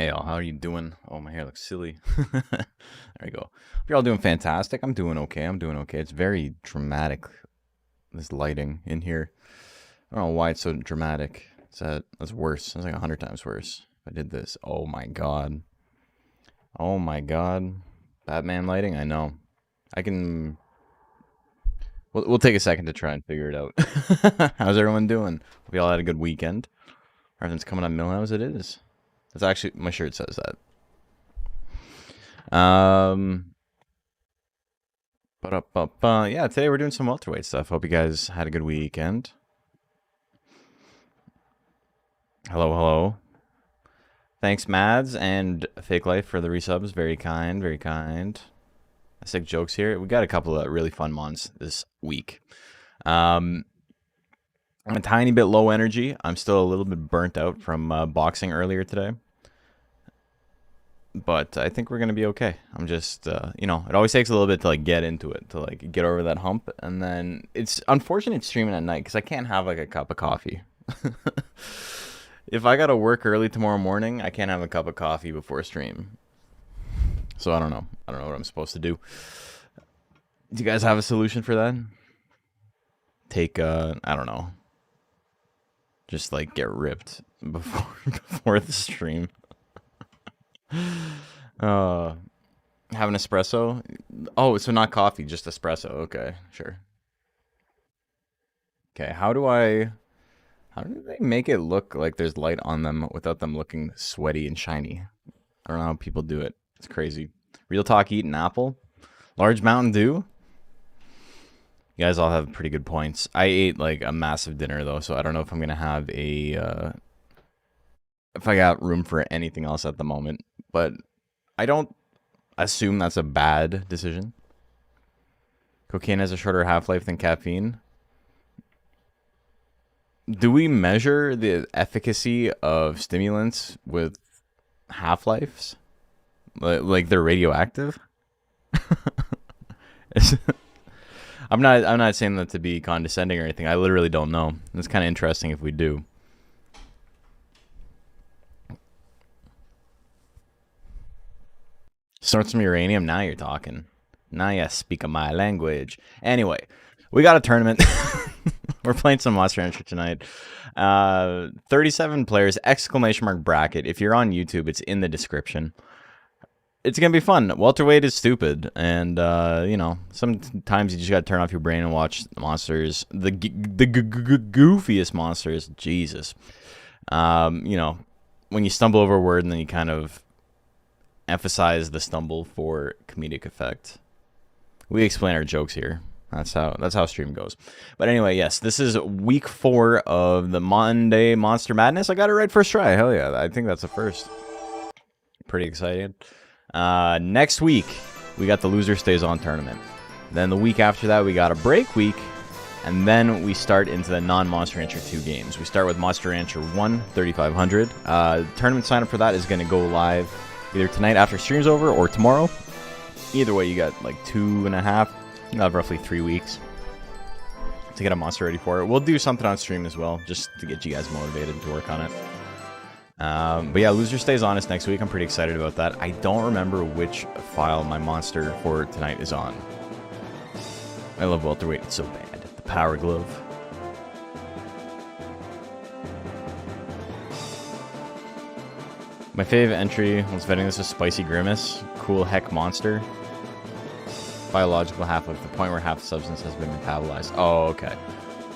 Hey all, how are you doing? Oh, my hair looks silly. There we go. Hope you're all doing fantastic. I'm doing okay. It's very dramatic, this lighting in here. I don't know why it's so dramatic. That's worse. That's like 100 times worse. If I did this. Oh my god. Oh my god. Batman lighting? I know. I can... We'll take a second to try and figure it out. How's everyone doing? Hope you all had a good weekend. Everything's coming on Millhouse. It is. That's actually, my shirt says that. Yeah, today we're doing some welterweight stuff. Hope you guys had a good weekend. Hello, hello. Thanks, Mads and Fake Life for the resubs. Very kind, very kind. Sick jokes here. We got a couple of really fun mons this week. I'm a tiny bit low energy. I'm still a little bit burnt out from boxing earlier today. But I think we're going to be okay. I'm just, you know, it always takes a little bit to, like, get into it, to, like, get over that hump. And then it's unfortunate streaming at night because I can't have, like, a cup of coffee. If I got to work early tomorrow morning, I can't have a cup of coffee before stream. So I don't know. I don't know what I'm supposed to do. Do you guys have a solution for that? Take, I don't know. Just, like, get ripped before the stream. Have an espresso? Oh, so not coffee, just espresso. Okay, sure. Okay, how do they make it look like there's light on them without them looking sweaty and shiny? I don't know how people do it. It's crazy. Real talk, eat an apple? Large Mountain Dew? You guys all have pretty good points. I ate like a massive dinner though, so I don't know if I'm gonna have a if I got room for anything else at the moment. But I don't assume that's a bad decision. Cocaine has a shorter half-life than caffeine. Do we measure the efficacy of stimulants with half-lives? Like they're radioactive? I'm not saying that to be condescending or anything. I literally don't know. It's kind of interesting if we do. Snort some uranium. Now you're talking. Now you speak my language. Anyway, we got a tournament. We're playing some Monster Rancher tonight. 37 players, exclamation mark bracket. If you're on YouTube, it's in the description. It's going to be fun. Welterweight is stupid. And, you know, sometimes you just got to turn off your brain and watch the monsters. The goofiest monsters. Jesus. You know, when you stumble over a word and then you kind of emphasize the stumble for comedic effect. We explain our jokes here. That's how stream goes. But anyway, yes, this is week 4 of the Monday Monster Madness. I got it right first try. Hell yeah, I think that's a first. Pretty excited. Next week, we got the Loser Stays On tournament. Then the week after that, we got a break week. And then we start into the non-Monster Rancher 2 games. We start with Monster Rancher 1, 3500. Tournament sign up for that is going to go live either tonight after stream's over or tomorrow. Either way, you got like 2.5, you have roughly 3 weeks to get a monster ready for it. We'll do something on stream as well, just to get you guys motivated to work on it. But yeah, Loser Stays On is next week. I'm pretty excited about that. I don't remember which file my monster for tonight is on. I love Welterweight. It's so bad. The Power Glove. My favorite entry was vetting this with Spicy Grimace. Cool heck monster. Biological half-life, the point where half the substance has been metabolized. Oh, okay.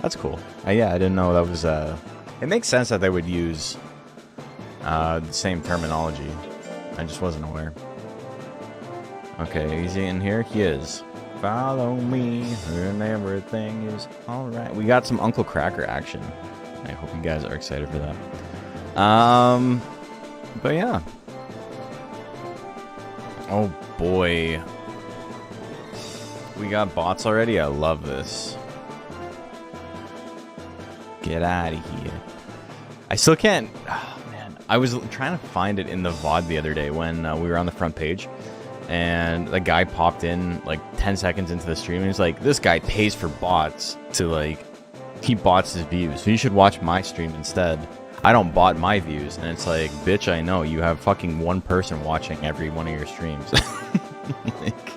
That's cool. Yeah, I didn't know that was... It makes sense that they would use the same terminology. I just wasn't aware. Okay, is he in here? He is. Follow me, and everything is alright. We got some Uncle Cracker action. I hope you guys are excited for that. But yeah. Oh boy. We got bots already? I love this. Get out of here. I still can't... Oh, man. I was trying to find it in the VOD the other day when we were on the front page. And the guy popped in like 10 seconds into the stream and he's like, this guy pays for bots to like keep bots his views. So you should watch my stream instead. I don't bot my views, and it's like, bitch, I know you have fucking one person watching every one of your streams. Like,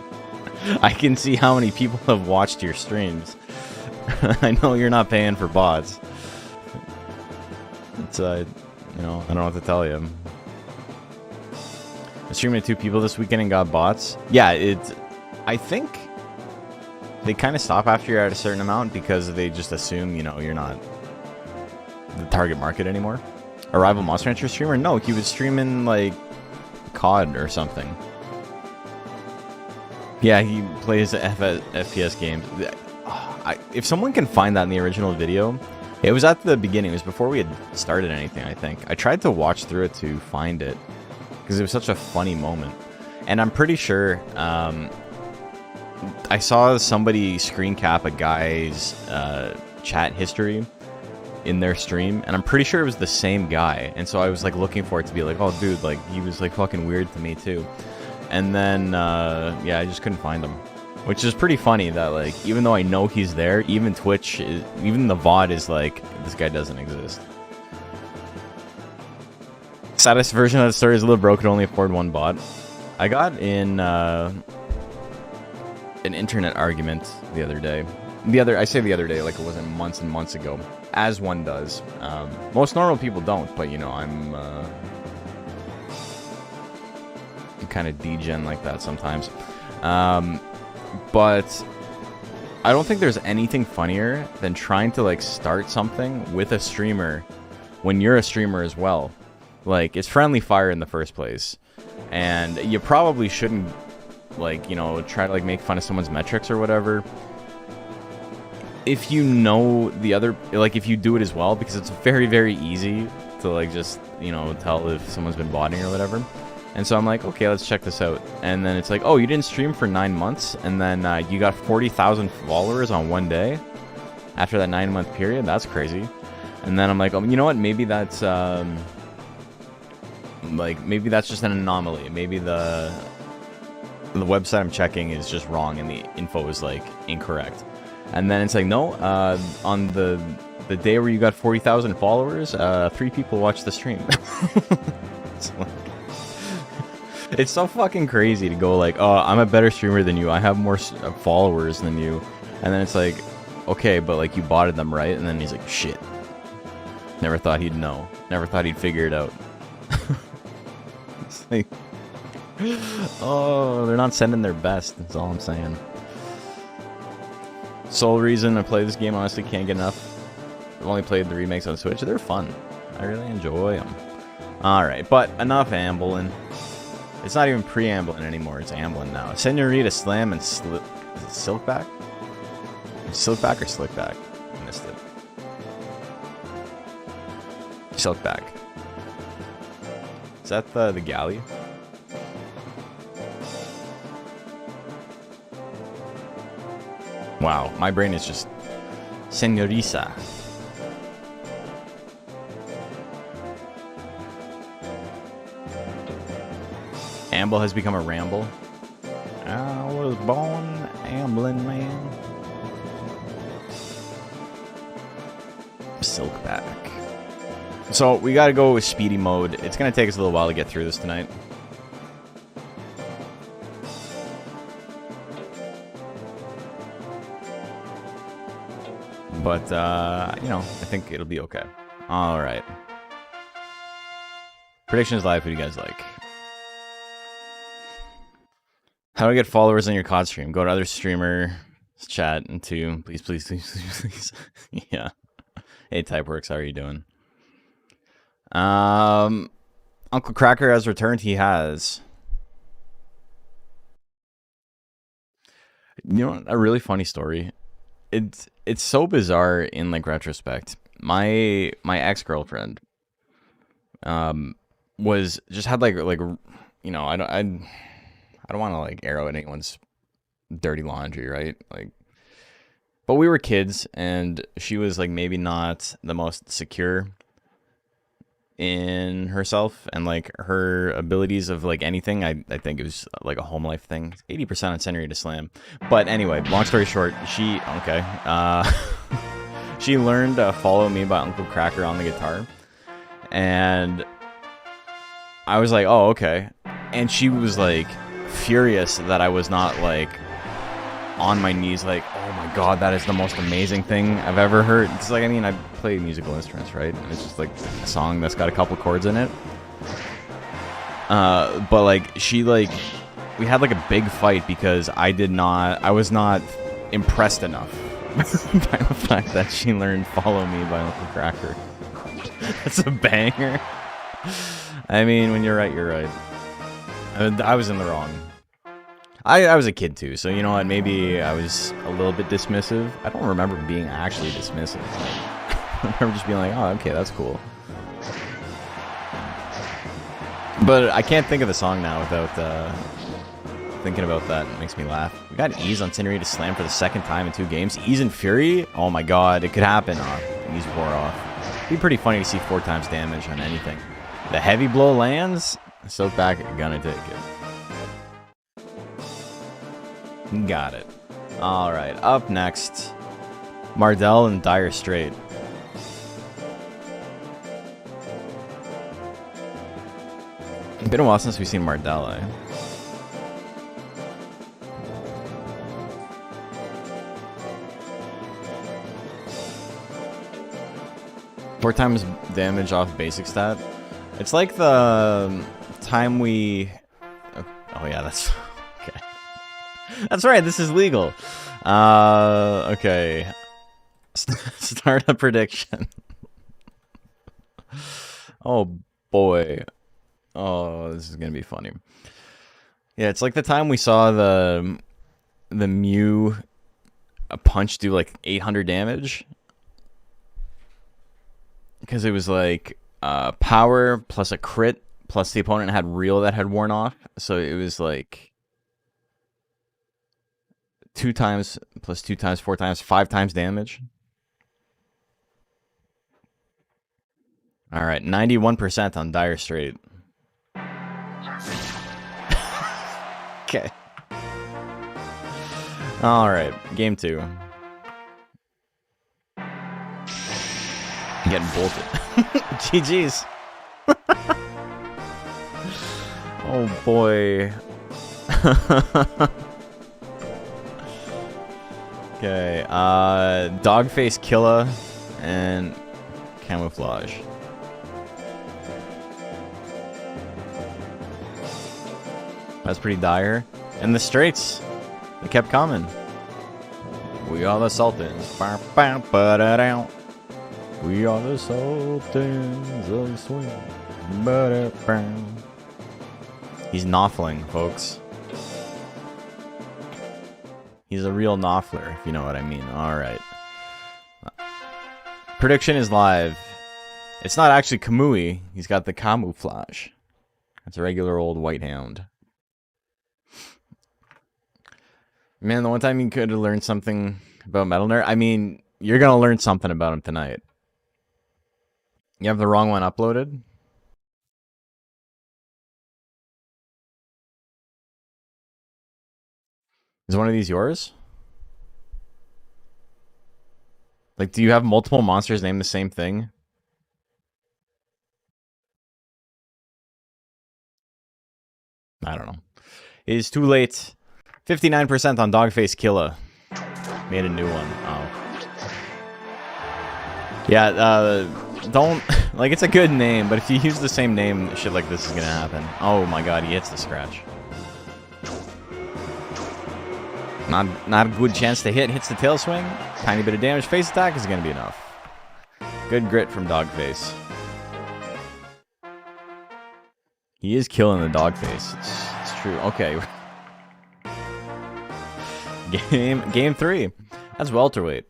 I can see how many people have watched your streams. I know you're not paying for bots. It's you know, I don't know what to tell you. I streamed to 2 people this weekend and got bots. Yeah, I think they kind of stop after you're at a certain amount because they just assume, you know, you're not the target market anymore. A rival Monster Hunter streamer? No, he was streaming like COD or something. Yeah, he plays FPS games. If someone can find that in the original video, it was at the beginning. It was before we had started anything, I think. I tried to watch through it to find it because it was such a funny moment. And I'm pretty sure I saw somebody screen cap a guy's chat history in their stream, and I'm pretty sure it was the same guy. And so I was like looking for it to be like, oh dude, like he was like fucking weird to me too. And then yeah, I just couldn't find him, which is pretty funny that like even though I know he's there, even Twitch even the VOD is like, this guy doesn't exist. Saddest version of the story is a little broke, could only afford 1 bot. I got in an internet argument the other day. I say the other day like it wasn't months and months ago, as one does. Most normal people don't, but you know, I'm kind of degen like that sometimes. But I don't think there's anything funnier than trying to like start something with a streamer when you're a streamer as well. Like, it's friendly fire in the first place, and you probably shouldn't, like, you know, try to like make fun of someone's metrics or whatever if you know the other, like, if you do it as well, because it's very, very easy to like just, you know, tell if someone's been botting or whatever. And so I'm like, okay, let's check this out. And then it's like, oh, you didn't stream for 9 months, and then you got 40,000 followers on one day after that 9-month period. That's crazy. And then I'm like, oh, you know what? Maybe that's like, maybe that's just an anomaly. Maybe the website I'm checking is just wrong and the info is like incorrect. And then it's like, no, on the day where you got 40,000 followers, 3 people watched the stream. It's like, it's so fucking crazy to go like, oh, I'm a better streamer than you, I have more followers than you, and then it's like, okay, but like you botted them, right? And then he's like, shit, never thought he'd know, never thought he'd figure it out. It's like, oh, they're not sending their best, that's all I'm saying. Sole reason I play this game, honestly can't get enough. I've only played the remakes on Switch. They're fun, I really enjoy them. Alright, but enough ambling. It's not even preambling anymore, it's ambling now. Senorita Slam and Silkback? Silkback or Slickback? I missed it. Silkback. Is that the galley? Wow, my brain is just Senorita. Amble has become a ramble. I was born ambling, man. Silkback. So we gotta go with speedy mode. It's gonna take us a little while to get through this tonight. But, you know, I think it'll be okay. Alright. Predictions live, who do you guys like? How do I get followers on your COD stream? Go to other streamer, chat, and please, please, please, please, please. Yeah. Hey, Typeworks, how are you doing? Uncle Cracker has returned. He has. You know, a really funny story. It's so bizarre in like retrospect. My ex-girlfriend was just had like you know, I don't want to like air out anyone's dirty laundry, right? Like, but we were kids, and she was like maybe not the most secure in herself and like her abilities of like anything. I think it was like a home life thing. 80% on Senorita Slam. But anyway, long story short, she learned Follow Me by Uncle Cracker on the guitar. And I was like, oh, okay. And she was like furious that I was not like on my knees like, oh my god, that is the most amazing thing I've ever heard. It's like, I mean, I play musical instruments, right? And it's just like a song that's got a couple chords in it. But like, she like, we had like a big fight because I was not impressed enough by the fact that she learned Follow Me by Uncle Cracker. That's a banger. I mean, when you're right, you're right. I was in the wrong. I was a kid too, so you know what, maybe I was a little bit dismissive. I don't remember being actually dismissive. I remember just being like, oh, okay, that's cool. But I can't think of the song now without thinking about that. It makes me laugh. We got Ease on Cindery to slam for the second time in 2 games. Ease and Fury? Oh my god, it could happen. Oh, Ease wore off. It'd be pretty funny to see 4 times damage on anything. The heavy blow lands. Soak back, gonna take it. Got it. Alright, up next, Mardell and Dire Strait. It's been a while since we've seen Mardell, eh? Four times damage off basic stat. It's like the time we... Oh yeah, that's... Okay. That's right, this is legal. Okay. Start a prediction. Oh boy. Oh, this is gonna be funny. Yeah, it's like the time we saw the Mew punch do like 800 damage. Because it was like power plus a crit plus the opponent had reel that had worn off. So it was like 2 times plus 2 times 4 times 5 times damage. All right, 91% on Dire Strait. Okay. All right, game 2. Getting bolted. GG's. Oh boy. Okay, Dogface Killa and Camouflage. That's pretty dire. And the Straits, they kept coming. We are the Sultans. We are the Sultans of Swing. He's noffling, folks. He's a real noffler, if you know what I mean. Alright. Prediction is live. It's not actually Kamui. He's got the Camouflage. That's a regular old white hound. Man, the one time you could have learned something about Metal Nerd, I mean, you're going to learn something about him tonight. You have the wrong one uploaded? Is one of these yours? Like, do you have multiple monsters named the same thing? I don't know. It is too late. 59% on Dogface Killa. Made a new one. Oh. Yeah, don't... Like, it's a good name, but if you use the same name, shit like this is gonna happen. Oh my god, he hits the scratch. Not a good chance to hit. Hits the tail swing. Tiny bit of damage. Face attack is gonna be enough. Good grit from Dogface. He is killing the Dogface. It's true. Okay. Game 3. That's welterweight.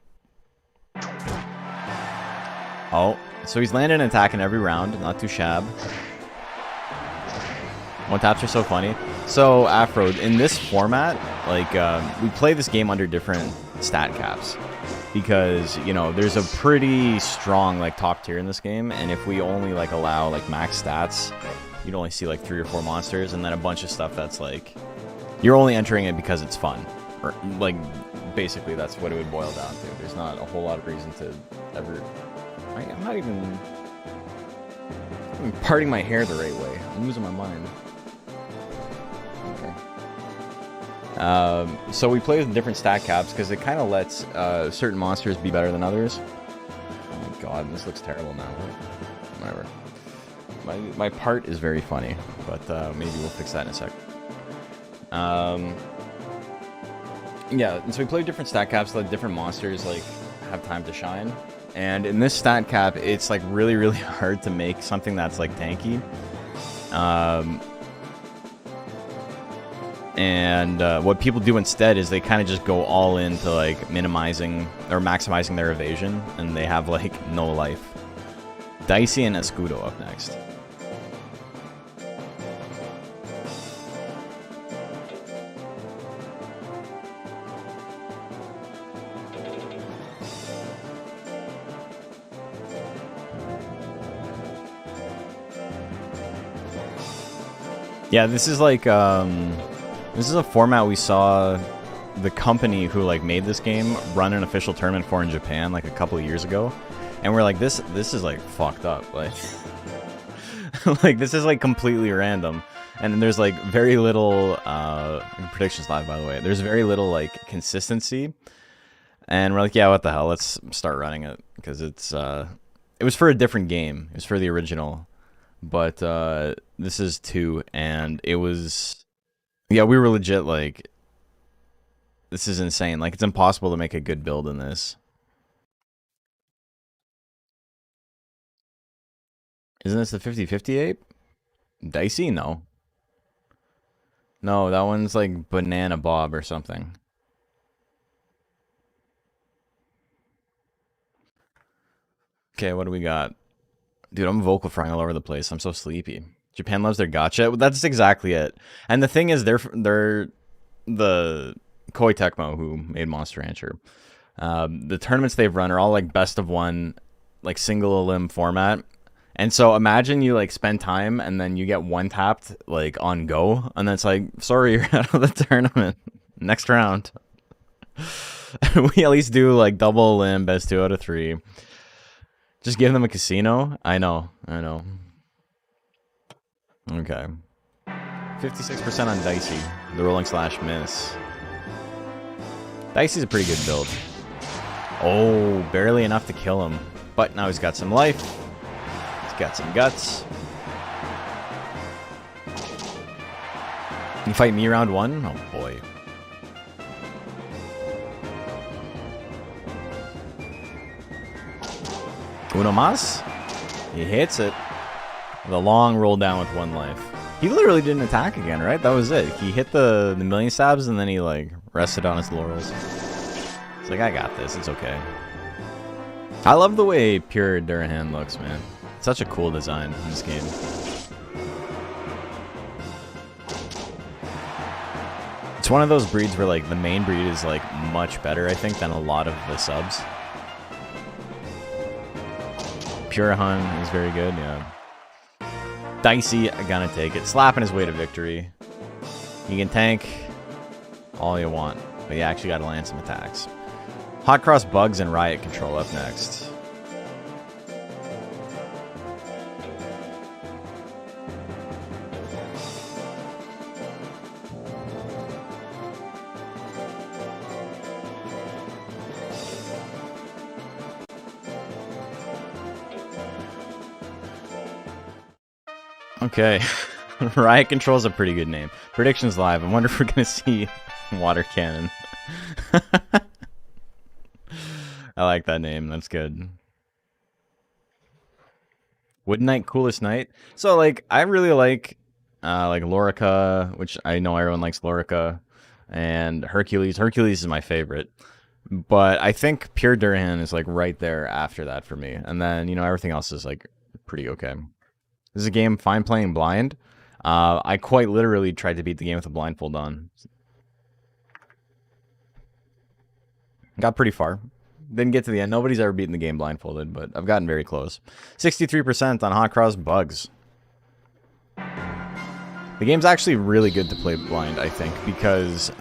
Oh, so he's landing and attacking every round. Not too shab. One taps are so funny. So, Afro, in this format, like, we play this game under different stat caps. Because, you know, there's a pretty strong, like, top tier in this game. And if we only, like, allow, like, max stats, you'd only see, like, 3 or 4 monsters. And then a bunch of stuff that's, like, you're only entering it because it's fun. Or, like, basically, that's what it would boil down to. There's not a whole lot of reason to ever... I'm not even... I'm parting my hair the right way. I'm losing my mind. Okay. So we play with different stat caps because it kind of lets certain monsters be better than others. Oh my god, this looks terrible now. Whatever. My part is very funny, but maybe we'll fix that in a sec. Yeah, and so we play with different stat caps so that different monsters like have time to shine. And in this stat cap, it's like really, really hard to make something that's like tanky. And what people do instead is they kind of just go all into like minimizing or maximizing their evasion, and they have like no life. Dicey and Escudo up next. Yeah, this is like this is a format we saw the company who like made this game run an official tournament for in Japan like a couple of years ago, and we're like, this is like fucked up, like like this is like completely random, and there's like very little predictions live, by the way. There's very little like consistency, and we're like, yeah, what the hell? Let's start running it because it's it was for a different game. It was for the original. But this is 2, and it was, yeah, we were legit like, this is insane. Like, it's impossible to make a good build in this. Isn't this the 50-50 ape? Dicey? No. No, that one's like Banana Bob or something. Okay, what do we got? Dude, I'm vocal frying all over the place. I'm so sleepy. Japan loves their gacha. That's exactly it. And the thing is, they're the Koei Tecmo who made Monster Rancher. The tournaments they've run are all like best of one, like single elim format. And so imagine you like spend time and then you get one tapped like on go, and then it's like, sorry, you're out of the tournament. Next round. We at least do like double elim, best 2 out of 3. Just give them a casino? I know. Okay. 56% on Dicey. The rolling slash miss. Dicey's a pretty good build. Oh, barely enough to kill him. But now he's got some life. He's got some guts. You fight me round 1? Oh boy. Uno mas? He hits it. The long roll down with 1 life. He literally didn't attack again, right? That was it. He hit the million stabs and then he like rested on his laurels. It's like, I got this. It's okay. I love the way Pure Durahan looks, man. It's such a cool design in this game. It's one of those breeds where like the main breed is like much better, I think, than a lot of the subs. Pure Hun is very good, yeah. Dicey, gonna take it. Slapping his way to victory. You can tank all you want, but you actually gotta land some attacks. Hot Cross Bugs and Riot Control up next. Okay. Riot Control is a pretty good name. Predictions live. I wonder if we're going to see Water Cannon. I like that name. That's good. Wood Knight, coolest knight. So, like, I really like Lorica, which I know everyone likes Lorica, and Hercules. Hercules is my favorite. But I think Pure Durahan is, like, right there after that for me. And then, you know, everything else is, like, pretty okay. This is a game fine playing blind. I quite literally tried to beat the game with a blindfold on. Got pretty far. Didn't get to the end. Nobody's ever beaten the game blindfolded, but I've gotten very close. 63% on Hot Cross Bugs. The game's actually really good to play blind, I think, because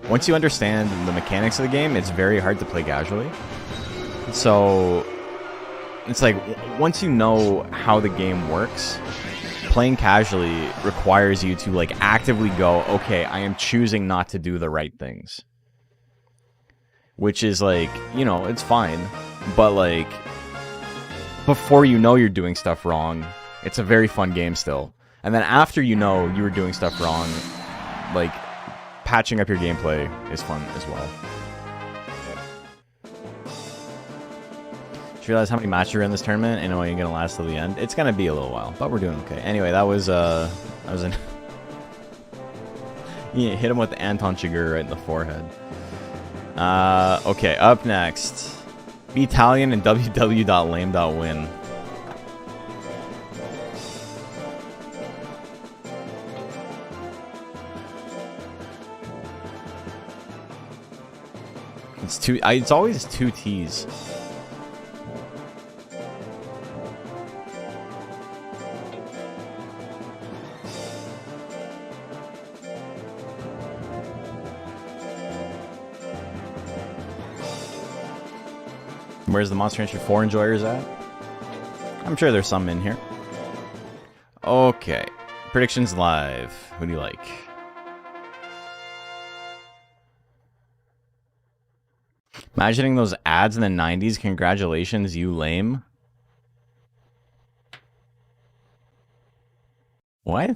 once you understand the mechanics of the game, it's very hard to play casually. So it's like once you know how the game works, playing casually requires you to like actively go, okay, I am choosing not to do the right things. Which is like, you know, it's fine. But like, before you know you're doing stuff wrong, it's a very fun game still. And then after you know you were doing stuff wrong, like, patching up your gameplay is fun as well. Just realize how many matches are in this tournament and only gonna last till the end. It's gonna be a little while, but we're doing okay. Anyway, that was an yeah, hit him with the Anton Chigurh right in the forehead. Okay, up next, be Italian and www.lame.win. It's always two T's. Where's the Monster Rancher 4 enjoyers at? I'm sure there's some in here. Okay. Predictions live. Who do you like? Imagining those ads in the 90s. Congratulations, you lame. What?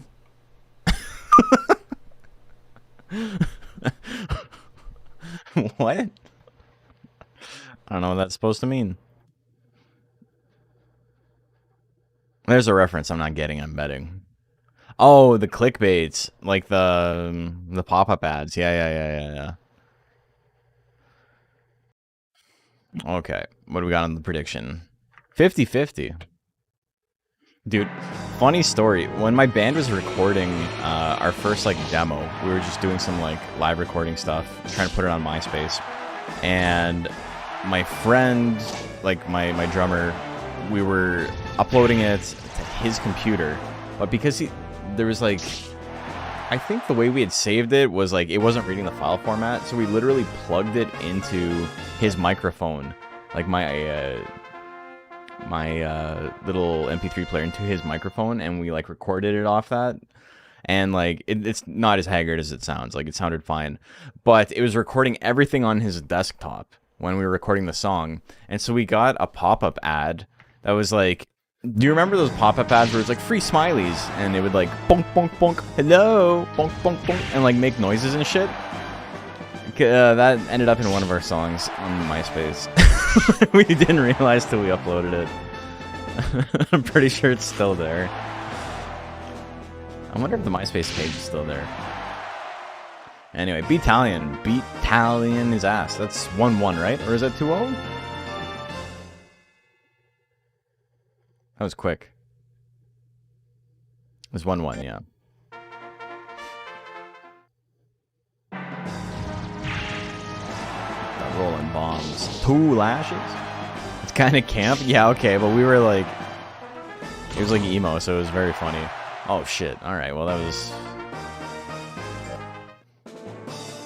What? I don't know what that's supposed to mean. There's a reference I'm not getting, I'm betting. Oh, the clickbaits. Like the pop-up ads. Yeah. Okay. What do we got on the prediction? 50-50. Dude, funny story. When my band was recording our first like demo, we were just doing some like live recording stuff, trying to put it on MySpace. And my friend, like my drummer, we were uploading it to his computer, but because there was like, I think the way we had saved it was like it wasn't reading the file format, so we literally plugged it into his microphone, like my little MP3 player into his microphone, and we like recorded it off that. And like it's not as haggard as it sounds. Like it sounded fine, but it was recording everything on his desktop when we were recording the song. And so we got a pop-up ad that was like, do you remember those pop-up ads where it's like free smileys and it would like bonk bonk bonk hello bonk bonk bonk and like make noises and shit? That ended up in one of our songs on MySpace. We didn't realize till we uploaded it. I'm pretty sure it's still there. I wonder if the MySpace page is still there. Anyway, beat Italian. Beat Italian his ass. That's 1-1, right? Or is that 2-0? That was quick. It was 1-1, yeah. Rolling bombs. 2 lashes? It's kind of camp? Yeah, okay, but we were like... It was like emo, so it was very funny. Oh, shit. Alright, well, that was...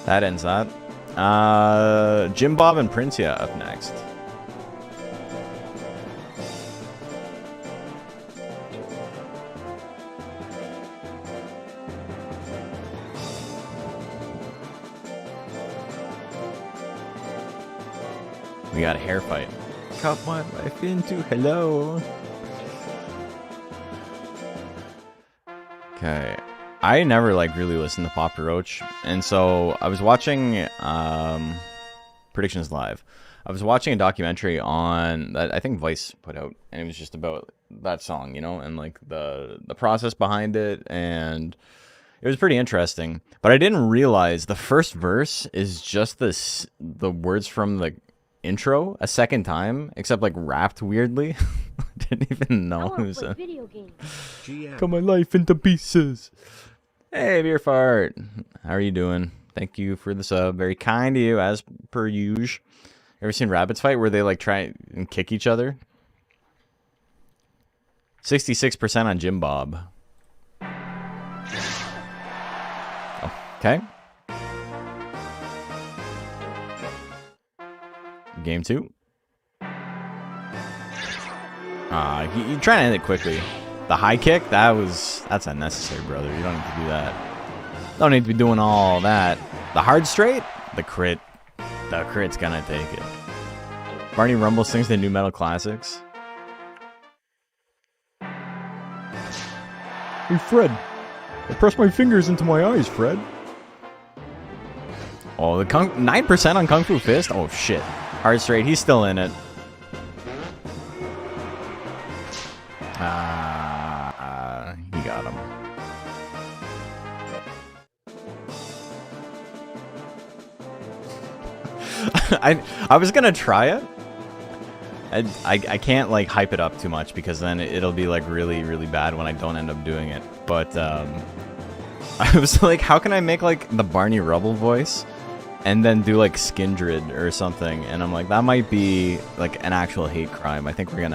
That ends that. Jim Bob and Princia up next. We got a hair fight. Cut my life into hello. Okay. I never like really listened to Papa Roach, and so I was watching Predictions Live. I was watching a documentary on that I think Vice put out, and it was just about that song, you know, and like the process behind it, and it was pretty interesting. But I didn't realize the first verse is just the words from the intro a second time, except like rapped weirdly. Didn't even know. It was a... video games. Cut my life into pieces. Hey, Beer Fart. How are you doing? Thank you for the sub. Very kind of you, as per usual. Ever seen rabbits fight where they like try and kick each other? 66% on Jim Bob. Okay. Game 2. You trying to end it quickly. The high kick, that's unnecessary, brother. You don't need to do that. Don't need to be doing all that. The hard straight, the crit's gonna take it. Barney Rumble sings the new metal classics. Hey Fred, I pressed my fingers into my eyes, Fred. Oh, the 9% on Kung Fu Fist? Oh shit. Hard straight, he's still in it. He got him. I was gonna try it. I can't like hype it up too much because then it'll be like really bad when I don't end up doing it. But I was like, how can I make like the Barney Rubble voice and then do like Skindred or something? And I'm like, that might be like an actual hate crime. I think we're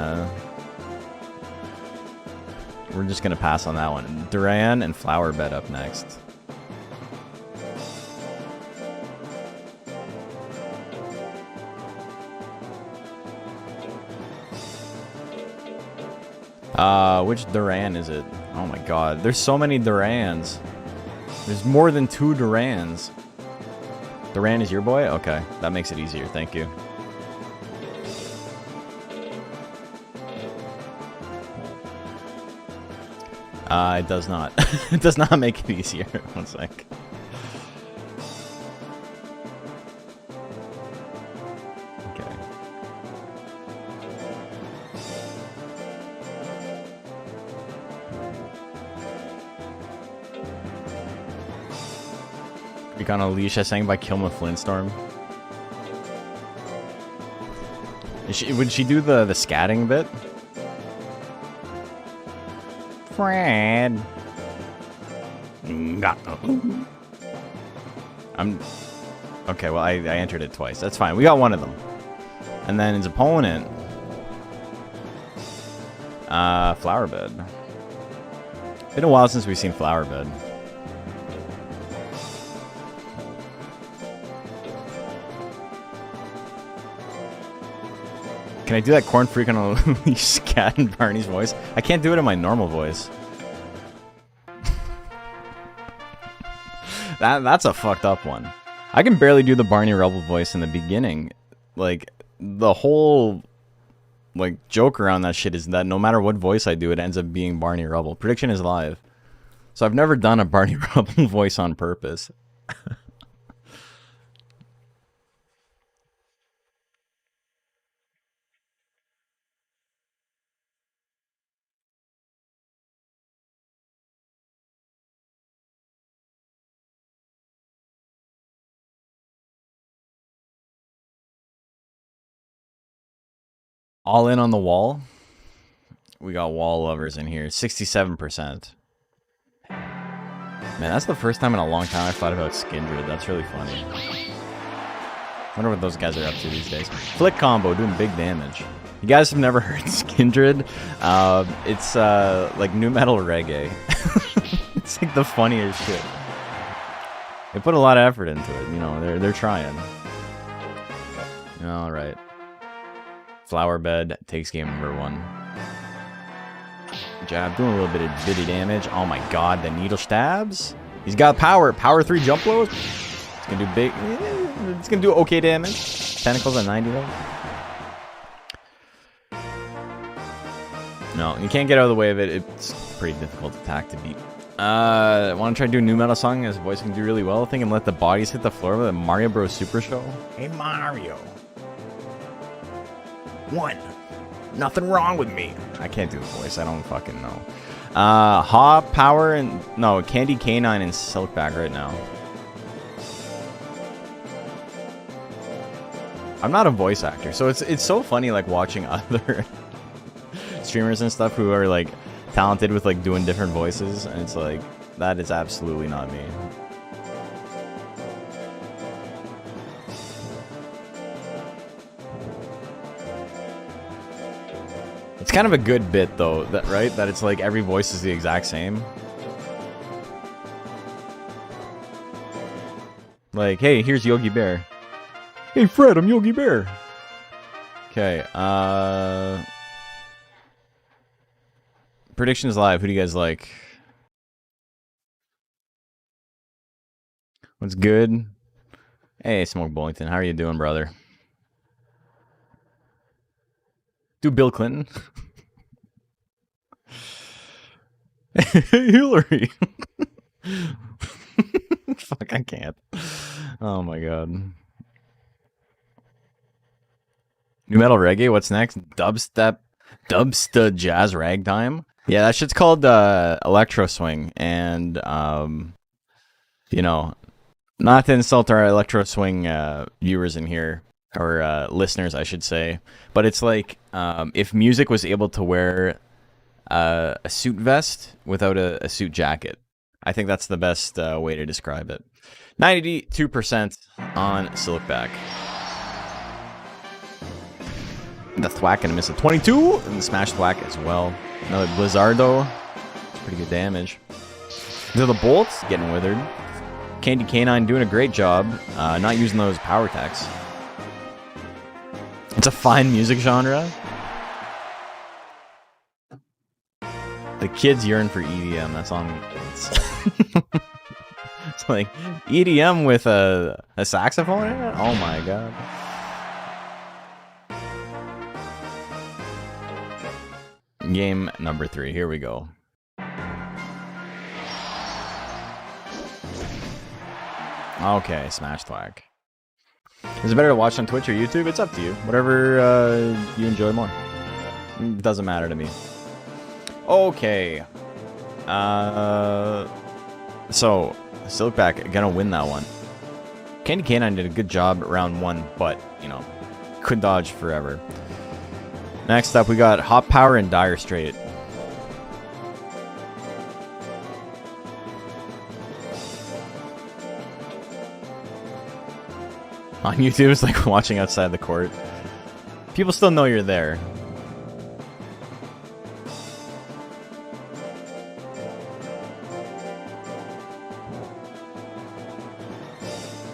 just gonna pass on that one. Duran and Flower Bed up next. Which Duran is it? Oh my god, there's so many Durans. There's more than 2 Durans. Duran is your boy? Okay, that makes it easier, thank you. It does not. It does not make it easier. One sec. Okay. Freak on a Leash, I sang by Kilma Flintstorm. Would she do the scatting bit? Fred. I'm okay. Well, I entered it twice. That's fine. We got one of them, and then his opponent, Flowerbed. Been a while since we've seen Flowerbed. Can I do that corn freak on a scat in Barney's voice? I can't do it in my normal voice. That's a fucked up one. I can barely do the Barney Rubble voice in the beginning. Like, the whole like joke around that shit is that no matter what voice I do, it ends up being Barney Rubble. Prediction is live. So I've never done a Barney Rubble voice on purpose. All in on the wall. We got wall lovers in here. 67%. Man, that's the first time in a long time I thought about Skindred. That's really funny. Wonder what those guys are up to these days. Flick combo doing big damage. You guys have never heard Skindred? It's like new metal reggae. It's like the funniest shit. They put a lot of effort into it. You know, they're trying. All right. Flowerbed takes game number 1. Jab, doing a little bit of bitty damage. Oh my god, the needle stabs. He's got power. Power 3 jump blows. It's gonna do big. It's gonna do okay damage. Tentacles at 90 though. No, you can't get out of the way of it. It's pretty difficult attack to beat. I want to try to do a new metal song as a voice can do really well. I think and let the bodies hit the floor with a Mario Bros. Super Show. Hey Mario. 1. Nothing wrong with me. I can't do the voice. I don't fucking know. Ha, Power, and... No, Candy Canine and Silkback right now. I'm not a voice actor, so it's so funny, like, watching other streamers and stuff who are, like, talented with, like, doing different voices, and it's like, that is absolutely not me. It's kind of a good bit, though, right? That it's like every voice is the exact same. Like, hey, here's Yogi Bear. Hey, Fred, I'm Yogi Bear. Okay, Predictions live. Who do you guys like? What's good? Hey, Smoke Bullington. How are you doing, brother? Do Bill Clinton. Hillary. Fuck, I can't. Oh my god. New metal reggae. What's next? Dubstep jazz ragtime. Yeah, that shit's called electro swing, and you know, not to insult our electro swing viewers in here, or listeners, I should say, but it's like if music was able to wear a suit vest without a suit jacket. I think that's the best way to describe it. 92% on Silkback. The thwack and a miss of 22, and the smash thwack as well. Another Blizzardo. It's pretty good damage. To the bolts, getting withered. Candy Canine doing a great job, not using those power attacks. It's a fine music genre. The kids yearn for EDM. That's on. It's like EDM with a saxophone in it. Oh my god. Game number 3. Here we go. Okay, smash thwack. Is it better to watch on Twitch or YouTube? It's up to you. Whatever you enjoy more. It doesn't matter to me. Okay. So, Silkback gonna win that one. Candy Canine did a good job round 1, but, you know, could dodge forever. Next up, we got Hot Power and Dire Straight. On YouTube, it's like watching outside the court. People still know you're there.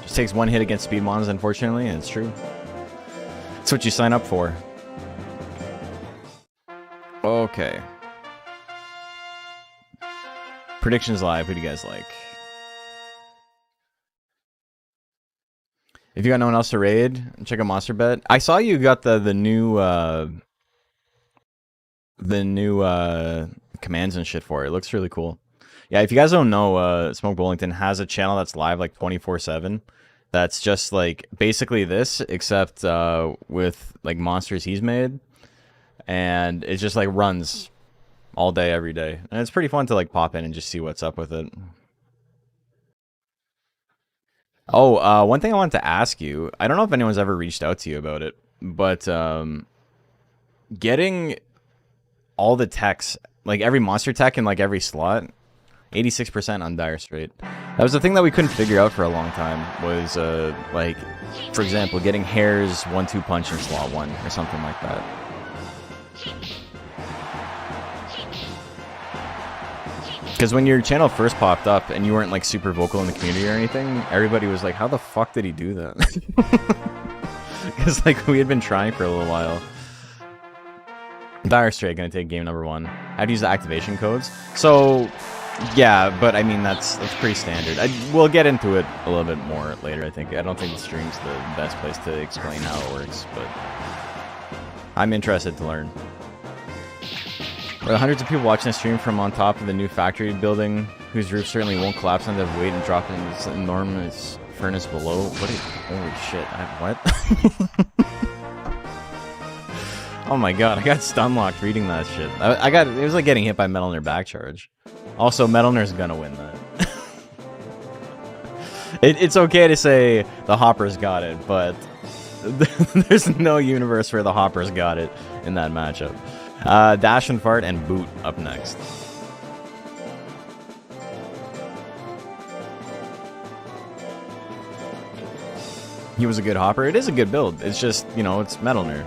Just takes one hit against speed mons, unfortunately, and it's true. It's what you sign up for. Okay. Predictions live. Who do you guys like? If you got no one else to raid, check out Monster Bet. I saw you got the new commands and shit for it. It looks really cool. Yeah, if you guys don't know, Smoke Bullington has a channel that's live like 24/7. That's just like basically this, except with like monsters he's made. And it just like runs all day, every day. And it's pretty fun to like pop in and just see what's up with it. Oh, one thing I wanted to ask you. I don't know if anyone's ever reached out to you about it, but getting all the techs, like every monster tech in like every slot, 86% on Dire Straight. That was the thing that we couldn't figure out for a long time, was like, for example, getting Hair's 1-2 punch in slot 1 or something like that. Because when your channel first popped up and you weren't like super vocal in the community or anything, everybody was like, how the fuck did he do that? Because like we had been trying for a little while. Dire Straight gonna take game number 1. How to use the activation codes. So yeah, but I mean that's pretty standard. We'll get into it a little bit more later, I think. I don't think the stream's the best place to explain how it works, but I'm interested to learn. There are hundreds of people watching the stream from on top of the new factory building, whose roof certainly won't collapse under the weight and drop in this enormous furnace below. What is... Holy shit. What? Oh my god, I got stun locked reading that shit. It was like getting hit by Metal Nerd back charge. Also, Metal Nerd's gonna win that. It's okay to say the Hoppers got it, but there's no universe where the Hoppers got it in that matchup. Dash and Fart and Boot up next. He was a good hopper. It is a good build. It's just, you know, it's Metal Nerd.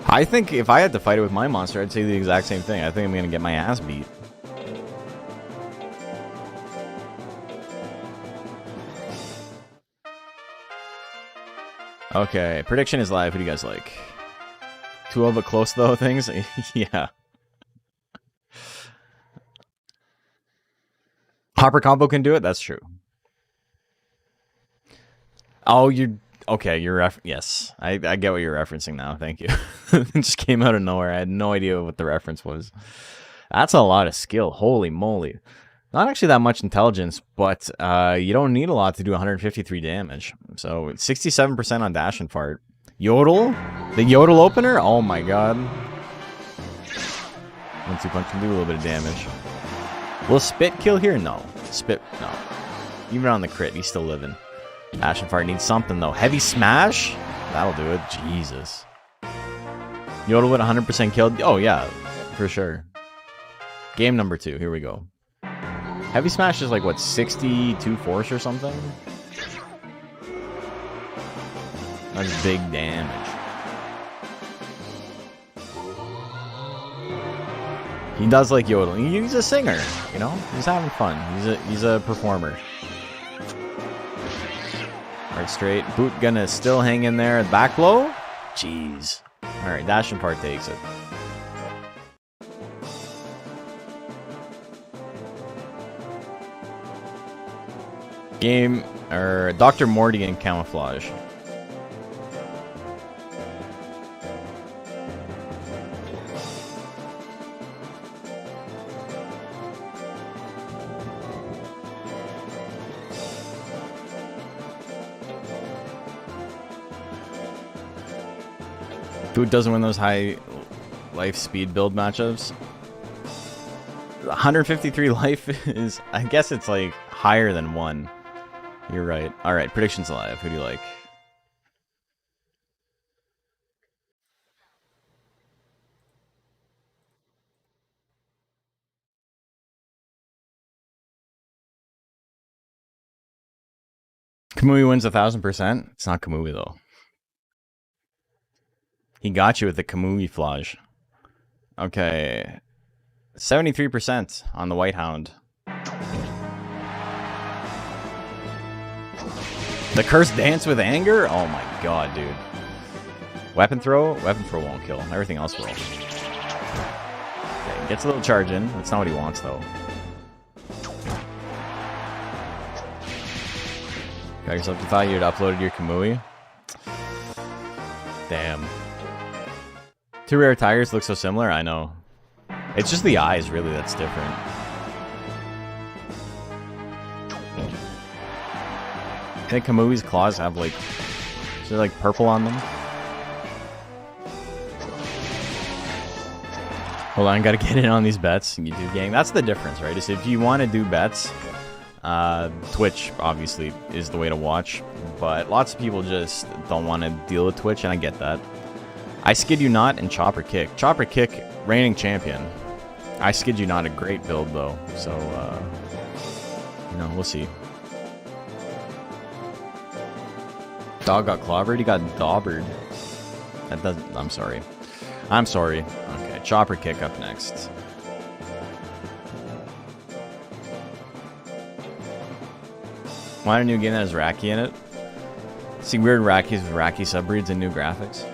I think if I had to fight it with my monster, I'd say the exact same thing. I think I'm going to get my ass beat. Okay, prediction is live. Who do you guys like? 2-0 but close though things. Yeah. Hopper combo can do it. That's true. Oh, you're okay. Yes, I get what you're referencing now. Thank you. It just came out of nowhere. I had no idea what the reference was. That's a lot of skill. Holy moly. Not actually that much intelligence, but you don't need a lot to do 153 damage. So 67% on dash and fart. Yodel? The Yodel opener? Oh my god. 1-2 punch can do a little bit of damage. Will Spit kill here? No. Spit, no. Even on the crit, he's still living. Dash and fart needs something though. Heavy smash? That'll do it. Jesus. Yodel with 100% killed? Oh yeah, for sure. Game number 2. Here we go. Heavy smash is like what, 62 force or something? That's big damage. He does like yodeling. He's a singer, you know? He's having fun. He's a performer. Right straight. Boot gonna still hang in there. Back blow? Jeez. Alright, dash and part takes it. Game, or Dr. Morty and camouflage. Boot doesn't win those high life speed build matchups. 153 life is, I guess it's like higher than 1. You're right. Alright, predictions live. Who do you like? Kamui wins 1000%. It's not Kamui though. He got you with the camouflage. Okay. 73% on the White Hound. The cursed dance with anger? Oh my god, dude. Weapon throw? Weapon throw won't kill. Everything else will. Okay, gets a little charge in. That's not what he wants, though. Got yourself, you thought you'd uploaded your Kamui? Damn. 2 rare tigers look so similar, I know. It's just the eyes, really, that's different. I think Kamui's claws have, like... Is there, like, purple on them? Hold on, gotta get in on these bets. YouTube gang. That's the difference, right? Is if you want to do bets, Twitch, obviously, is the way to watch. But lots of people just don't want to deal with Twitch, and I get that. I Skid You Not and Chopper Kick. Chopper Kick, reigning champion. I Skid You Not, a great build, though. So, you know, we'll see. Dog got clobbered? He got daubered. That doesn't... I'm sorry. I'm sorry. Okay, Chopper Kick up next. Want a new game that has Raki in it? See weird Rakis with Raki subbreeds and new graphics.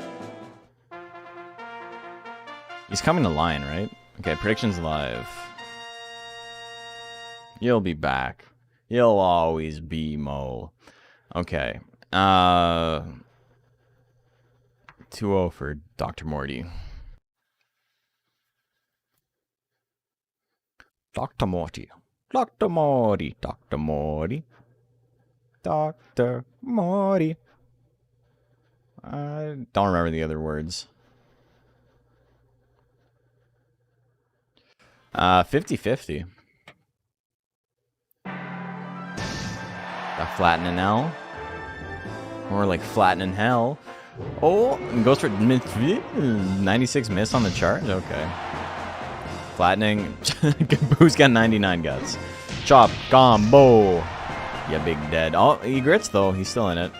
He's coming to line, right? Okay, predictions live. You'll be back. You'll always be Mo. Okay. 2-0 for Dr. Morty. Dr. Morty. Dr. Morty. Dr. Morty. Dr. Morty. I don't remember the other words. 50-50. Got flattening L. More like flattening hell. Oh, and goes for 96 miss on the charge? Okay. Flattening. Who's got 99 guts? Chop combo. Yeah, big dead. Oh, he grits though. He's still in it.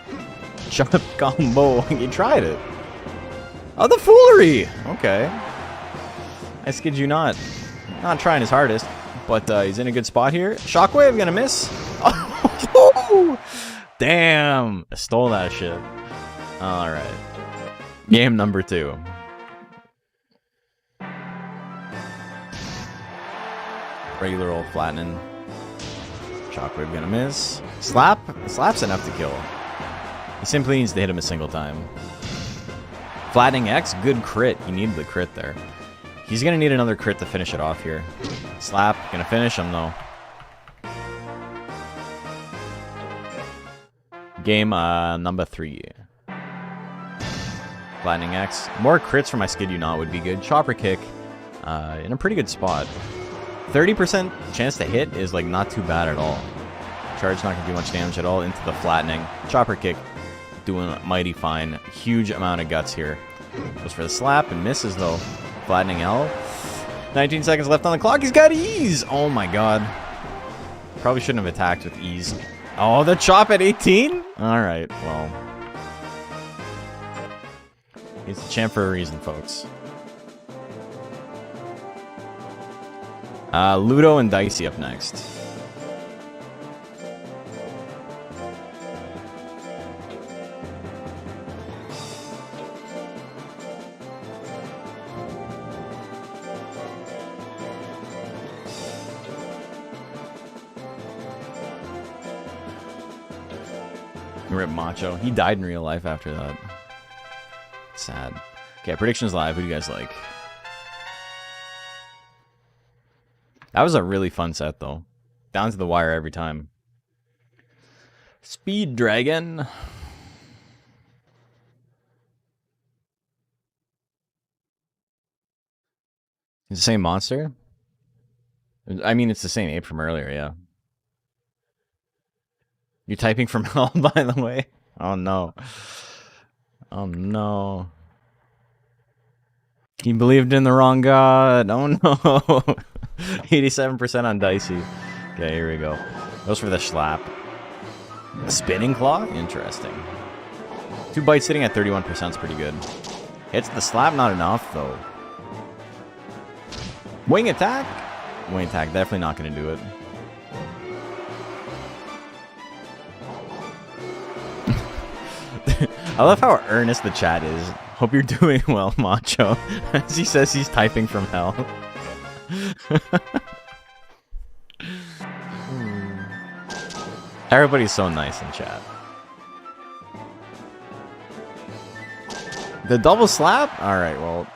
Chop combo. He tried it. Oh, the foolery. Okay. I Skid You Not. Not trying his hardest, but he's in a good spot here. Shockwave gonna miss. Oh, damn. I stole that shit. Alright. Game number 2. Regular old flattening. Shockwave gonna miss. Slap? Slap's enough to kill. He simply needs to hit him a single time. Flattening X, good crit. He needed the crit there. He's gonna need another crit to finish it off here. Slap, gonna finish him though. Game number 3. Flattening X. More crits for my Skid You Not would be good. Chopper kick in a pretty good spot. 30% chance to hit is like not too bad at all. Charge not gonna do much damage at all into the flattening. Chopper kick doing mighty fine. Huge amount of guts here. Goes for the slap and misses though. Flattening L. 19 seconds left on the clock. He's got ease. Oh my god. Probably shouldn't have attacked with ease. Oh, the chop at 18? Alright, well. He's the champ for a reason, folks. Ludo and Dicey up next. Rip Macho. He died in real life after that. Sad. Okay, predictions live. Who do you guys like? That was a really fun set, though. Down to the wire every time. Speed Dragon. It's the same monster? I mean, it's the same ape from earlier, yeah. You're typing from hell, by the way? Oh, no. Oh, no. He believed in the wrong god. Oh, no. 87% on Dicey. Okay, here we go. Goes for the slap. Spinning claw? Interesting. 2 bites sitting at 31% is pretty good. Hits the slap, not enough, though. Wing attack? Wing attack, definitely not going to do it. I love how earnest the chat is. Hope you're doing well, Macho. As he says he's typing from hell. Everybody's so nice in chat. The double slap? Alright, well,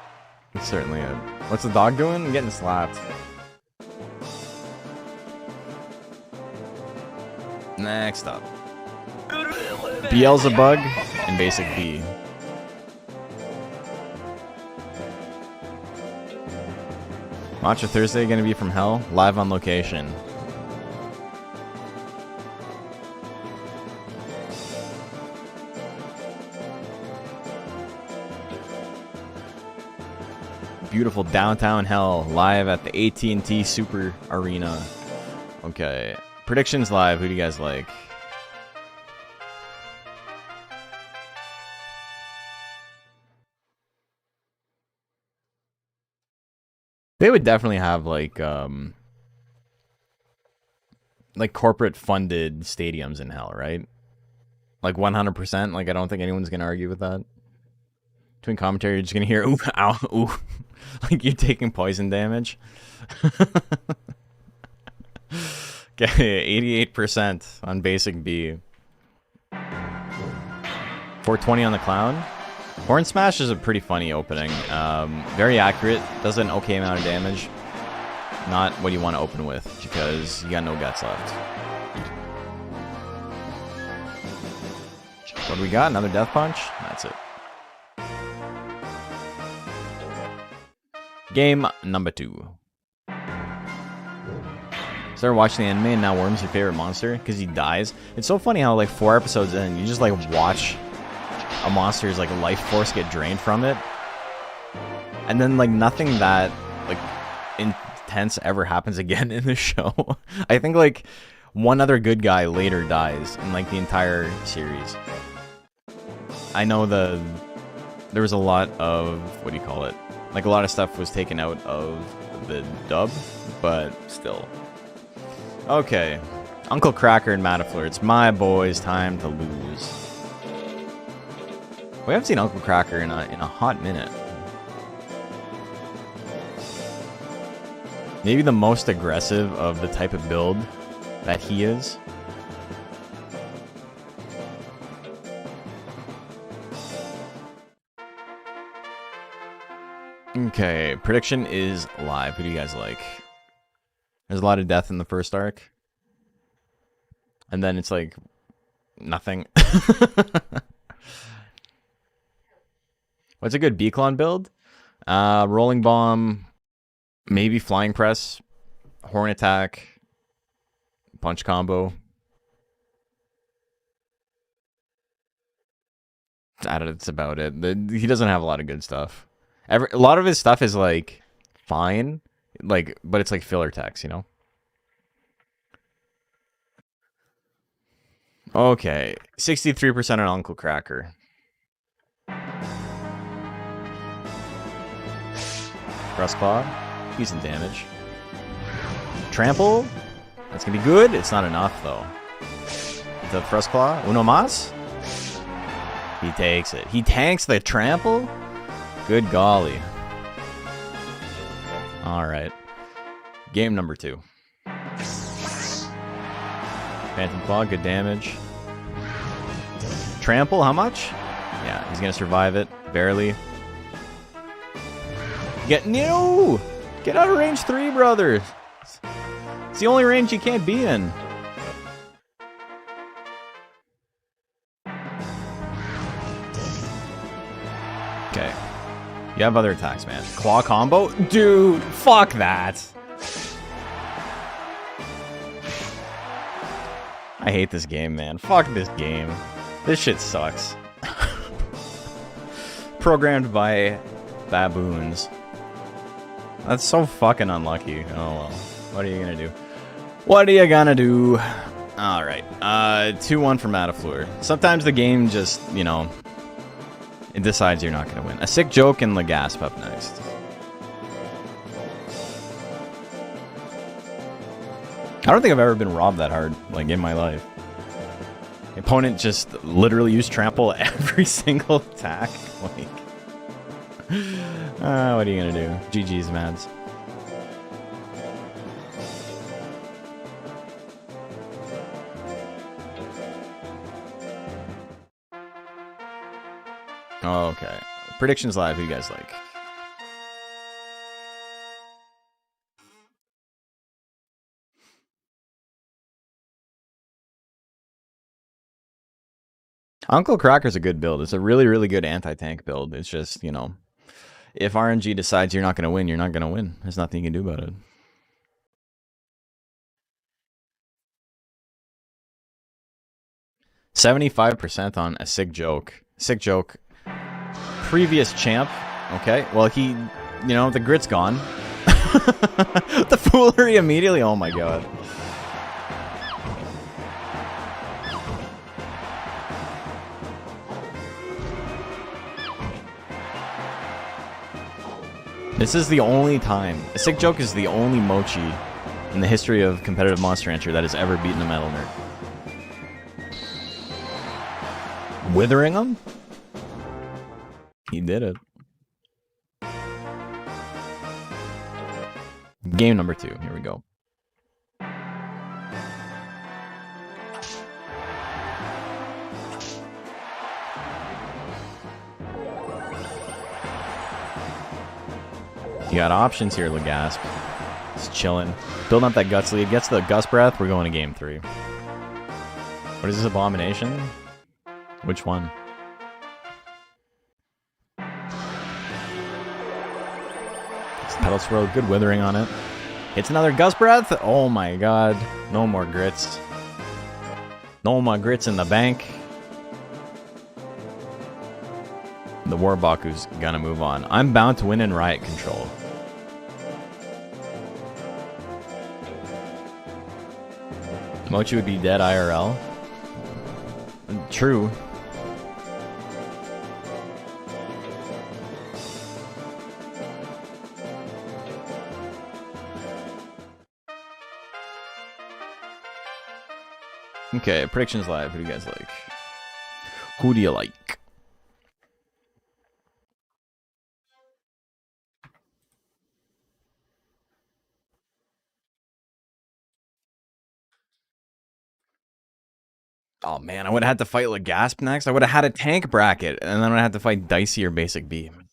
it's certainly a... What's the dog doing? I'm getting slapped. Next up. Beelzebub and Basic B. Macho Thursday gonna be from hell, live on location. Beautiful downtown hell, live at the AT&T Super Arena. Okay, predictions live. Who do you guys like? They would definitely have like corporate funded stadiums in hell, right? Like 100%. Like I don't think anyone's gonna argue with that. Between commentary, you're just gonna hear ooh, ow, ooh, like you're taking poison damage. Okay, 88% on Basic B. 420 on the Clown. Horn Smash is a pretty funny opening. Very accurate. Does an okay amount of damage. Not what you want to open with because you got no guts left. What do we got? Another Death Punch? That's it. Game number 2. Started watching the anime and now Worm's your favorite monster because he dies. It's so funny how like 4 episodes in, you just like watch a monster's like life force get drained from it, and then like nothing that like intense ever happens again in the show. I think like one other good guy later dies in like the entire series. I know there was a lot of, what do you call it? Like a lot of stuff was taken out of the dub, but still. Okay, Uncle Cracker and Matafleur. It's my boys' time to lose. We haven't seen Uncle Cracker in a hot minute. Maybe the most aggressive of the type of build that he is. Okay, prediction is live. Who do you guys like? There's a lot of death in the first arc. And then it's like nothing. What's a good B-Clon build? Rolling bomb, maybe flying press, horn attack, punch combo. That's about it. He doesn't have a lot of good stuff. A lot of his stuff is like fine, like, but it's like filler text, you know? Okay, 63% on Uncle Cracker. Thrust Claw, decent damage. Trample, that's gonna be good. It's not enough though. The Thrust Claw, uno más. He takes it. He tanks the trample. Good golly. All right. Game number 2. Phantom Claw, good damage. Trample, how much? Yeah, he's gonna survive it barely. Get out of range 3, brother. It's the only range you can't be in. Okay. You have other attacks, man. Claw combo? Dude, fuck that. I hate this game, man. Fuck this game. This shit sucks. Programmed by baboons. That's so fucking unlucky. Oh well. What are you gonna do? What are you gonna do? Alright. 2-1 for Matafleur. Sometimes the game just, you know, it decides you're not gonna win. A sick joke and Legasp up next. I don't think I've ever been robbed that hard, like, in my life. The opponent just literally used trample every single attack. Like, what are you gonna do? GG's, Mads. Okay. Predictions live. Who you guys like? Uncle Cracker's a good build. It's a really, really good anti-tank build. It's just, you know, if RNG decides you're not going to win, you're not going to win. There's nothing you can do about it. $75% on a sick joke. Sick joke. Previous champ. Okay. Well, he, you know, the grit's gone. The foolery immediately. Oh my god. This is the only time. A sick joke is the only mochi in the history of competitive Monster Rancher that has ever beaten a Metal Nerd. Withering him? He did it. Game number 2. Here we go. You got options here, Legasp. Just chilling. Building up that guts lead. Gets the Gust Breath. We're going to game 3. What is this, Abomination? Which one? It's Pedal Swirl. Good Withering on it. Hits another Gust Breath. Oh my god. No more grits. No more grits in the bank. The Warbaku's gonna move on. I'm bound to win in Riot Control. Mochi would be dead IRL. True. Okay, predictions live. Who do you guys like? Who do you like? Oh man, I would have had to fight Legasp next. I would have had a tank bracket, and then I would have to fight Dicey or Basic Beam.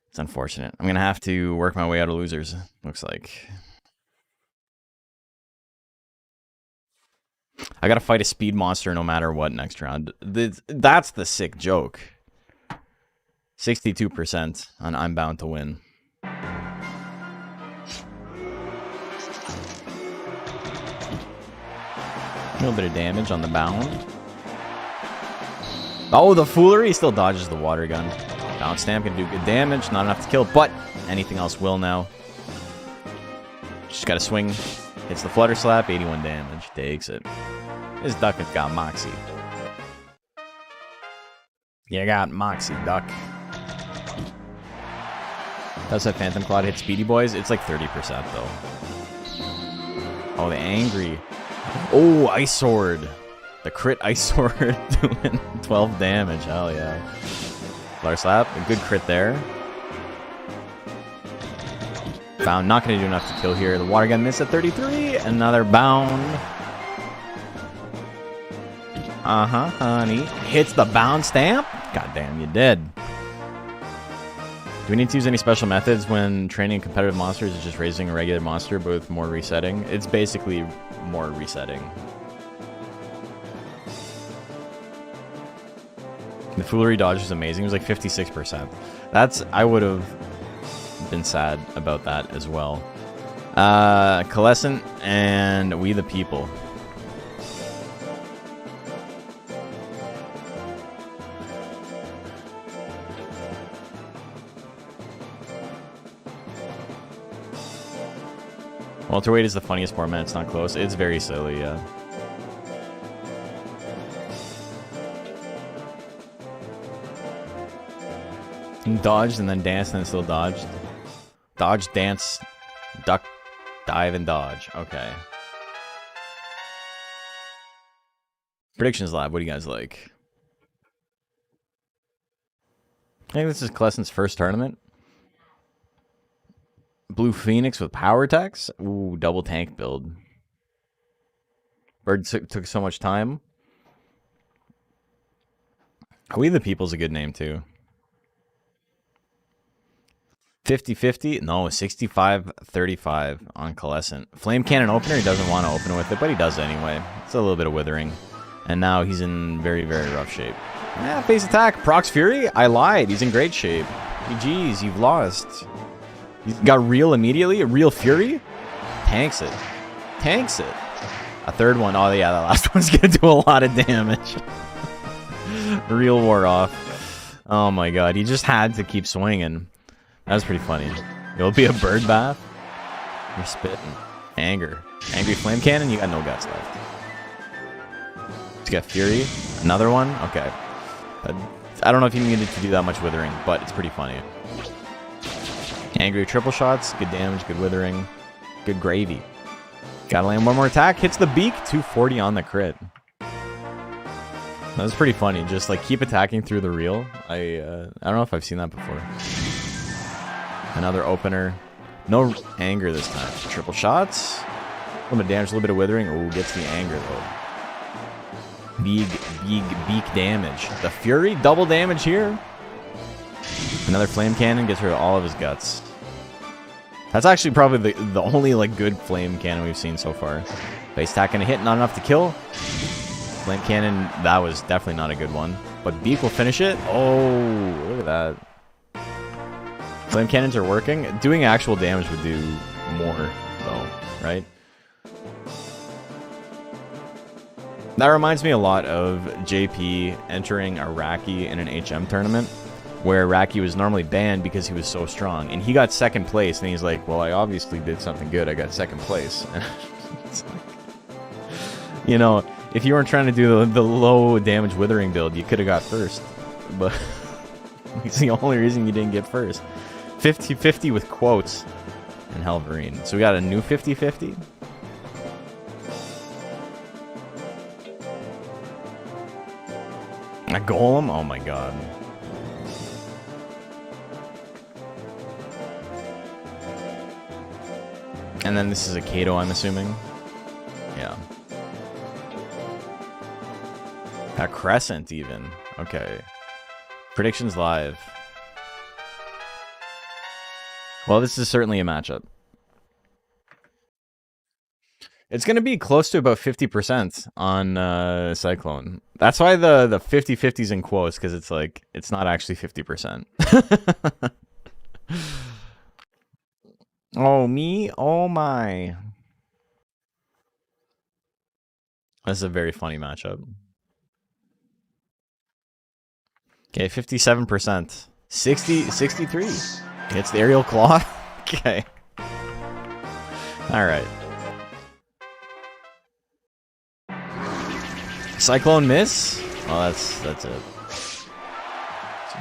It's unfortunate. I'm gonna have to work my way out of losers, looks like. I gotta fight a speed monster no matter what next round. That's the sick joke. 62% on I'm bound to win. A little bit of damage on the bound. Oh, the foolery! He still dodges the water gun. Bounce stamp can do good damage, not enough to kill, but anything else will now. Just gotta swing. Hits the flutter slap, 81 damage. Takes it. This duck has got Moxie. You got Moxie, duck. Does that Phantom Claw hit Speedy Boys? It's like 30% though. Oh, the angry. Oh, Ice Sword. The crit Ice Sword doing 12 damage. Hell yeah. Flutter slap. A good crit there. Found not going to do enough to kill here. The water gun missed at 33. Another bound. Honey. Hits the bound stamp. God damn, you dead. Do we need to use any special methods when training competitive monsters? Is just raising a regular monster but with more resetting? It's basically more resetting. The foolery dodge is amazing. It was like 56%. I would have been sad about that as well. Coalescent and We the People. Welterweight is the funniest format. It's not close. It's very silly, yeah. Dodged and then danced and then still dodged. Dodge, dance, duck, dive, and dodge. Okay. Predictions Lab, what do you guys like? I think this is Coalescent's first tournament. Blue Phoenix with power attacks. Ooh, double tank build. Bird took so much time. We the People's a good name too. 50-50? No, 65-35 on Coalescent. Flame Cannon opener, he doesn't want to open with it, but he does anyway. It's a little bit of withering. And now he's in very, very rough shape. Yeah, face attack. Prox Fury? I lied. He's in great shape. GG's, you've lost. He's got real immediately. A real Fury? Tanks it. Tanks it. A third one. Oh, yeah, that last one's going to do a lot of damage. Real wore off. Oh, my God. He just had to keep swinging. That was pretty funny. It'll be a bird bath. You're spitting. Anger. Angry Flame Cannon? You got no guts left. You got Fury. Another one? Okay. I don't know if you needed to do that much withering, but it's pretty funny. Angry triple shots. Good damage, good withering. Good gravy. Gotta land one more attack. Hits the beak. 240 on the crit. That was pretty funny. Just like keep attacking through the reel. I don't know if I've seen that before. Another opener. No anger this time. Triple shots. A little bit of damage, a little bit of withering. Oh, gets the anger though. Big beak damage. The Fury, double damage here. Another Flame Cannon gets rid of all of his guts. That's actually probably the only like good Flame Cannon we've seen so far. Base attack and a hit, not enough to kill. Flame Cannon, that was definitely not a good one. But Beak will finish it. Oh, look at that. Flame Cannons are working. Doing actual damage would do more, though, right? That reminds me a lot of JP entering Iraqi in an HM tournament, where Iraqi was normally banned because he was so strong. And he got second place, and he's like, well, I obviously did something good. I got second place. It's like, you know, if you weren't trying to do the low damage withering build, you could have got first. But it's the only reason you didn't get first. 50-50 with quotes and Helverine. So we got a new 50-50. A golem? Oh my god. And then this is a Kato, I'm assuming. Yeah. A crescent even. Okay. Predictions live. Well, this is certainly a matchup. It's going to be close to about 50% on Cyclone. That's why the 50-50's in quotes, because it's like, it's not actually 50%. Oh, me? Oh, my. This is a very funny matchup. Okay, 57%. 63. It's the aerial claw. Okay. All right. Cyclone miss? Oh, that's it.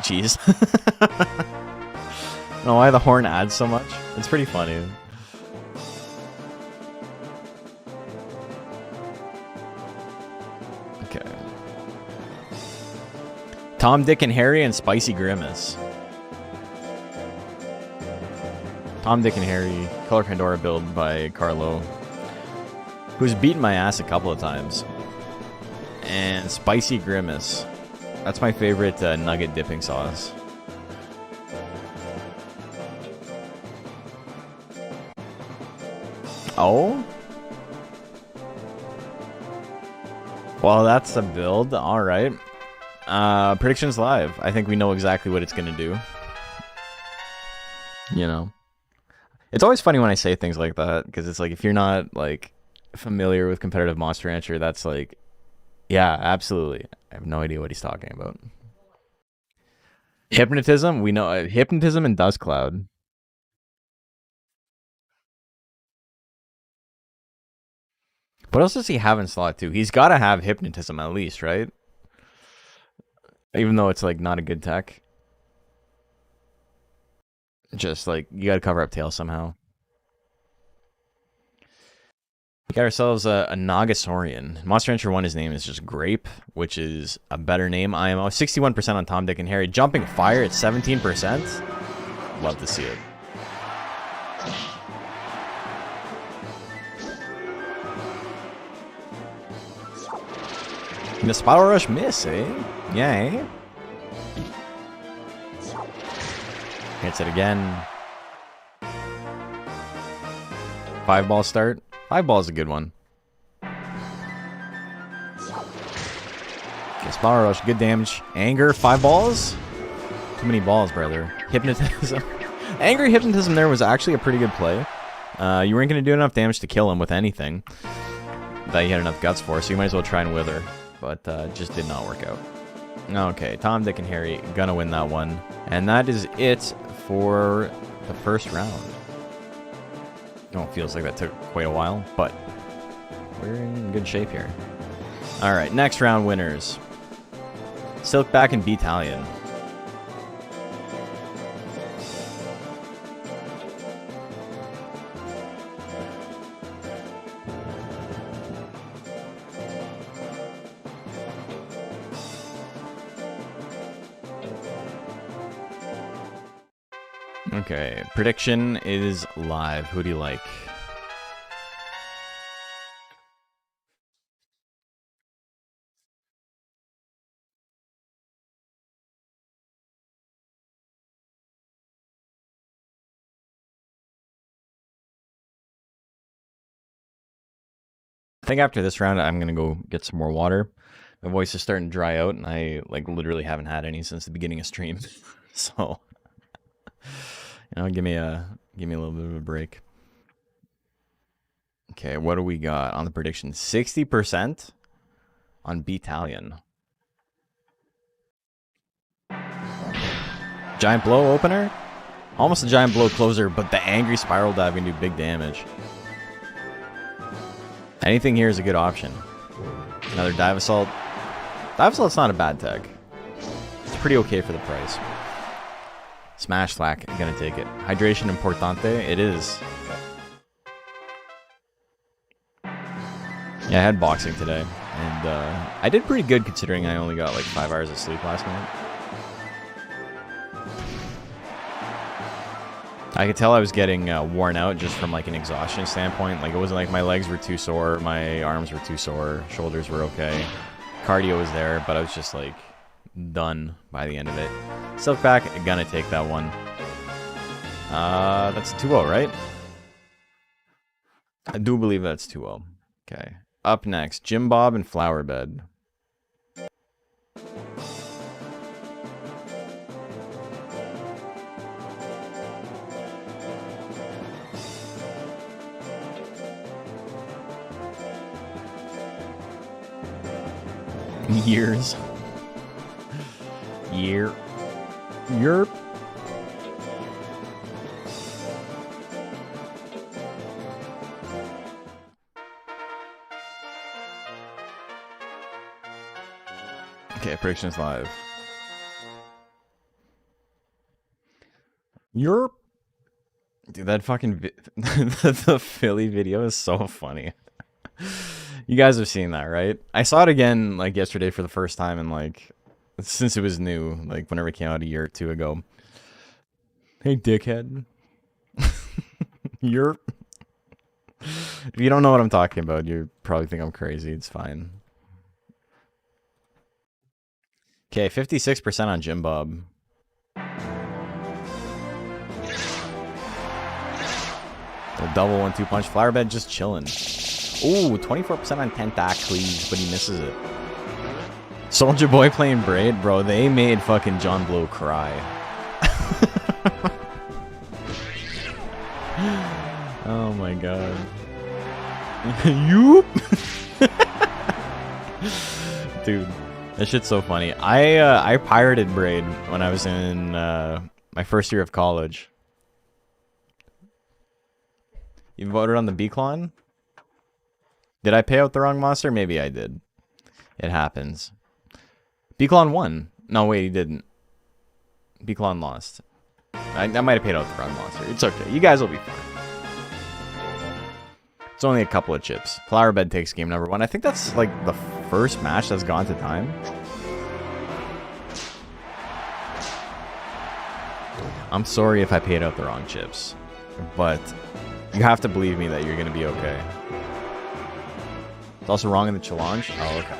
Jeez. I don't know why the horn adds so much. It's pretty funny. Okay. Tom, Dick, and Harry and Spicy Grimace. Tom, Dick, and Harry, Color Pandora build by Carlo, who's beaten my ass a couple of times. And Spicy Grimace. That's my favorite nugget dipping sauce. Oh? Well, that's a build. Alright. Predictions live. I think we know exactly what it's going to do. You know. It's always funny when I say things like that, because it's like, if you're not, like, familiar with competitive Monster Rancher, that's like, yeah, absolutely. I have no idea what he's talking about. Hypnotism? We know Hypnotism and Dust Cloud. What else does he have in slot 2? He's got to have Hypnotism at least, right? Even though it's like not a good tech. Just like, you got to cover up tail somehow. We got ourselves a Nagasaurian. Monster Rancher 1, his name is just Grape, which is a better name. IMO 61% on Tom, Dick, and Harry. Jumping Fire at 17%. Love to see it. And the Spiral Rush miss, eh? Yeah, eh? Hits it again. 5-ball start. 5-ball is a good one. Okay, Spiral Rush, good damage. Anger, 5 balls? Too many balls, brother. Hypnotism. Angry Hypnotism there was actually a pretty good play. You weren't going to do enough damage to kill him with anything that you had enough guts for, so you might as well try and Wither. But just did not work out. Okay, Tom, Dick, and Harry gonna win that one. And that is it for the first round. Oh, it feels like that took quite a while, but we're in good shape here. Alright, next round winners. Silkback and Beatalion. Okay, prediction is live. Who do you like? I think after this round, I'm gonna go get some more water. My voice is starting to dry out, and I like literally haven't had any since the beginning of stream. So, you know, give me a little bit of a break. Okay, what do we got on the prediction? 60% on Beatalion. Giant Blow opener? Almost a Giant Blow closer, but the Angry Spiral Dive can do big damage. Anything here is a good option. Another Dive Assault. Dive Assault's not a bad tech. It's pretty okay for the price. Smash Slack, I'm gonna take it. Hydration Importante, it is. Yeah, I had boxing today, and I did pretty good considering I only got like 5 hours of sleep last night. I could tell I was getting worn out just from like an exhaustion standpoint. Like, it wasn't like my legs were too sore, my arms were too sore, shoulders were okay. Cardio was there, but I was just like done by the end of it. Silkback, gonna take that one. That's 2-0, right? I do believe that's 2-0. Okay. Up next, Jim Bob and Flower Bed. Years. Year. Yerp. Okay, predictions live. Yerp. Dude, that fucking the Philly video is so funny. You guys have seen that, right? I saw it again like yesterday for the first time, and like since it was new, like whenever it came out a year or two ago. Hey, dickhead. You're. If you don't know what I'm talking about, you probably think I'm crazy. It's fine. Okay, 56% on Jim Bob. The double 1-2 punch. Flower Bed just chilling. Ooh, 24% on Tentacles, but he misses it. Soldier Boy playing Braid, bro. They made fucking John Blow cry. Oh my god. Yoop. Dude, that shit's so funny. I pirated Braid when I was in my first year of college. You voted on the B-Clon? Did I pay out the wrong monster? Maybe I did. It happens. B-Clon won. No, wait, he didn't. B-Clon lost. I might have paid out the wrong monster. It's okay. You guys will be fine. It's only a couple of chips. Flower Bed takes game number 1. I think that's like the first match that's gone to time. I'm sorry if I paid out the wrong chips, but you have to believe me that you're going to be okay. It's also wrong in the challenge. Oh, okay.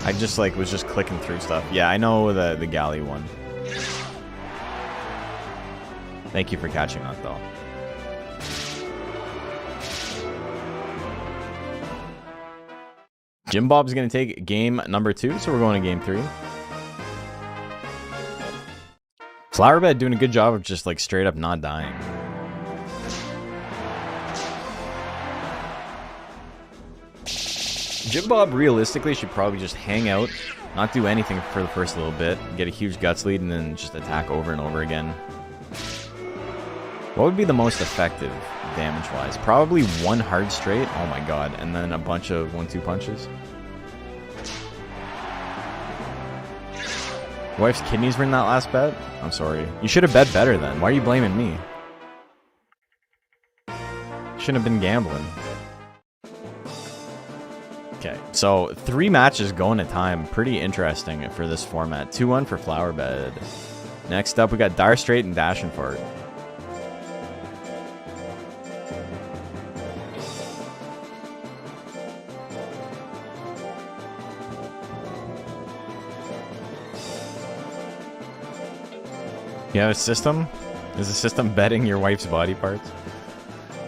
I just like was just clicking through stuff. Yeah, I know the galley one. Thank you for catching that though. Jim Bob's gonna take game number 2, so we're going to game 3. Flower Bed doing a good job of just like straight up not dying. Jim Bob realistically should probably just hang out, not do anything for the first little bit, get a huge guts lead, and then just attack over and over again. What would be the most effective damage-wise? Probably one hard straight, oh my god, and then a bunch of 1-2 punches. Your wife's kidneys were in that last bet? I'm sorry. You should have bet better then. Why are you blaming me? Shouldn't have been gambling. Okay, so 3 matches going at time. Pretty interesting for this format. 2-1 for Flower Bed. Next up, we got Dire Straight and Dash and Fart. You have a system? Is the system betting your wife's body parts?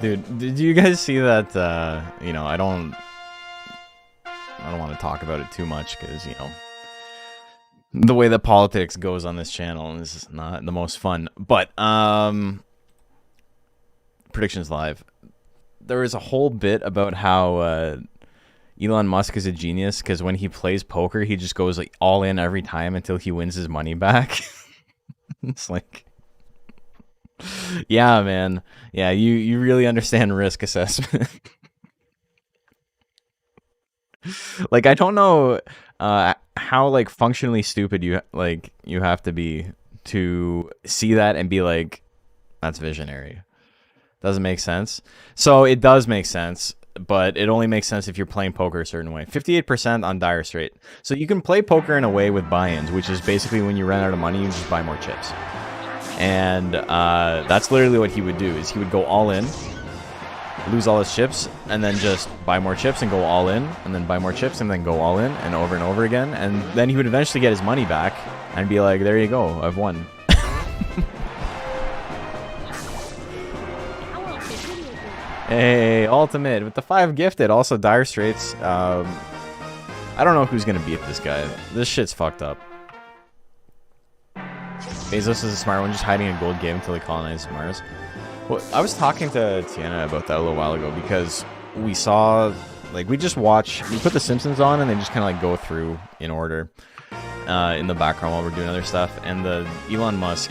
Dude, did you guys see that, you know, I don't want to talk about it too much because, you know, the way that politics goes on this channel is not the most fun. But, predictions live. There was a whole bit about how Elon Musk is a genius because when he plays poker, he just goes like all in every time until he wins his money back. It's like, yeah, man. Yeah, you really understand risk assessment. Like, I don't know how like functionally stupid you have to be to see that and be like, that's visionary. Doesn't make sense. So it does make sense, but it only makes sense if you're playing poker a certain way. 58% on Dire Straight. So you can play poker in a way with buy-ins, which is basically when you run out of money, you just buy more chips. And that's literally what he would do, is he would go all in, lose all his chips, and then just buy more chips and go all in, and then buy more chips and then go all in, and over again. And then he would eventually get his money back and be like, there you go, I've won. Hey, ultimate with the 5 gifted. Also, Dire Straits. I don't know who's gonna beat this guy. This shit's fucked up. Bezos is a smart one, just hiding a gold game until he colonizes Mars. Well, I was talking to Tiana about that a little while ago because we saw, like, we put The Simpsons on and they just kind of like go through in order in the background while we're doing other stuff. And the Elon Musk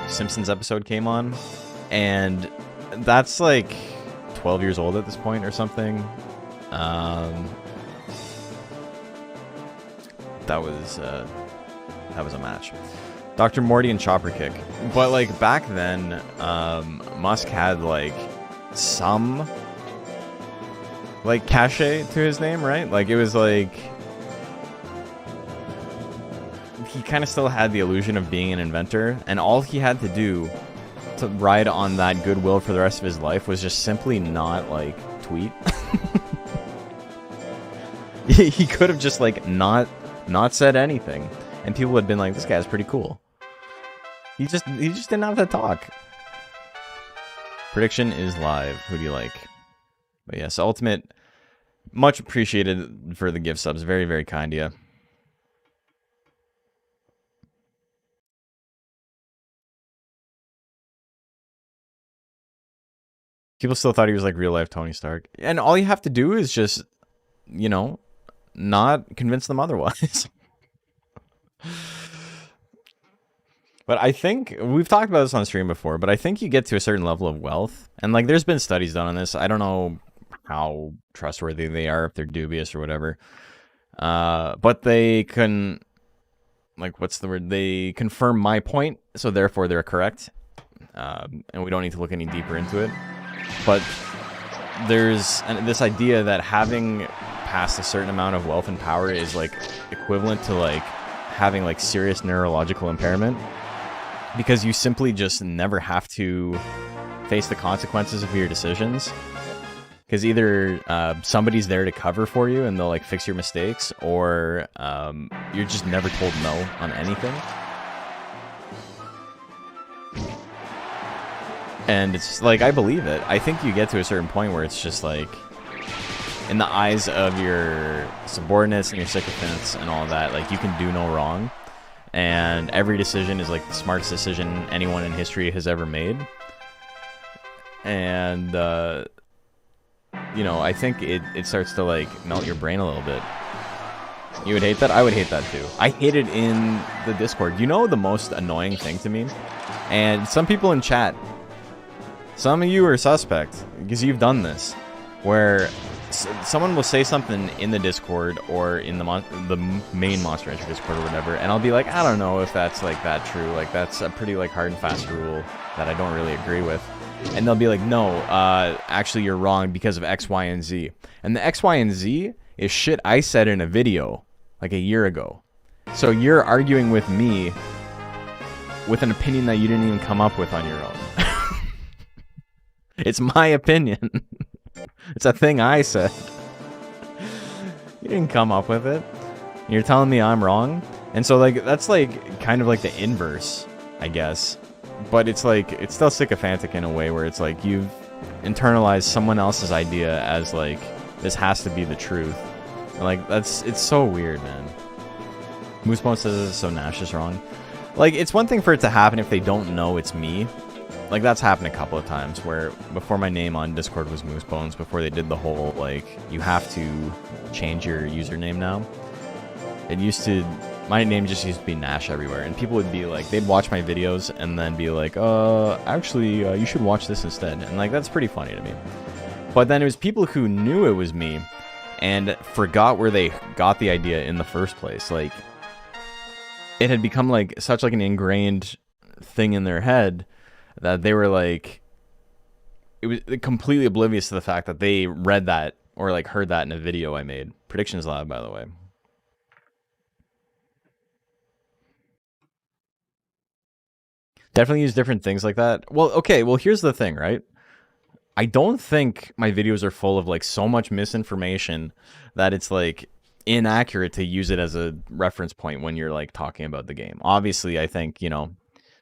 Simpsons episode came on, and that's like 12 years old at this point or something. That was a match. Dr. Morty and Chopper Kick. But like back then, Musk had like some like cachet to his name, right? Like it was like he kind of still had the illusion of being an inventor, and all he had to do to ride on that goodwill for the rest of his life was just simply not like tweet. He could have just like not said anything, and people would have been like, this guy's pretty cool. He just didn't have to talk. Prediction is live. Who do you like? But yes, Ultimate, much appreciated for the gift subs. Very, very kind of you. People still thought he was like real life Tony Stark. And all you have to do is just, you know, not convince them otherwise. But I think we've talked about this on stream before, but I think you get to a certain level of wealth, and like there's been studies done on this. I don't know how trustworthy they are, if they're dubious or whatever. But they can, like, what's the word? They confirm my point, so therefore they're correct. And we don't need to look any deeper into it. But there's this idea that having passed a certain amount of wealth and power is like equivalent to like having like serious neurological impairment, because you simply just never have to face the consequences of your decisions, because either somebody's there to cover for you and they'll like fix your mistakes, or you're just never told no on anything. And it's like, I believe it. I think you get to a certain point where it's just like, in the eyes of your subordinates and your sycophants and all that, like, you can do no wrong. And every decision is like the smartest decision anyone in history has ever made. And, you know, I think it starts to like melt your brain a little bit. You would hate that? I would hate that too. I hate it in the Discord. You know the most annoying thing to me? And some people in chat, some of you are suspect, because you've done this, where someone will say something in the Discord or in the main Monster Rancher Discord or whatever, and I'll be like, I don't know if that's like that true. Like, that's a pretty like hard and fast rule that I don't really agree with. And they'll be like, no, actually you're wrong because of X, Y, and Z. And the X, Y, and Z is shit I said in a video like a year ago. So you're arguing with me with an opinion that you didn't even come up with on your own. It's my opinion. It's a thing I said. You didn't come up with it. You're telling me I'm wrong? And so, like, that's, like, kind of like the inverse, I guess. But it's, like, it's still sycophantic in a way where it's, like, you've internalized someone else's idea as, like, this has to be the truth. And, like, it's so weird, man. Moosebone says so Nash is wrong. Like, it's one thing for it to happen if they don't know it's me. Like, that's happened a couple of times where before my name on Discord was Moosebones, before they did the whole, like, you have to change your username now. It used to, my name just used to be Nash everywhere, and people would be like, they'd watch my videos and then be like, actually, you should watch this instead. And, like, that's pretty funny to me. But then it was people who knew it was me and forgot where they got the idea in the first place. Like, it had become, like, such, like, an ingrained thing in their head that they were like, it was completely oblivious to the fact that they read that or like heard that in a video I made. Predictions Lab, by the way. Definitely use different things like that. Well, okay, well, here's the thing, right? I don't think my videos are full of like so much misinformation that it's like inaccurate to use it as a reference point when you're like talking about the game. Obviously, I think, you know,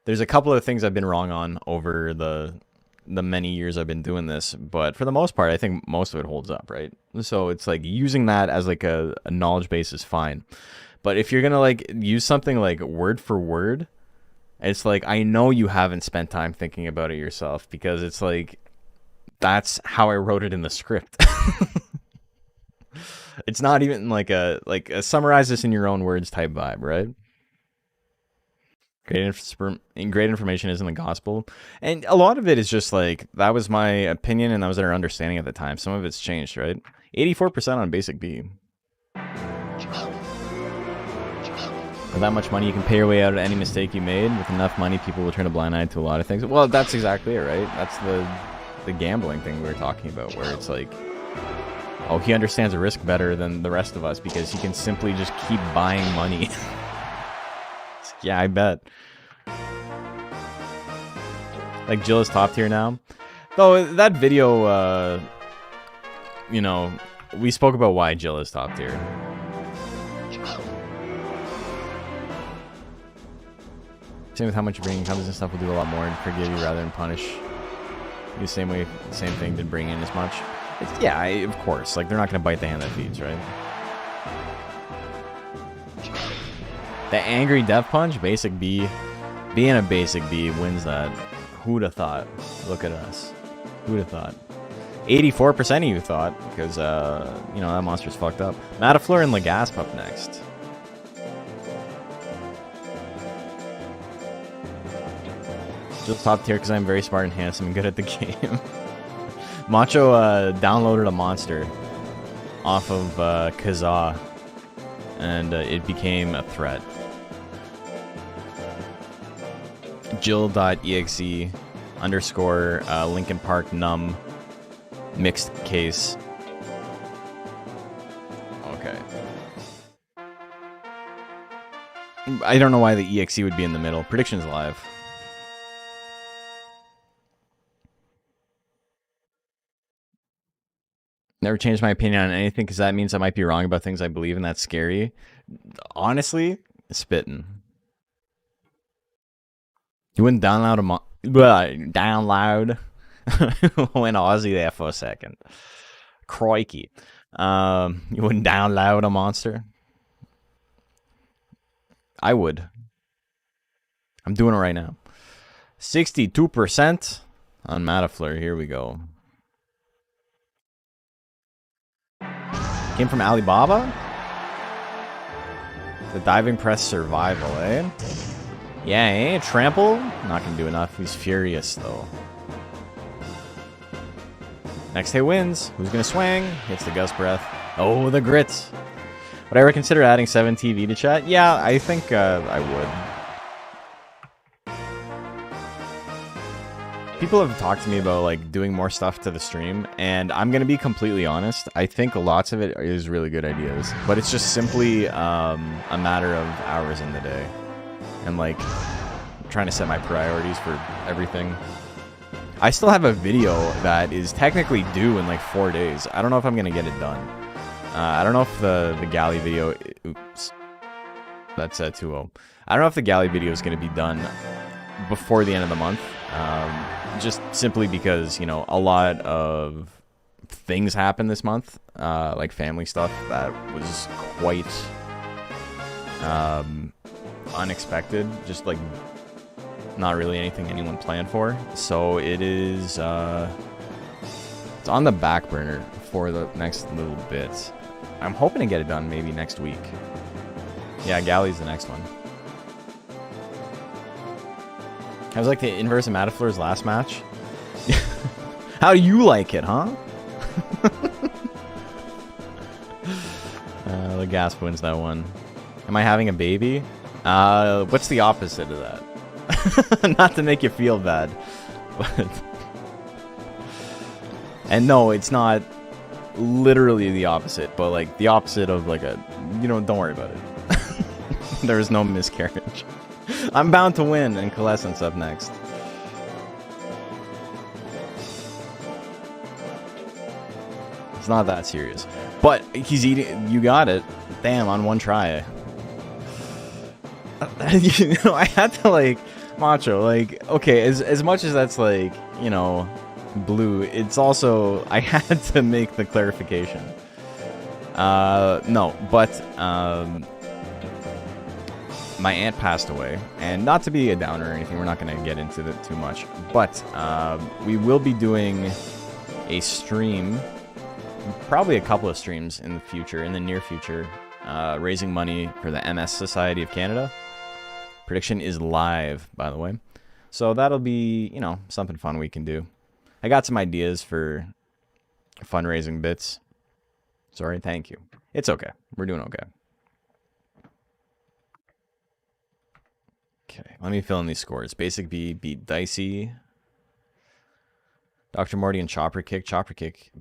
there's a couple of things I've been wrong on over the many years I've been doing this, but for the most part, I think most of it holds up, right? So it's like using that as like a knowledge base is fine. But if you're gonna like use something like word for word, it's like I know you haven't spent time thinking about it yourself, because it's like that's how I wrote it in the script. It's not even like a summarize this in your own words type vibe, right? Great information isn't the gospel, and a lot of it is just like that was my opinion and that was our understanding at the time. Some of it's changed, right? 84% on basic B. For that much money, you can pay your way out of any mistake you made. With enough money, people will turn a blind eye to a lot of things. Well, that's exactly it, right? That's the gambling thing we were talking about, where it's like, oh, he understands the risk better than the rest of us because he can simply just keep buying money. Yeah, I bet. Like, Jill is top tier now. Though, that video, you know, we spoke about why Jill is top tier. Same with how much you bring in companies and stuff will do a lot more and forgive you rather than punish. The same way, same thing did bring in as much. Yeah, of course. Like, they're not going to bite the hand that feeds, right? The angry death punch, basic B. Being a basic B wins that. Who'd have thought? Look at us. Who'd have thought? 84% of you thought, because, you know, that monster's fucked up. Matafleur and Legasp up next. Just top tier because I'm very smart and handsome and good at the game. Macho downloaded a monster off of Kazaa, and it became a threat. Jill.exe underscore Lincoln Park num mixed case. Okay. I don't know why the exe would be in the middle. Predictions live. Never changed my opinion on anything because that means I might be wrong about things I believe, and that's scary. Honestly, spitting. You wouldn't download download. Went Aussie there for a second. Crikey. You wouldn't download a monster? I would. I'm doing it right now. 62% on Matafleur. Here we go. Came from Alibaba? The diving press survival, eh? Yeah, eh? Trample? Not gonna do enough. He's furious, though. Next hit wins. Who's gonna swing? Hits the gust breath. Oh, the grits. Would I ever consider adding 7 TV to chat? Yeah, I think I would. People have talked to me about like doing more stuff to the stream, and I'm gonna be completely honest. I think lots of it is really good ideas, but it's just simply a matter of hours in the day, and like trying to set my priorities for everything. I still have a video that is technically due in like 4 days. I don't know if I'm gonna get it done. I don't know if the galley video. Oops, that's 2-0. I don't know if the galley video is gonna be done before the end of the month. Just simply because, you know, a lot of things happened this month, like family stuff that was quite unexpected, just like not really anything anyone planned for. So it is it's on the back burner for the next little bit. I'm hoping to get it done maybe next week. Yeah, Galley's the next one. I was like the inverse of Matafleur's last match. How do you like it, huh? The gasp wins that one. Am I having a baby? What's the opposite of that? Not to make you feel bad, but and no, it's not literally the opposite, but like the opposite of like a, you know, don't worry about it. There is no miscarriage. I'm bound to win, and Coalescence up next. It's not that serious. But he's eating. You got it. Damn, on one try. You know, I had to, like, Macho, like, okay, as much as that's, like, you know, blue, it's also, I had to make the clarification. No, but, my aunt passed away, and not to be a downer or anything, we're not going to get into it too much, but, we will be doing a stream, probably a couple of streams in the future, in the near future, raising money for the MS Society of Canada. Prediction is live, by the way. So that'll be, you know, something fun we can do. I got some ideas for fundraising bits. Sorry, thank you. It's okay. We're doing okay. Okay, let me fill in these scores. Basic B beat Dicey. Dr. Morty and Chopper Kick. Chopper Kick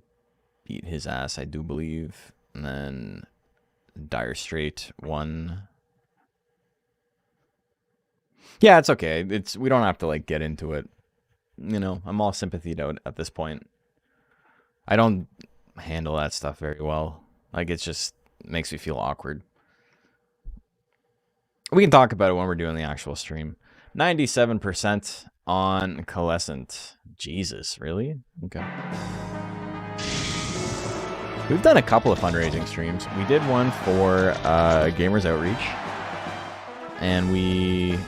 beat his ass, I do believe. And then Dire Straight won. Yeah, it's okay. We don't have to, like, get into it. You know, I'm all sympathied out at this point. I don't handle that stuff very well. Like, it just makes me feel awkward. We can talk about it when we're doing the actual stream. 97% on Coalescent. Jesus, really? Okay. We've done a couple of fundraising streams. We did one for Gamers Outreach. And we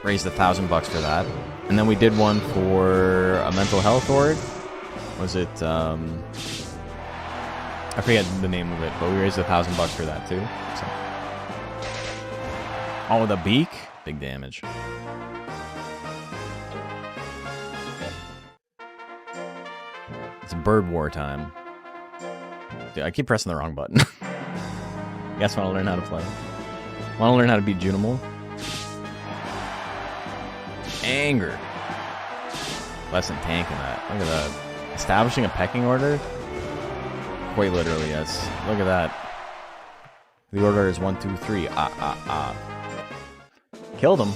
raised $1,000 for that. And then we did one for a mental health org. Was it, I forget the name of it, but we raised $1,000 for that too. So. Oh, the beak? Big damage. It's bird war time. Dude, I keep pressing the wrong button. You guys want to learn how to play? Want to learn how to beat Junimo? Anger. Less than tanking that. Look at that. Establishing a pecking order? Quite literally, yes. Look at that. The order is 1, 2, 3. Killed him.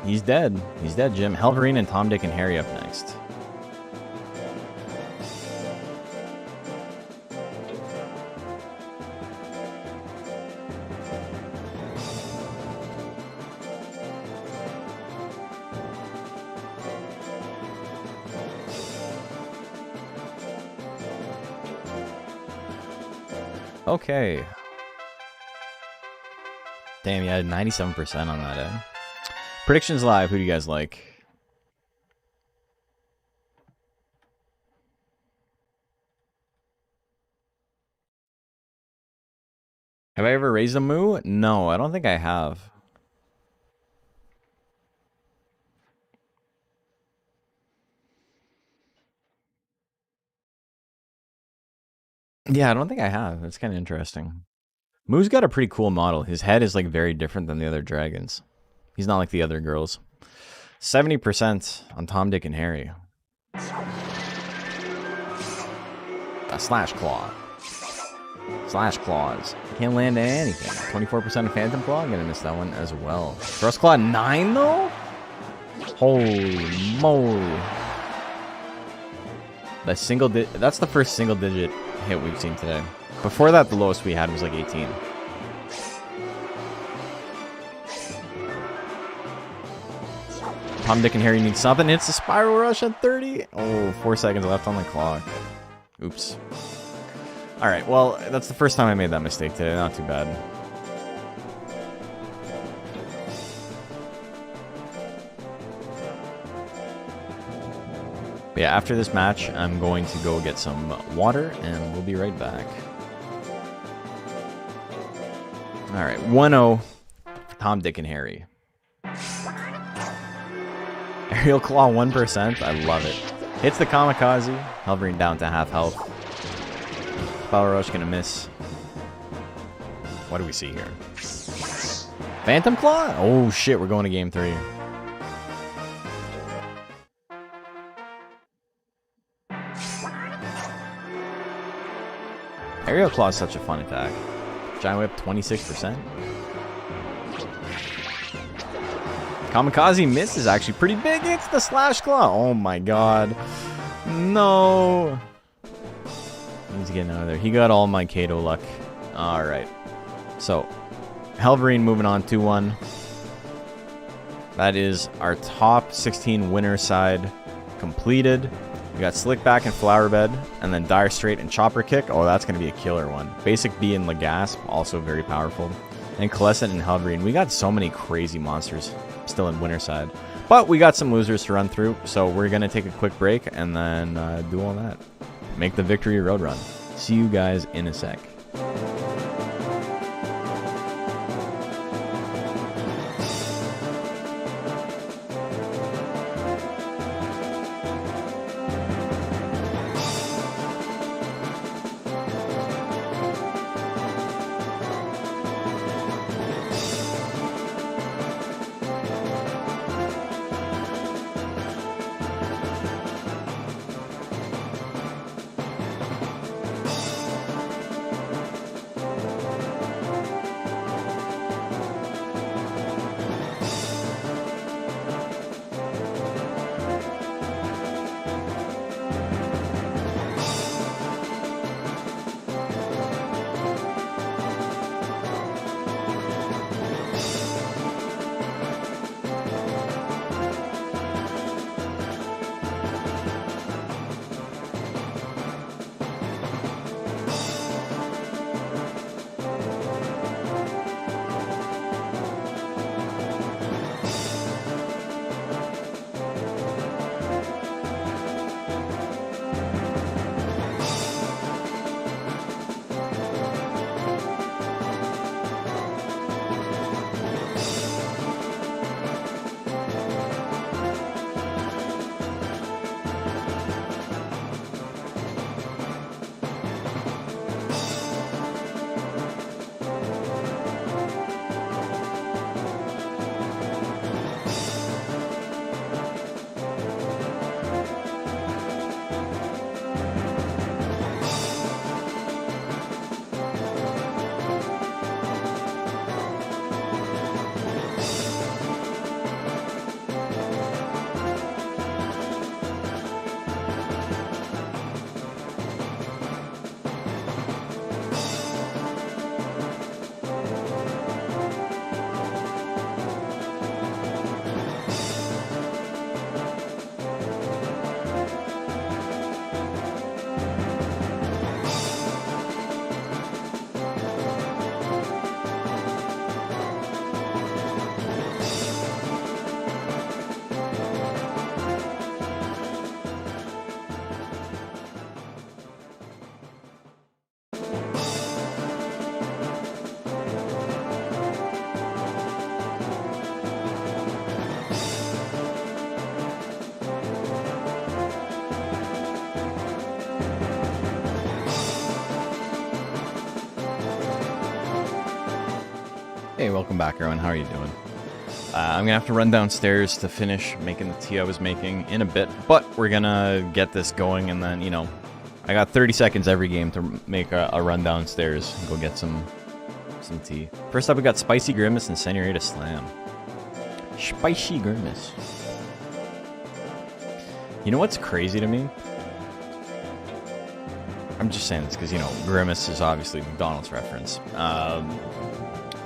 He's dead. He's dead, Jim. Helverine and Tom, Dick, and Harry up next. Okay. Damn, you had 97% on that, eh? Predictions live. Who do you guys like? Have I ever raised a moo? No, I don't think I have. Yeah, I don't think I have. That's kind of interesting. Moo's got a pretty cool model. His head is, like, very different than the other dragons. He's not like the other girls. 70% on Tom, Dick, and Harry. A slash claw. Slash claws. Can't land anything. 24% of Phantom Claw. I'm gonna miss that one as well. Thrust Claw 9 though? Holy moly. That's the first single digit hit we've seen today. Before that, the lowest we had was like 18. Tom, Dick, and Harry need something. Hits the Spiral Rush at 30. Oh, 4 seconds left on the clock. Oops. Alright, well, that's the first time I made that mistake today. Not too bad. But yeah, after this match, I'm going to go get some water, and we'll be right back. Alright, 1-0 for Tom, Dick, and Harry. Aerial Claw 1%. I love it. Hits the Kamikaze. Hovering down to half health. Power Rush gonna miss. What do we see here? Phantom Claw? Oh shit, we're going to game 3. Aerial Claw is such a fun attack. Giant Whip 26%. Kamikaze miss is actually pretty big. It's the Slash Claw. Oh my god. No. He's getting out of there. He got all my Kato luck. All right. So, Helverine moving on 2-1. That is our top 16 winner side completed. We got Slickback and Flowerbed, and then Dire Straight and Chopper Kick. Oh, that's going to be a killer one. Basic B and Legasp, also very powerful. And Coalescent and Helverine. We got so many crazy monsters still in winner side. But we got some losers to run through, so we're going to take a quick break and then do all that. Make the victory road run. See you guys in a sec. Hey, welcome back, everyone. How are you doing? I'm going to have to run downstairs to finish making the tea I was making in a bit, but we're going to get this going, and then, you know, I got 30 seconds every game to make a run downstairs and go get some tea. First up, we got Spicy Grimace and Senorita Slam. Spicy Grimace. You know what's crazy to me? I'm just saying this because, you know, Grimace is obviously a McDonald's reference.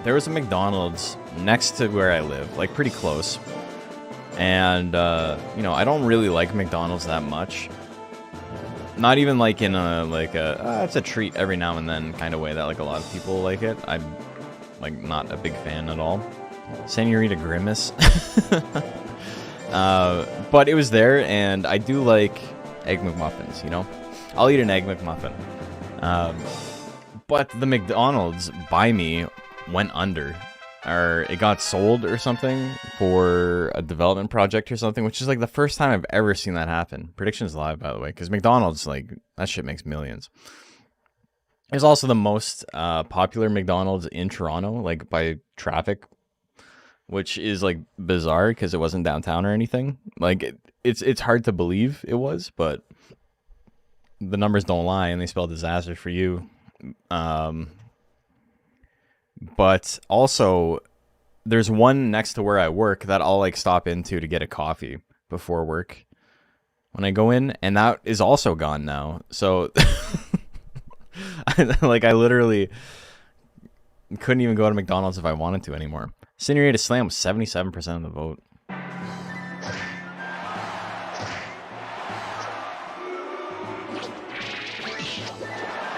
There was a McDonald's next to where I live, like pretty close. And, you know, I don't really like McDonald's that much. Not even like in a, it's a treat every now and then kind of way that like a lot of people like it. I'm like not a big fan at all. Senorita Grimace. But it was there, and I do like Egg McMuffins, you know? I'll eat an Egg McMuffin. But the McDonald's by me went under, or it got sold or something for a development project or something, which is like the first time I've ever seen that happen. Predictions live, by the way, because McDonald's, like, that shit makes millions. It's also the most popular McDonald's in Toronto, like by traffic, which is like bizarre because it wasn't downtown or anything. Like it's hard to believe it was, but the numbers don't lie, and they spell disaster for you. But also, there's one next to where I work that I'll like stop into to get a coffee before work when I go in, and that is also gone now. So Like, I literally couldn't even go to McDonald's if I wanted to anymore. Incinerated Slam was 77% of the vote.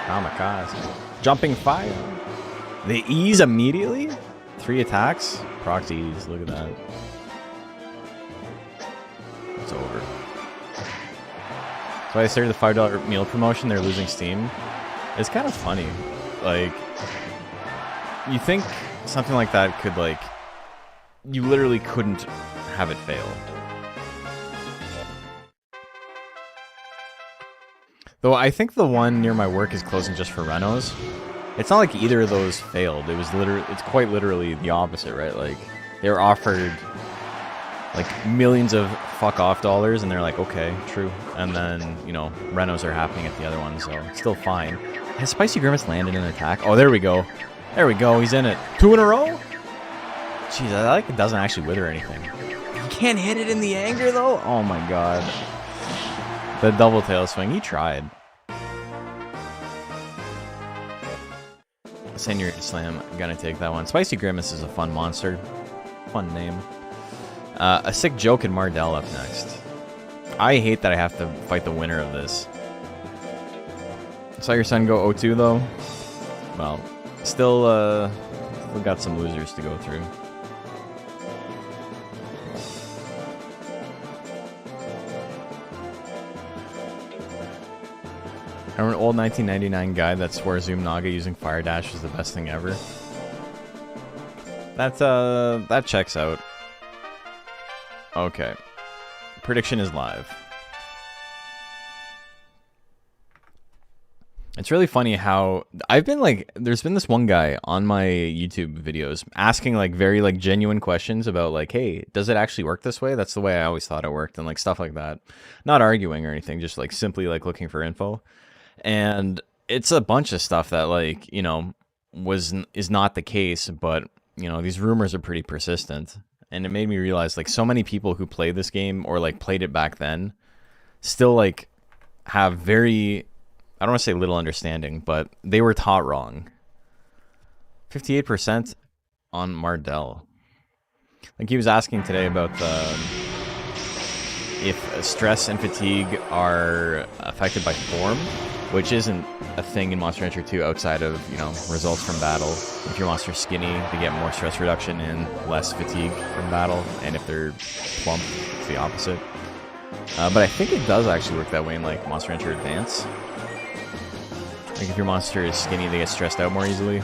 Kamikaze. Jumping Fire. The ease immediately? 3 attacks? Proc ease, look at that. It's over. So I started the $5 meal promotion, they're losing steam. It's kind of funny. Like, you think something like that could, like, you literally couldn't have it fail. Though I think the one near my work is closing just for renos. It's not like either of those failed. It was literally, it's quite literally the opposite, right? Like, they were offered like millions of fuck off dollars, and they're like, okay, true. And then, you know, renos are happening at the other one, so it's still fine. Has Spicy Grimace landed an attack? Oh, there we go. There we go. He's in it. 2 in a row? Jeez, I like it doesn't actually wither anything. You can't hit it in the anger, though? Oh, my God. The double tail swing. He tried. Incinerated Slam. Gonna take that one. Spicy Grimace is a fun monster. Fun name. A sick joke in Mardell up next. I hate that I have to fight the winner of this. Saw your son go 0-2 though. Well, still we've got some losers to go through. I remember an old 1999 guy that swore Zoom Naga using Fire Dash was the best thing ever. That checks out. Okay. Prediction is live. It's really funny how I've been like, there's been this one guy on my YouTube videos asking like very like genuine questions about like, hey, does it actually work this way? That's the way I always thought it worked, and like stuff like that. Not arguing or anything, just like simply like looking for info. And it's a bunch of stuff that like, you know, is not the case, but you know, these rumors are pretty persistent. And it made me realize like so many people who play this game or like played it back then still like have very, I don't want to say little understanding, but they were taught wrong. 58% on Mardell. Like he was asking today about if stress and fatigue are affected by form, which isn't a thing in Monster Hunter 2 outside of, you know, results from battle. If your monster's skinny, they get more stress reduction and less fatigue from battle, and if they're plump, it's the opposite. But I think it does actually work that way in like Monster Hunter Advance. Like if your monster is skinny, they get stressed out more easily.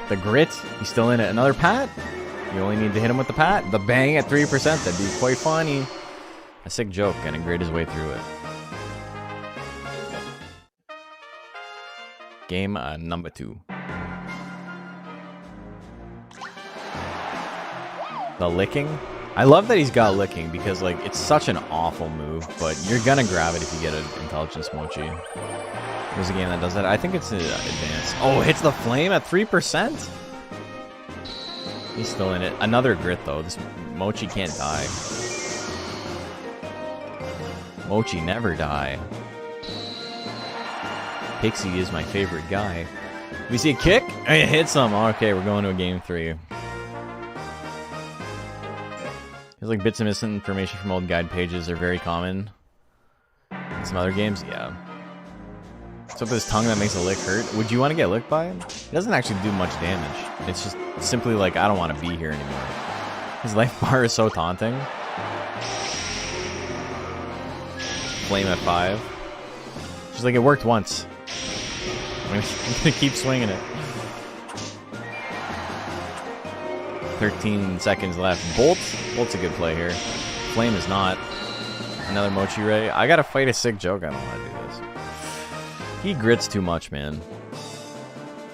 The grit, he's still in it. Another pat? You only need to hit him with the pat. The bang at 3%, that'd be quite funny. A sick joke, and a grit his way through it. Game number 2. The licking. I love that he's got licking because like it's such an awful move, but you're gonna grab it if you get an intelligence mochi. There's a game that does that. I think it's advanced. Oh, hits the flame at 3%. He's still in it. Another grit though. This mochi can't die. Mochi never die. Pixie is my favorite guy. We see a kick? It hits him. Okay, we're going to a game 3. There's like bits of misinformation from old guide pages are very common. In some other games, yeah. So with his tongue that makes a lick hurt. Would you want to get licked by him? It doesn't actually do much damage. It's just simply like, I don't want to be here anymore. His life bar is so taunting. Flame at 5. She's like, it worked once. I'm gonna keep swinging it. 13 seconds left. Bolt? Bolt's a good play here. Flame is not. Another Mochi Ray. I gotta fight a sick joke. I don't want to do this. He grits too much, man.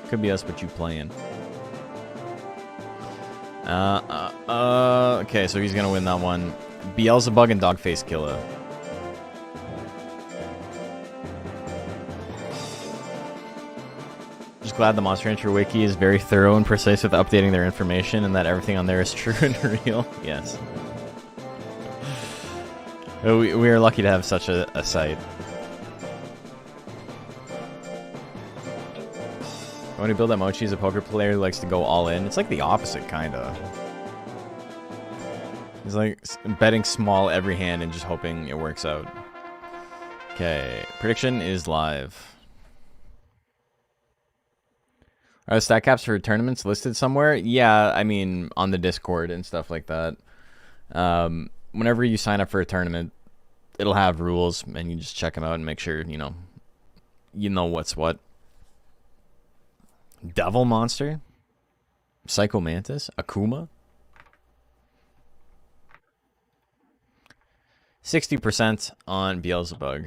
Could be us, but you playing. Okay, so he's gonna win that one. Beelzebug and Dogface Killa. Just glad the Monster Hunter Wiki is very thorough and precise with updating their information and that everything on there is true and real. Yes. We are lucky to have such a site. When you build that mochi is a poker player who likes to go all in. It's like the opposite, kinda. He's like betting small every hand and just hoping it works out. Okay, prediction is live. Are the stat caps for tournaments listed somewhere? Yeah, I mean, on the Discord and stuff like that. Whenever you sign up for a tournament, it'll have rules, and you just check them out and make sure, you know what's what. Devil Monster? Psycho Mantis? Akuma? 60% on Beelzebub.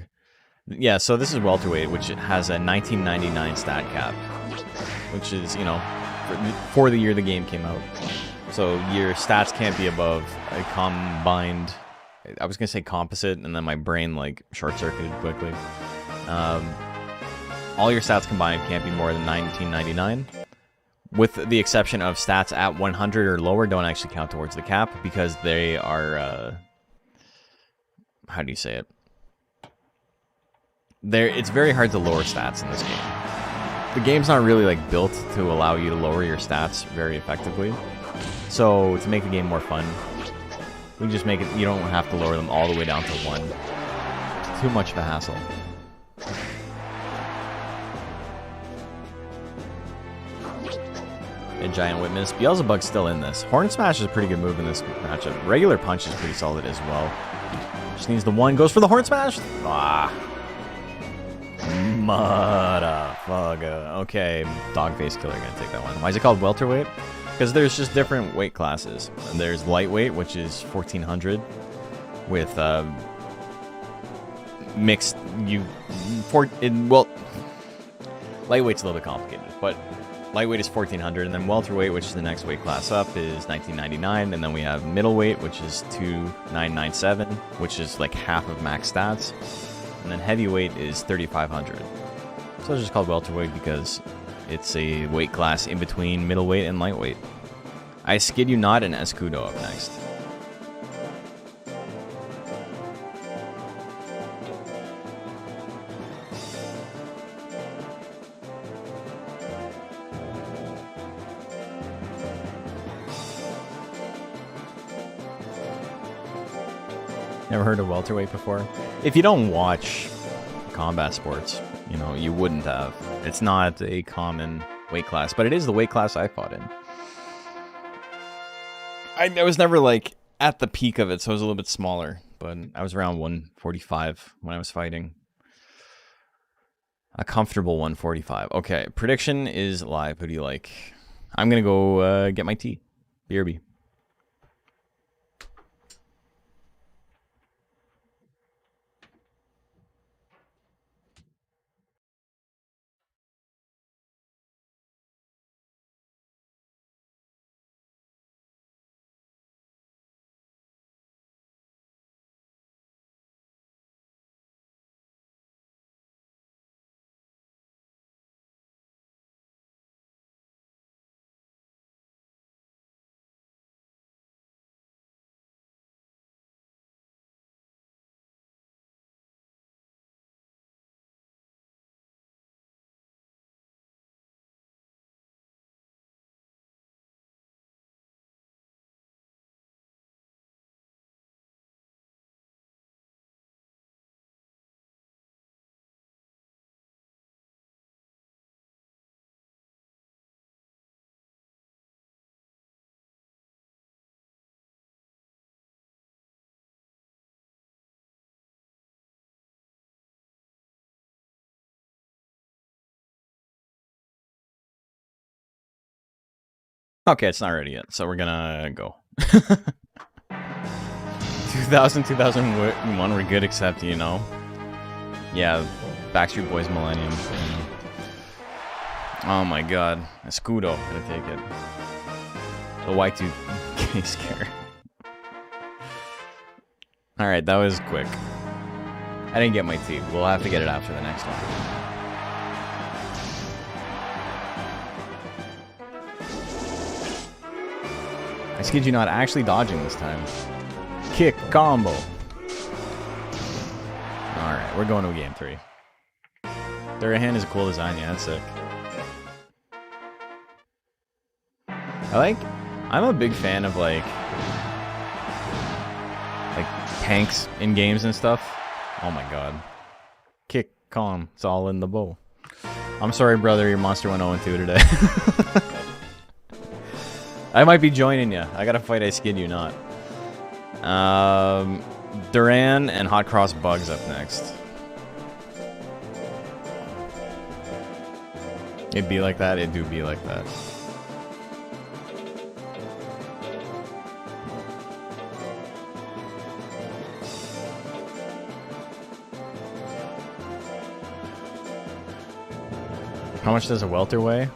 Yeah, so this is welterweight, which has a 1999 stat cap, which is, for the year the game came out. So your stats can't be above a combined, I was going to say composite, and then my brain, short-circuited quickly. All your stats combined can't be more than 1999, with the exception of stats at 100 or lower don't actually count towards the cap, because they are, how do you say it? It's very hard to lower stats in this game. The game's not really built to allow you to lower your stats very effectively. So to make the game more fun, we just make it, you don't have to lower them all the way down to 1. Too much of a hassle. And Giant Witness. Beelzebub's still in this. Horn Smash is a pretty good move in this matchup. Regular Punch is pretty solid as well. Just needs the 1. Goes for the Horn Smash. Ah. Motherfucker. Okay, Dogface Killer gonna take that one. Why is it called welterweight? Because there's just different weight classes. And there's lightweight, which is 1400, with mixed. Lightweight's a little bit complicated, but lightweight is 1400, and then welterweight, which is the next weight class up, is 1999, and then we have middleweight, which is 2997, which is half of max stats. And then heavyweight is 3,500. So it's just called welterweight because it's a weight class in between middleweight and lightweight. I skid you not and Escudo up next. Never heard of welterweight before? If you don't watch combat sports, you wouldn't have. It's not a common weight class, but it is the weight class I fought in. I was never at the peak of it, so I was a little bit smaller, but I was around 145 when I was fighting. A comfortable 145. Okay, prediction is live. Who do you like? I'm gonna go get my tea. BRB. Okay, it's not ready yet, so we're gonna go. 2001 were good, except, yeah, Backstreet Boys Millennium. Oh my god. Escudo, gonna take it. The Y2K scare. Alright, that was quick. I didn't get my tea. We'll have to get it after the next one. I skid you not actually dodging this time. Kick combo. Alright, we're going to game 3. Third hand is a cool design, yeah, that's sick. I'm a big fan of like tanks in games and stuff. Oh my god. Kick, calm, it's all in the bowl. I'm sorry, brother, your monster went 0-2 today. I might be joining you. I gotta fight I skid you not. Duran and Hot Cross Bugs up next. It'd be like that, it do be like that. How much does a welter weigh?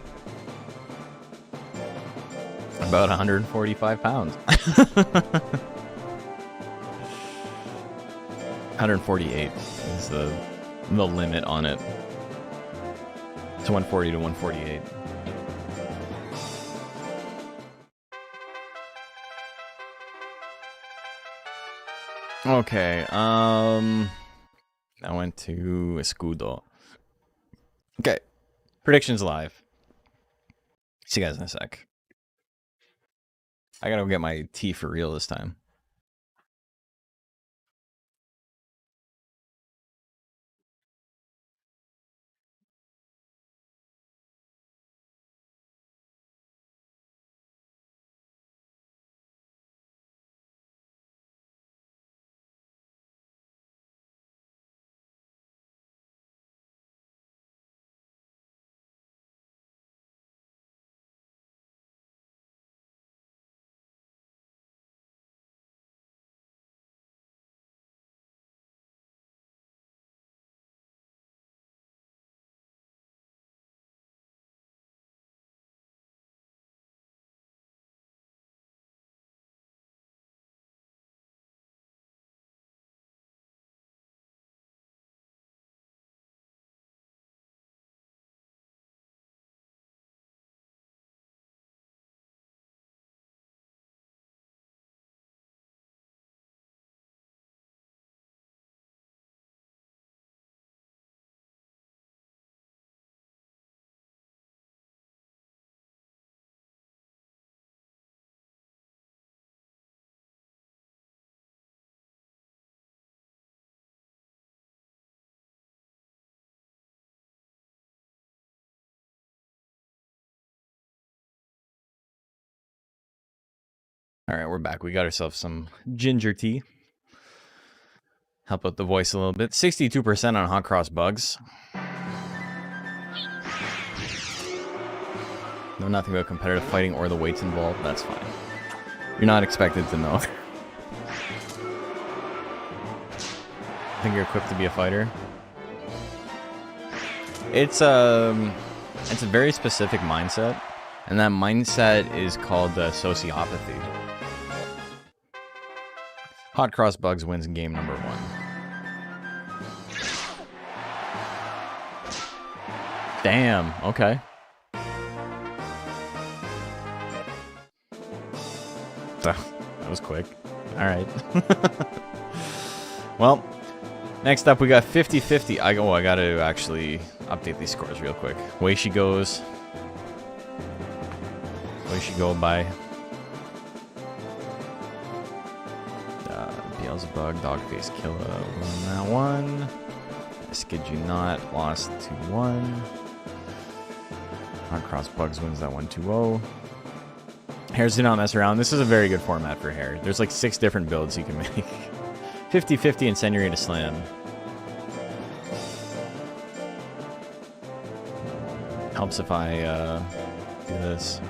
About 145 pounds. 148 is the limit on it. It's 140 to 148. Okay, I went to Escudo. Okay. Predictions live. See you guys in a sec. I gotta go get my tea for real this time. All right, we're back. We got ourselves some ginger tea. Help out the voice a little bit. 62% on Hot Cross Bugs. Know nothing about competitive fighting or the weights involved. That's fine. You're not expected to know. I think you're equipped to be a fighter. It's a very specific mindset, and that mindset is called sociopathy. Hot Cross Bugs wins game number 1. Damn, okay. That was quick. Alright. Well, next up we got 50-50. I gotta actually update these scores real quick. Way she goes. Way she go by. Beelzebug, Dogface Killer won that one. I skid you not, lost 2-1. Hot Cross Bugs wins that one 2-0. Hairs do not mess around. This is a very good format for hair. There's like 6 different builds you can make. 50-50 and Senorita Slam. Helps if I do this.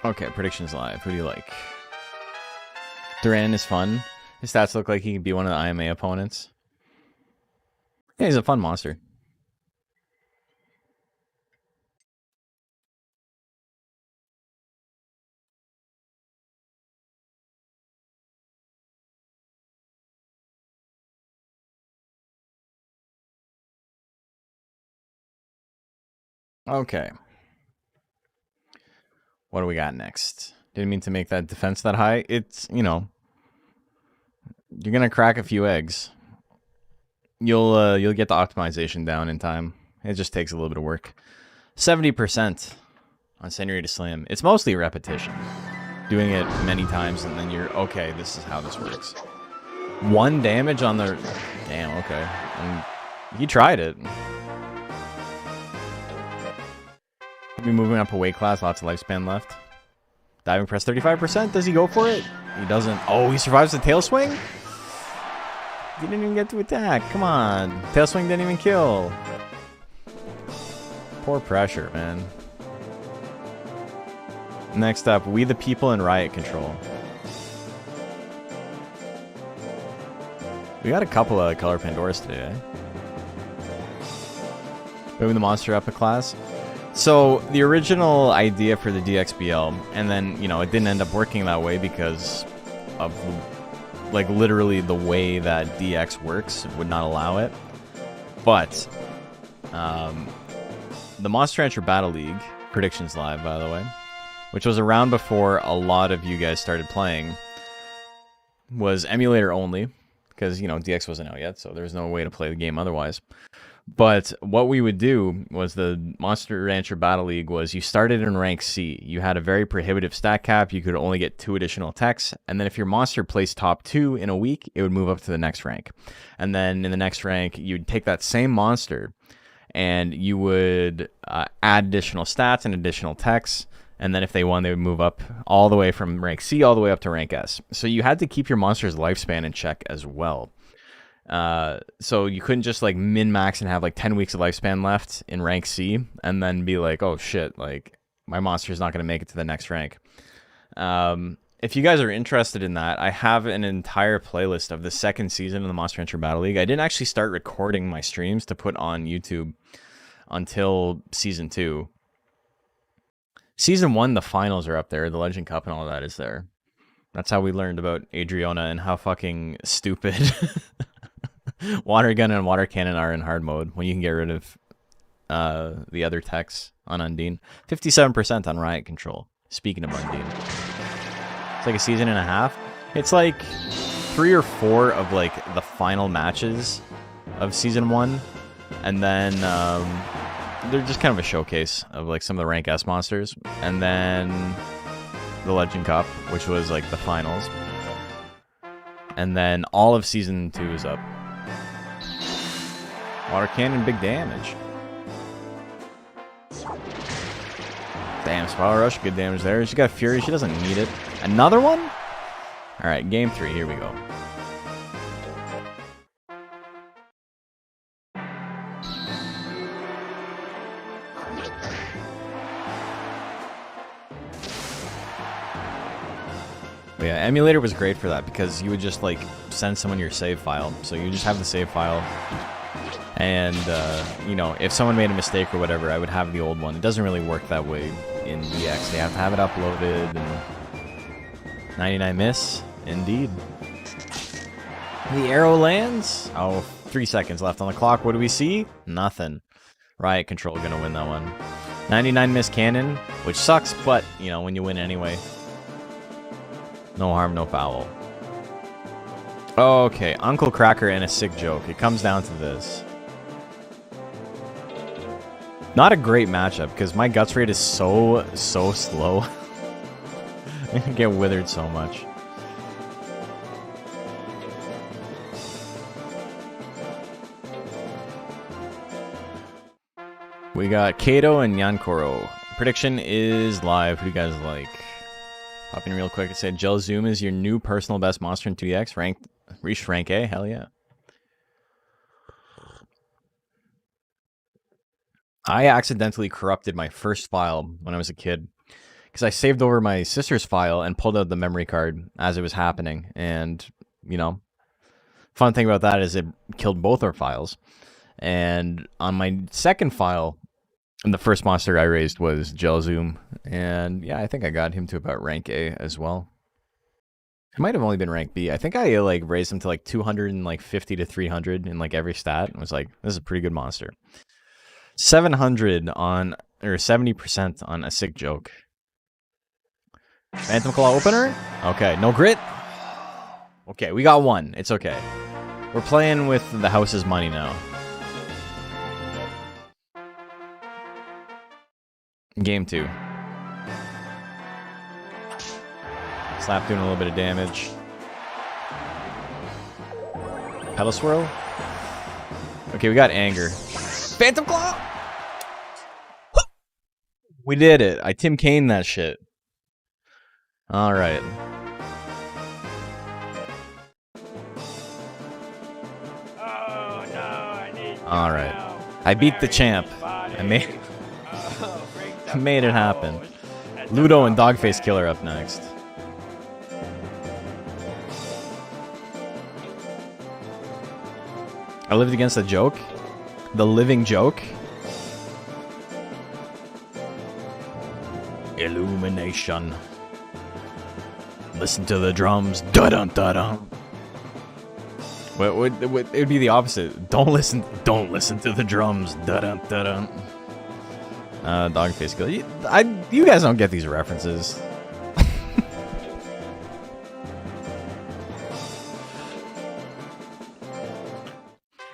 Okay, predictions live. Who do you like? Duran is fun. His stats look like he could be one of the IMA opponents. Yeah, he's a fun monster. Okay. What do we got next? Didn't mean to make that defense that high. It's, you know, you're gonna crack a few eggs. You'll get the optimization down in time. It just takes a little bit of work. 70% on Senorita Slam. It's mostly repetition. Doing it many times, and then you're, okay, this is how this works. 1 damage on the... Damn, okay. And he tried it. He'll be moving up a weight class, lots of lifespan left. Diving press 35%. Does he go for it? He doesn't. Oh, he survives the tail swing? He didn't even get to attack. Come on. Tail swing didn't even kill. Poor pressure, man. Next up, We the People in Riot Control. We got a couple of color Pandoras today, eh? Moving the monster up a class. So, the original idea for the DXBL, and then, you know, it didn't end up working that way because of, like, literally the way that DX works would not allow it. But, the Monster Rancher Battle League, Predictions Live, by the way, which was around before a lot of you guys started playing, was emulator only, because, you know, DX wasn't out yet, so there's no way to play the game otherwise. But what we would do was the Monster Rancher Battle League was you started in rank C. You had a very prohibitive stat cap. You could only get 2 additional attacks. And then if your monster placed top 2 in a week, it would move up to the next rank. And then in the next rank, you'd take that same monster and you would add additional stats and additional techs. And then if they won, they would move up all the way from rank C all the way up to rank S. So you had to keep your monster's lifespan in check as well. So you couldn't just like min-max and have like 10 weeks of lifespan left in rank C and then be like, oh shit, like my monster's not going to make it to the next rank. If you guys are interested in that, I have an entire playlist of the 2nd season of the Monster Rancher Battle League. I didn't actually start recording my streams to put on YouTube until season 2. Season 1, the finals are up there. The Legend Cup and all that is there. That's how we learned about Adriana and how fucking stupid Water Gun and Water Cannon are in hard mode when you can get rid of the other techs on Undine. 57% on Riot Control. Speaking of Undine. It's like a season and a half. It's like 3 or 4 of like the final matches of season 1. And then they're just kind of a showcase of like some of the rank S monsters. And then the Legend Cup, which was like the finals. And then all of season 2 is up. Water Cannon, big damage. Damn, Spiral Rush, good damage there. She got Fury, she doesn't need it. Another one? Alright, game 3, here we go. But yeah, emulator was great for that because you would just like send someone your save file. So you just have the save file. And, you know, if someone made a mistake or whatever, I would have the old one. It doesn't really work that way in DX. They have to have it uploaded. And 99 miss, indeed. The arrow lands. Oh, 3 seconds left on the clock. What do we see? Nothing. Riot Control gonna win that one. 99 miss cannon, which sucks, but, you know, when you win anyway. No harm, no foul. Okay, Uncle Cracker and a sick joke. It comes down to this. Not a great matchup, because my guts rate is so slow. I get withered so much. We got Kato and Yankoro. Prediction is live. Who do you guys like? Pop in real quick and say, Gel Zoom is your new personal best monster in 2DX. Ranked, reached rank A? Hell yeah. I accidentally corrupted my first file when I was a kid. Because I saved over my sister's file and pulled out the memory card as it was happening. And, you know, fun thing about that is it killed both our files. And on my second file, the first monster I raised was Gel Zoom. And yeah, I think I got him to about rank A as well. It might have only been rank B. I think I like raised him to like 250 to 300 in like every stat. And was like, this is a pretty good monster. 700 on, or 70% on a sick joke. Phantom Claw opener? Okay, no grit? Okay, we got one. It's okay. We're playing with the house's money now. Game 2. Slap doing a little bit of damage. Pedal swirl? Okay, we got anger. Phantom Claw! We did it. I Tim Kaine that shit. Alright. Alright. I beat the champ. I made it happen. Ludo and Dogface Killer up next. I lived against a joke? The living joke? Illumination. Listen to the drums. Da-dum, da-dum. It would be the opposite. Don't listen to the drums. Da-dum, da-dum. Dogface Killer. You guys don't get these references.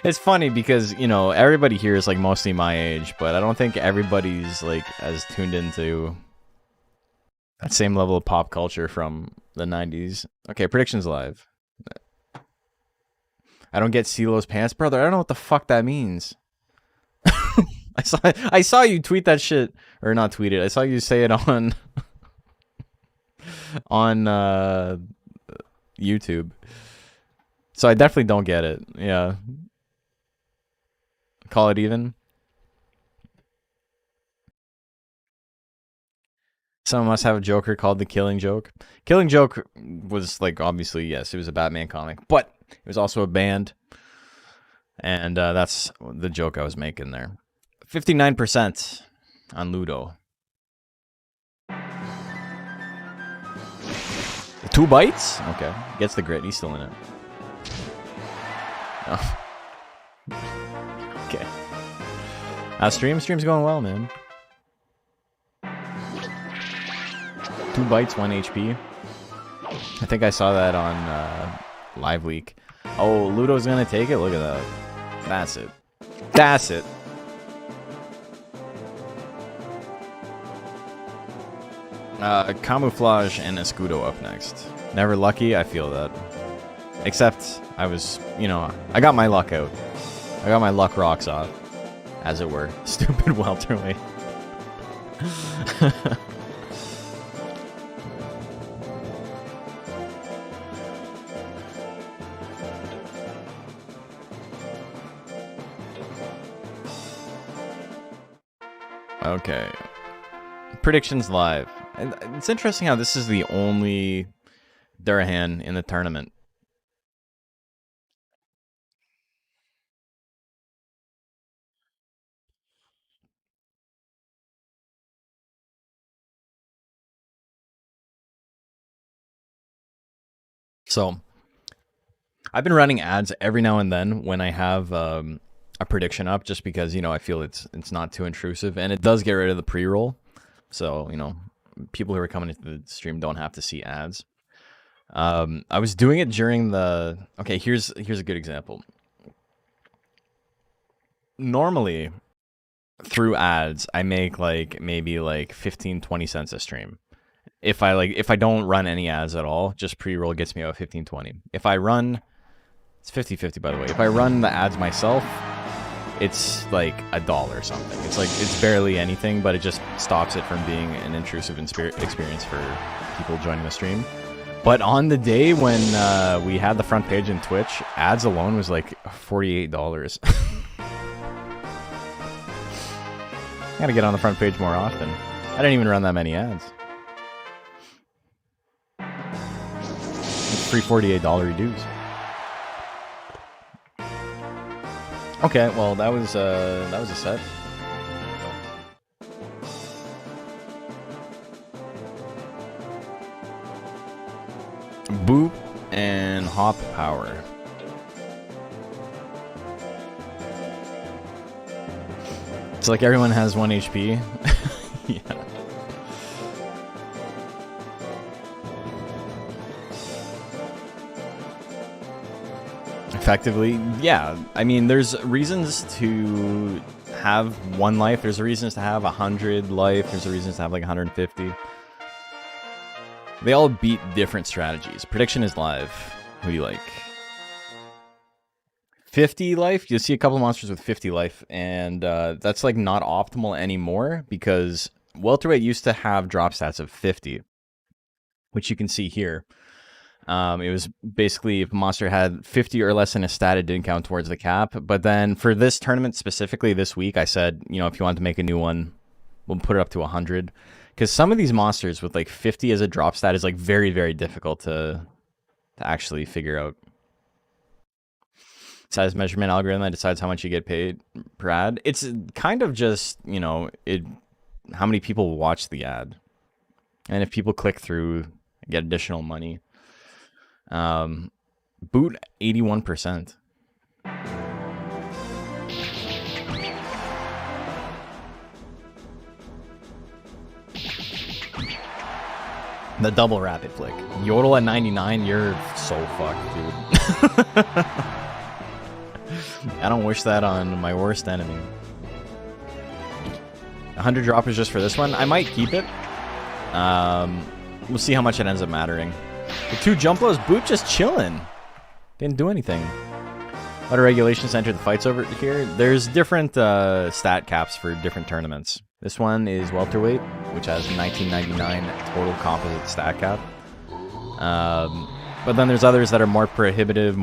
It's funny because, you know, everybody here is like mostly my age, but I don't think everybody's like as tuned into that same level of pop culture from the 90s. Okay, predictions live. I don't get CeeLo's pants, brother. I don't know what the fuck that means. I saw you tweet that shit, or not tweet it. I saw you say it on YouTube. So I definitely don't get it. Yeah. Call it even. Someone must have a Joker called the Killing Joke. Killing Joke was like, obviously, yes, it was a Batman comic, but it was also a band. And that's the joke I was making there. 59% on Ludo. 2 bites? Okay. Gets the grit. He's still in it. Oh. Okay. Stream's going well, man. 2 bites, 1 HP. I think I saw that on Live Leak. Oh, Ludo's gonna take it? Look at that. That's it. That's it. Camouflage and Escudo up next. Never lucky, I feel that. Except, I was, you know, I got my luck out. I got my luck rocks off, as it were. Stupid welterweight. Okay. Predictions live. And it's interesting how this is the only Durahan in the tournament. So, I've been running ads every now and then when I have a prediction up, just because, you know, I feel it's not too intrusive, and it does get rid of the pre-roll. So, you know, people who are coming into the stream don't have to see ads. I was doing it during the... Okay, here's a good example. Normally, through ads, I make like maybe like 15-20 cents a stream. If I don't run any ads at all, just pre-roll gets me about 15-20. If I run, it's 50-50 by the way. If I run the ads myself, it's like $1 or something. It's barely anything, but it just stops it from being an intrusive experience for people joining the stream. But on the day when we had the front page in Twitch, ads alone was like $48. I gotta get on the front page more often. I didn't even run that many ads. Free $48 dues. Okay, well that was a set. Boop and hop power. It's like everyone has 1 HP. Yeah. effectively. Yeah, I mean, there's reasons to have 1 life. There's reasons to have 100 life. There's reasons to have like 150. They all beat different strategies. Prediction is live. Who do you like? 50 life? You'll see a couple monsters with 50 life, and that's like not optimal anymore because Welterweight used to have drop stats of 50, which you can see here. It was basically if a monster had 50 or less in a stat, it didn't count towards the cap. But then for this tournament specifically this week, I said, you know, if you want to make a new one, we'll put it up to 100. Because some of these monsters with like 50 as a drop stat is like very, very difficult to actually figure out. Size measurement algorithm that decides how much you get paid per ad. It's kind of just, you know, how many people watch the ad. And if people click through, get additional money. Boot 81%. The double rapid flick. Yodel at 99, you're so fucked, dude. I don't wish that on my worst enemy. 100 drop is just for this one. I might keep it. We'll see how much it ends up mattering. The 2 jump lows, Boot just chilling. Didn't do anything. What are regulations to enter the fights over here? There's different stat caps for different tournaments. This one is Welterweight, which has 1999 total composite stat cap. But then there's others that are more prohibitive,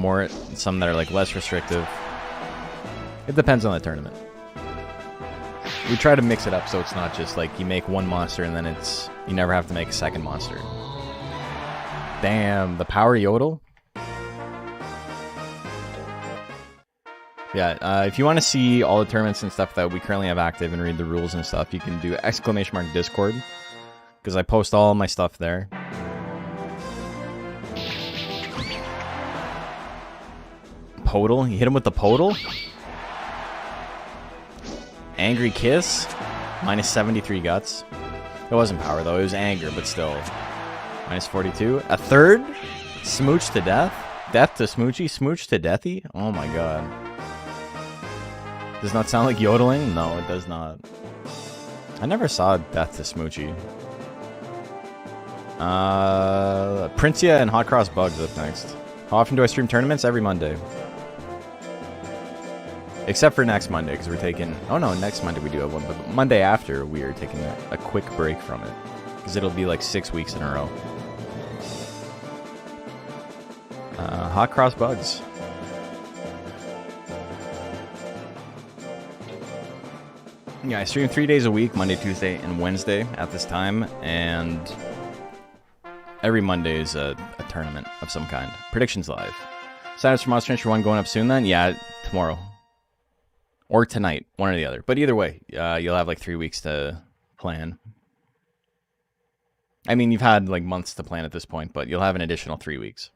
some that are like less restrictive. It depends on the tournament. We try to mix it up so it's not just like you make 1 monster and then you never have to make a second monster. Damn, the power yodel. Yeah, if you want to see all the tournaments and stuff that we currently have active and read the rules and stuff, you can do !Discord, because I post all my stuff there. Podal, you hit him with the podal. Angry kiss, minus 73 guts. It wasn't power though, it was anger, but still. Minus 42. A third? Smooch to death? Death to Smoochy? Smooch to deathy? Oh my god. Does not sound like yodeling? No, it does not. I never saw Death to Smoochy. Princia and Hot Cross Bugs up next. How often do I stream tournaments? Every Monday. Except for next Monday, because we're taking... Oh no, next Monday we do have one, but Monday after we are taking a quick break from it. Because it'll be like 6 weeks in a row. Hot Cross Bugs. Yeah, I stream 3 days a week, Monday, Tuesday, and Wednesday at this time, and every Monday is a tournament of some kind. Predictions live. Sign-ups for Monster Rancher 1 going up soon then? Yeah, tomorrow. Or tonight, one or the other. But either way, you'll have like 3 weeks to plan. I mean, you've had like months to plan at this point, but you'll have an additional 3 weeks.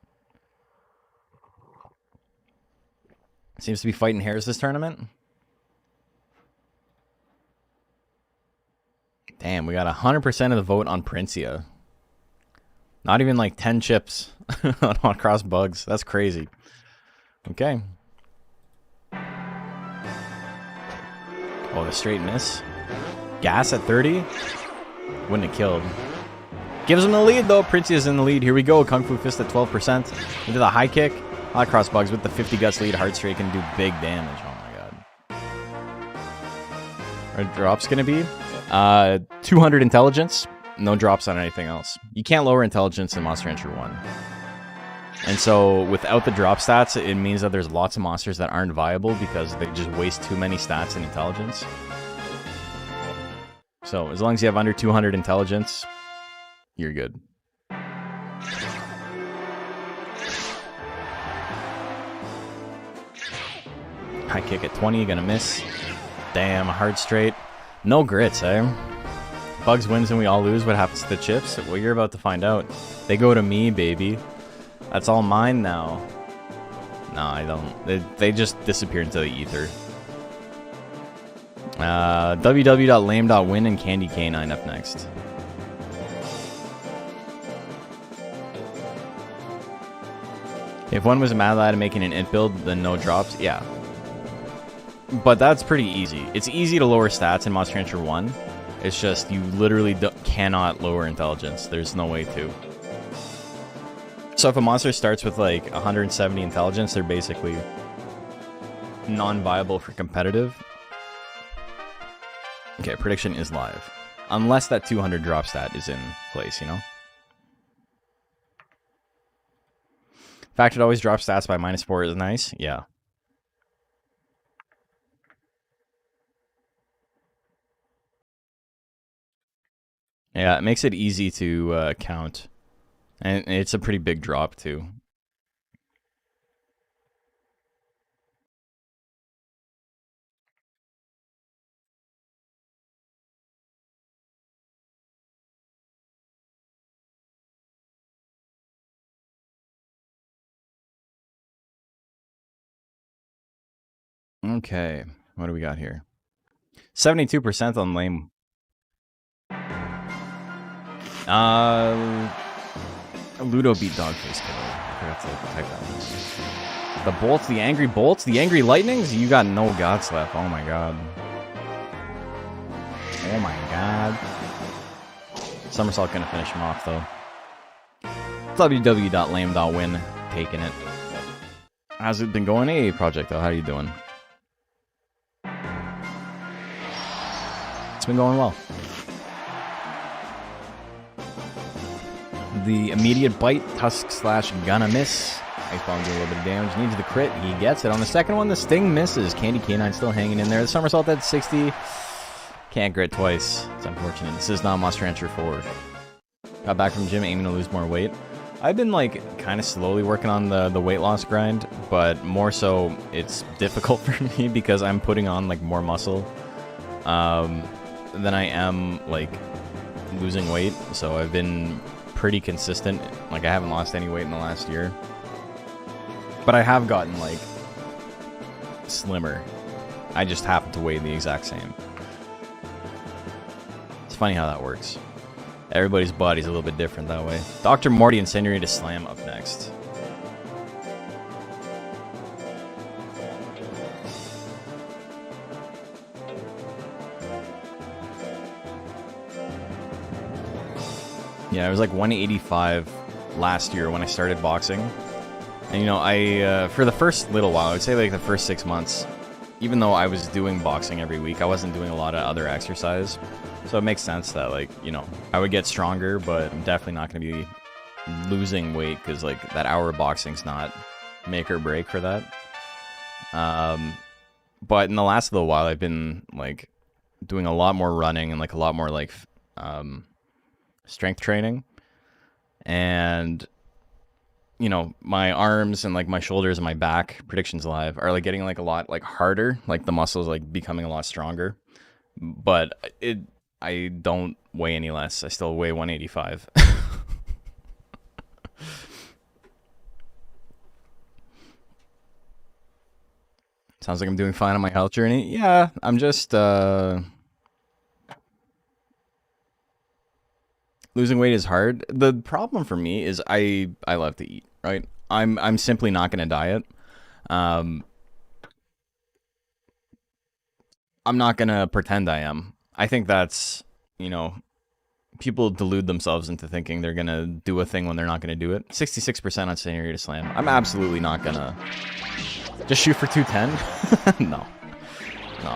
Seems to be fighting hairs this tournament. Damn, we got 100% of the vote on Princia. Not even like 10 chips on Cross Bugs. That's crazy. Okay. Oh, the straight miss. Gas at 30? Wouldn't have killed. Gives him the lead, though. Princia's in the lead. Here we go. Kung Fu Fist at 12%. Into the high kick. Hot Cross Bugs with the 50 guts lead. Hard straight can do big damage. Oh, my God. Our drop's going to be 200 intelligence. No drops on anything else. You can't lower intelligence in Monster Rancher 1. And so, without the drop stats, it means that there's lots of monsters that aren't viable because they just waste too many stats in intelligence. So, as long as you have under 200 intelligence, you're good. High kick at 20, gonna miss. Damn, hard straight. No grits, eh? Bugs wins and we all lose. What happens to the chips? Well, you're about to find out. They go to me, baby. That's all mine now. No, I don't. They just disappear into the ether. www.lame.win and Candy K9 up next. If one was a mad lad and making an int build, then no drops, yeah. But that's pretty easy. It's easy to lower stats in Monster Rancher 1. It's just you literally cannot lower intelligence. There's no way to. So if a monster starts with like 170 intelligence, they're basically non-viable for competitive. Okay, prediction is live. Unless that 200 drop stat is in place, you know? The fact it always drops stats by -4 is nice. Yeah. Yeah, it makes it easy to count. And it's a pretty big drop, too. Okay, what do we got here? 72% on lame. Ludo beat Dogface Killer. I forgot to type that one. The bolts, the angry bolts, the angry lightnings? You got no gods left. Oh my god. Oh my god. Somersault gonna finish him off though. www.lame.win. Taking it. How's it been going? Hey, Project though, how are you doing? It's been going well. The immediate bite, tusk slash gonna miss. Ice bomb doing a little bit of damage. Needs the crit. He gets it. On the second one, the sting misses. Candy Canine still hanging in there. The somersault at 60. Can't grit twice. It's unfortunate. This is not Monster Rancher 4. Got back from the gym aiming to lose more weight. I've been like kind of slowly working on the weight loss grind, but more so it's difficult for me because I'm putting on like more muscle than I am like losing weight. So I've been pretty consistent. Like I haven't lost any weight in the last year, but I have gotten like slimmer. I just happen to weigh the exact same. It's funny how that works. Everybody's body's a little bit different that way. Dr. Morty Incendiary to Slam up next. Yeah, I was like 185 last year when I started boxing. And you know, I for the first little while, I would say like the first 6 months, even though I was doing boxing every week, I wasn't doing a lot of other exercise. So it makes sense that like, you know, I would get stronger, but I'm definitely not going to be losing weight because like that hour of boxing's not make or break for that. But in the last little while, I've been like doing a lot more running and like a lot more like strength training. And you know, my arms and like my shoulders and my back, predictions live, are like getting like a lot like harder, like the muscles like becoming a lot stronger. But I don't weigh any less. I still weigh 185. Sounds like I'm doing fine on my health journey. Yeah, I'm just losing weight is hard. The problem for me is I love to eat, right? I'm simply not going to diet. I'm not going to pretend I am. I think that's, you know, people delude themselves into thinking they're going to do a thing when they're not going to do it. 66% on Scenario to Slam. I'm absolutely not going to just shoot for 210. No,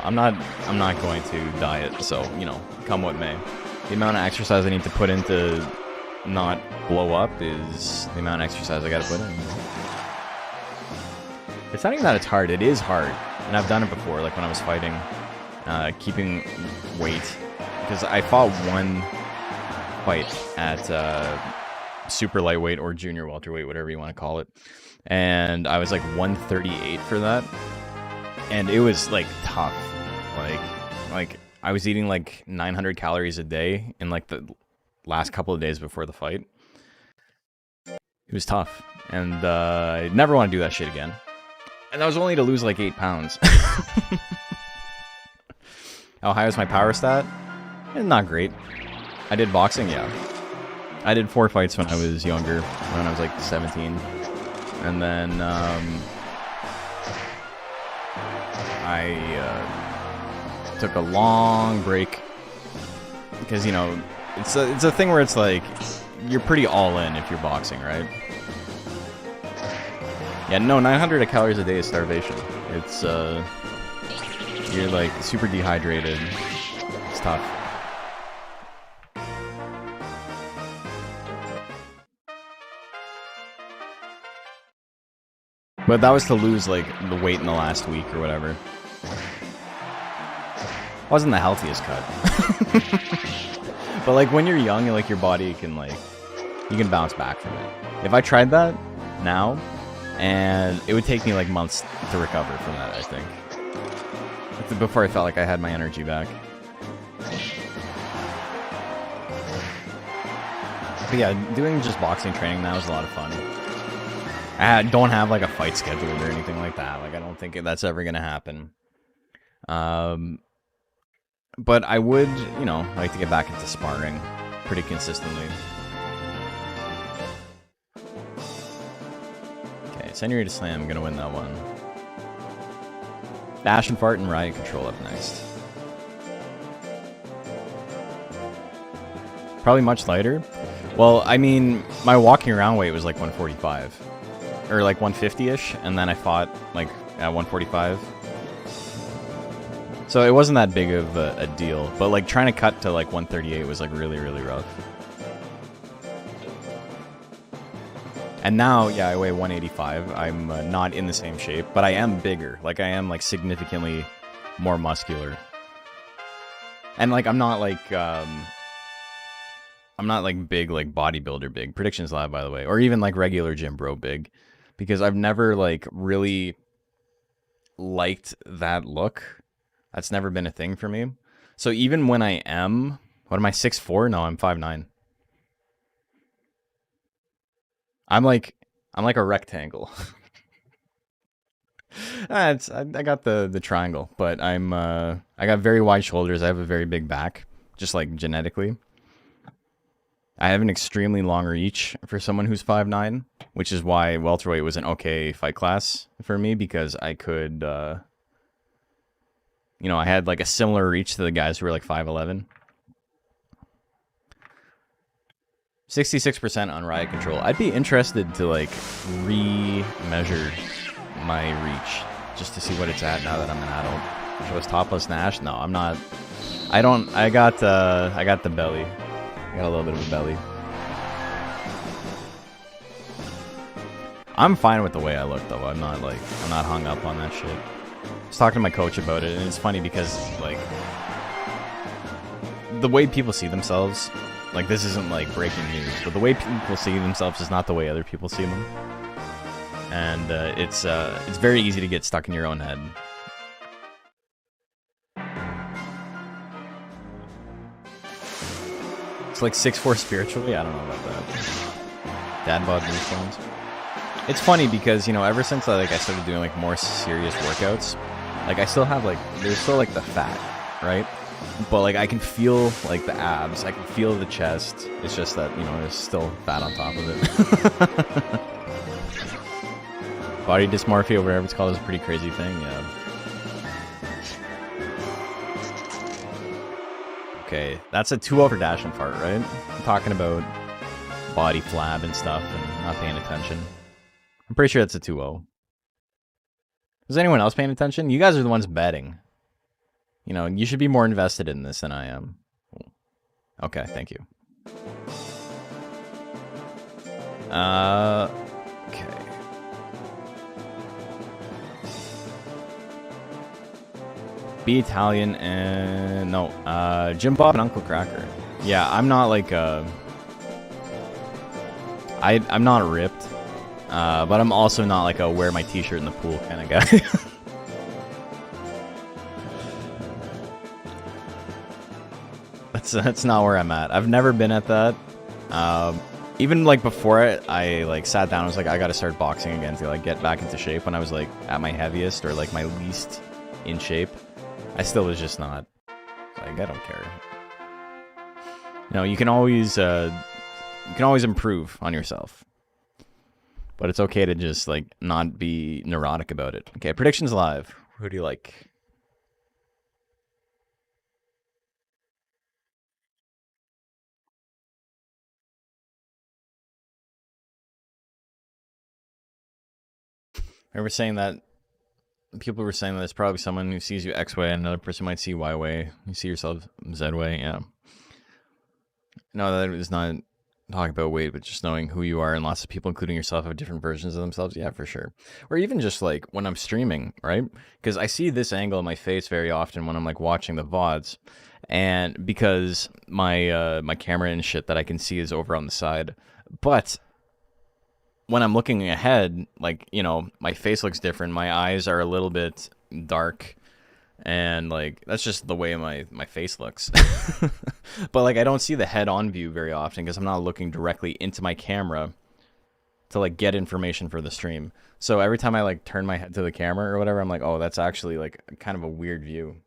I'm not going to diet. So, you know, come what may. The amount of exercise I need to put in to not blow up is the amount of exercise I got to put in. It's not even that it's hard. It is hard. And I've done it before, like when I was fighting, keeping weight. Because I fought one fight at super lightweight or junior welterweight, whatever you want to call it. And I was like 138 for that. And it was like tough. Like I was eating like 900 calories a day in like the last couple of days before the fight. It was tough. And I never want to do that shit again. And that was only to lose like 8 pounds. How high was my power stat? Not great. I did boxing, yeah. I did 4 fights when I was younger, when I was like 17. And then I took a long break because, you know, it's a thing where it's like you're pretty all in if you're boxing, right? Yeah, no, 900 calories a day is starvation. It's you're like super dehydrated. It's tough. But that was to lose like the weight in the last week or whatever. Wasn't the healthiest cut. But like when you're young, like your body can like, you can bounce back from it. If I tried that now, and it would take me like months to recover from that, I think. Before I felt like I had my energy back. But yeah, doing just boxing training now is a lot of fun. I don't have like a fight scheduled or anything like that. Like I don't think that's ever gonna happen. But I would, you know, like to get back into sparring pretty consistently. Okay, Senorita Slam, I'm gonna win that one. Dash and Fart and Riot Control up next. Probably much lighter. Well, I mean, my walking around weight was like 145. Or like 150-ish, and then I fought like at 145. So it wasn't that big of a deal, but like trying to cut to like 138 was like really, really rough. And now, yeah, I weigh 185. I'm not in the same shape, but I am bigger. Like I am like significantly more muscular. And like I'm not like big, like bodybuilder big. Predictions Lab, by the way, or even like regular gym bro big, because I've never like really liked that look. That's never been a thing for me. So even when I am, what am I, 6'4"? No, I'm 5'9". I'm like a rectangle. I got the triangle, but I got very wide shoulders. I have a very big back, just like genetically. I have an extremely long reach for someone who's 5'9", which is why welterweight was an okay fight class for me, because I could, you know, I had like a similar reach to the guys who were like 5'11". 66% on Riot Control. I'd be interested to like re-measure my reach just to see what it's at now that I'm an adult. Show us topless Nash? No, I'm not. I got the belly. I got a little bit of a belly. I'm fine with the way I look though. I'm not hung up on that shit. I was talking to my coach about it, and it's funny because like the way people see themselves, like this isn't like breaking news, but the way people see themselves is not the way other people see them. And it's very easy to get stuck in your own head. It's like 6'4" spiritually. I don't know about that. Dad bod move phones. It's funny because, you know, ever since I started doing like more serious workouts, like I still have like, there's still like the fat, right? But like I can feel like the abs, I can feel the chest. It's just that, you know, there's still fat on top of it. Body dysmorphia, or whatever it's called, is a pretty crazy thing, yeah. Okay, that's a 2-0 for Dash and Fart, right? I'm talking about body flab and stuff and not paying attention. I'm pretty sure that's a 2-0. Is anyone else paying attention? You guys are the ones betting. You know, you should be more invested in this than I am. Okay, thank you. Okay. Be Italian and... No, Jim Bob and Uncle Cracker. Yeah, I'm not like I'm not ripped. But I'm also not like a wear my t-shirt in the pool kind of guy. That's not where I'm at. I've never been at that. Even like before I like sat down, I was like, I gotta start boxing again to like get back into shape when I was like at my heaviest or like my least in shape. I still was just not. Like, I don't care. You know, you can always improve on yourself. But it's okay to just, like, not be neurotic about it. Okay, predictions live. Who do you like? I remember saying that people were saying that it's probably someone who sees you X way, and another person might see Y way. You see yourself Z way, yeah. No, that is not talking about weight, but just knowing who you are, and lots of people, including yourself, have different versions of themselves. Yeah, for sure. Or even just like when I'm streaming, right? Because I see this angle of my face very often when I'm like watching the VODs, and because my camera and shit that I can see is over on the side, but when I'm looking ahead, like, you know, my face looks different. My eyes are a little bit dark, and like that's just the way my face looks. But like I don't see the head-on view very often because I'm not looking directly into my camera to like get information for the stream. So every time I like turn my head to the camera or whatever, I'm like, oh, that's actually like kind of a weird view.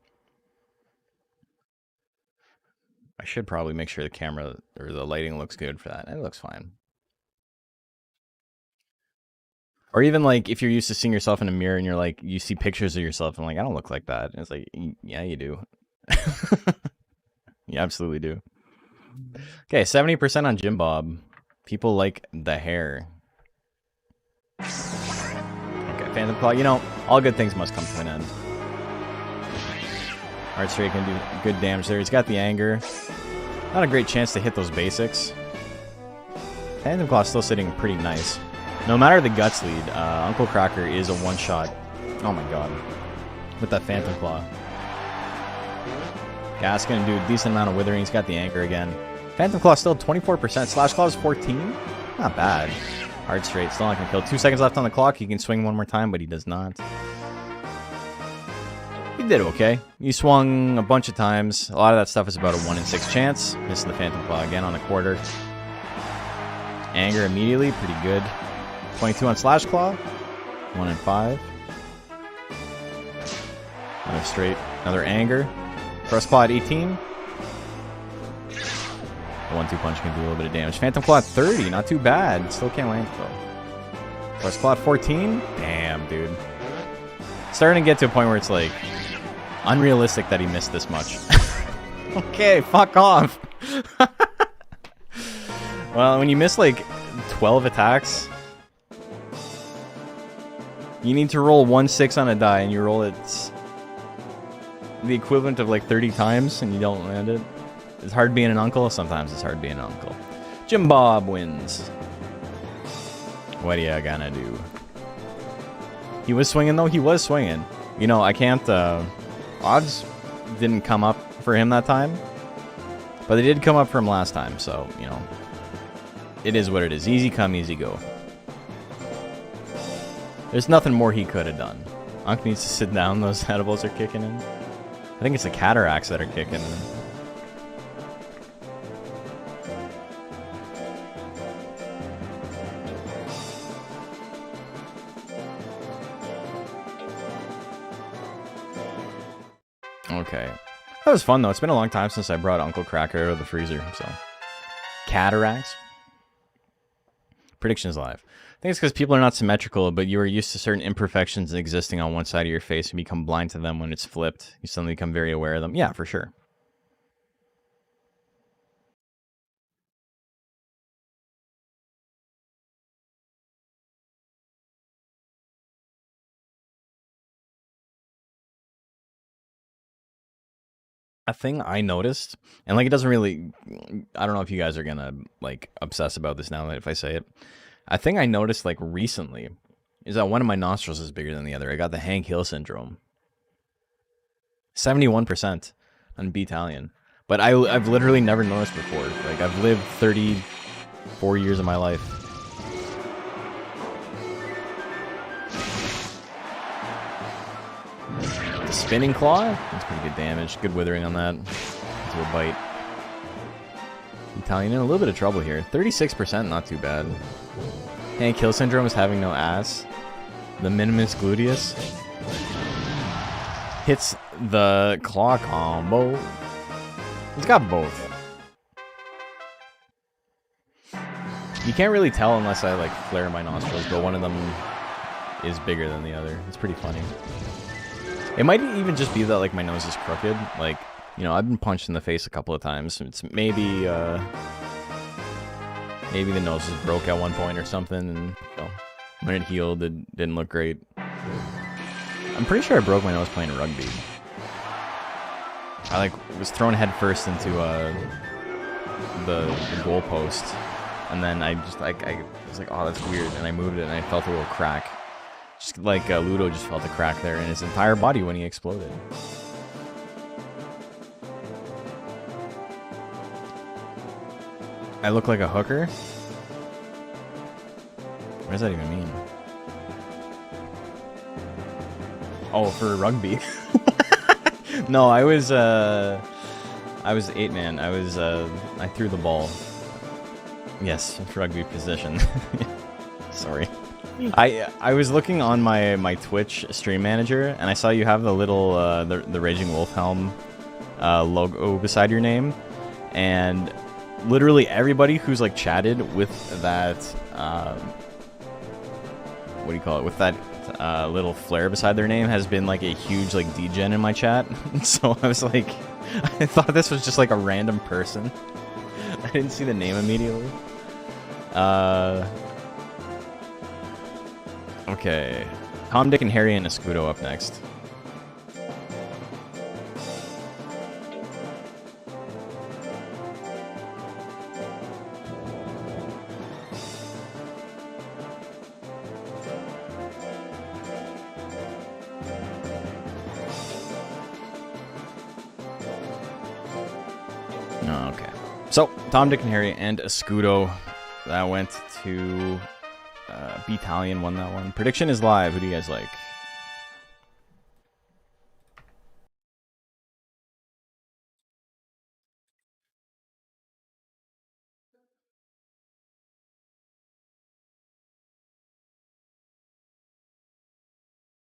I should probably make sure the camera or the lighting looks good for that. It looks fine. Or even like if you're used to seeing yourself in a mirror and you're like, you see pictures of yourself and like, I don't look like that. And it's like, yeah, you do. You absolutely do. Okay, 70% on Jim Bob. People like the hair. Okay, Phantom Claw. You know, all good things must come to an end. Art Straight can do good damage there. He's got the anger. Not a great chance to hit those basics. Phantom Claw still sitting pretty nice. No matter the guts lead, Uncle Cracker is a one-shot. Oh my god. With that Phantom Claw. Gas gonna do a decent amount of withering. He's got the anchor again. Phantom Claw still 24%. Slash Claw is 14. Not bad. Hard straight. Still not gonna kill. 2 seconds left on the clock. He can swing one more time, but he does not. He did okay. He swung a bunch of times. A lot of that stuff is about a 1 in 6 chance. Missing the Phantom Claw again on a quarter. Anger immediately. Pretty good. 22 on Slash Claw. 1 in 5. Another straight. Another anger. Thrust Claw at 18. The 1-2 punch can do a little bit of damage. Phantom Claw at 30. Not too bad. Still can't land though. Thrust Claw at 14. Damn, dude. Starting to get to a point where it's like unrealistic that he missed this much. Okay, fuck off. Well, when you miss like 12 attacks, you need to roll 1-6 on a die, and you roll it the equivalent of like 30 times, and you don't land it. It's hard being an uncle. Sometimes it's hard being an uncle. Jim Bob wins. What are you gonna do? He was swinging, though. He was swinging. You know, I can't... odds didn't come up for him that time. But they did come up for him last time, so, you know. It is what it is. Easy come, easy go. There's nothing more he could have done. Unk needs to sit down. Those edibles are kicking in. I think it's the cataracts that are kicking in. Okay. That was fun, though. It's been a long time since I brought Uncle Cracker out of the freezer, so... Cataracts? Predictions live. I think it's because people are not symmetrical, but you are used to certain imperfections existing on one side of your face and become blind to them when it's flipped. You suddenly become very aware of them. Yeah, for sure. A thing I noticed, and like it doesn't really, I don't know if you guys are gonna like obsess about this now if I say it. A thing I noticed like recently is that one of my nostrils is bigger than the other. I got the Hank Hill syndrome. 71% on Beatalian. But I've literally never noticed before. Like I've lived 34 years of my life. The spinning claw, that's pretty good damage. Good withering on that. Into a bite. Italian in a little bit of trouble here. 36%, not too bad. Hank Hill syndrome is having no ass. The minimus gluteus hits the claw combo. He's got both. You can't really tell unless I like flare my nostrils, but one of them is bigger than the other. It's pretty funny. It might even just be that like my nose is crooked. Like, you know, I've been punched in the face a couple of times. It's maybe maybe the nose was broke at one point or something, and you know, when it healed, it didn't look great. I'm pretty sure I broke my nose playing rugby. I like was thrown head first into the goal post, and then I just I was like, oh, that's weird, and I moved it, and I felt a little crack. Just like Ludo just felt a crack there in his entire body when he exploded. I look like a hooker? What does that even mean? Oh, for rugby. No, I was 8-man. I threw the ball. Yes, rugby position. Sorry. I was looking on my Twitch stream manager, and I saw you have the little the Raging Wolf helm logo beside your name, and literally everybody who's like chatted with that what do you call it, with that little flare beside their name has been like a huge like degen in my chat. So I was like, I thought this was just like a random person. I didn't see the name immediately. Okay, Tom, Dick, and Harry and Escudo up next. Okay, so Tom, Dick, and Harry and Escudo. That went to Battalion won that one. Prediction is live. Who do you guys like?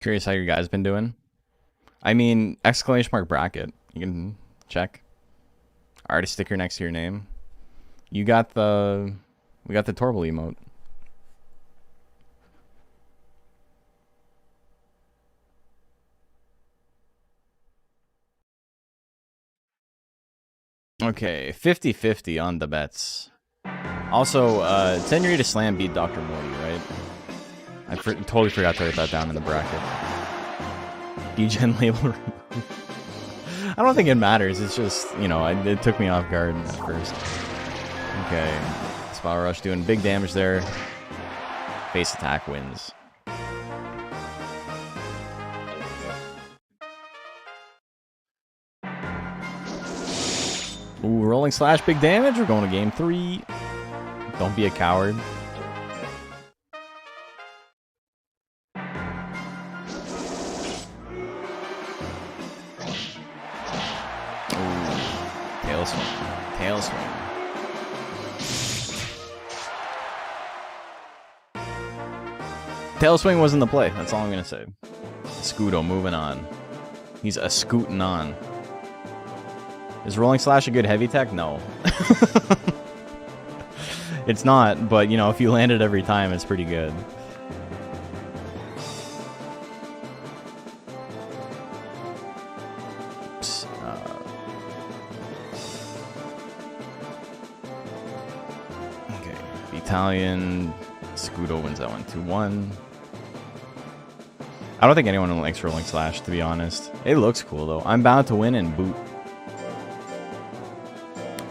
Curious how your guys been doing. I mean, exclamation mark bracket. You can check. Artist sticker next to your name. You got the... We got the Torval emote. Okay, 50-50 on the bets. Also, Tenry to Slam beat Dr. Morty, right? I totally forgot to write that down in the bracket. Degen label. I don't think it matters. It's just, you know, it took me off guard at first. Okay. Spell Rush doing big damage there. Face attack wins. Ooh, Rolling Slash, big damage. We're going to game 3. Don't be a coward. Tail swing. Tail swing. Tail swing wasn't the play. That's all I'm going to say. Scudo moving on. He's a scooting on. Is Rolling Slash a good heavy tech? No. It's not, but, you know, if you land it every time, it's pretty good. Oops. Okay. Battalion. Scudo wins that one 2-1. I don't think anyone likes Rolling Slash, to be honest. It looks cool, though. I'm bound to win and boot.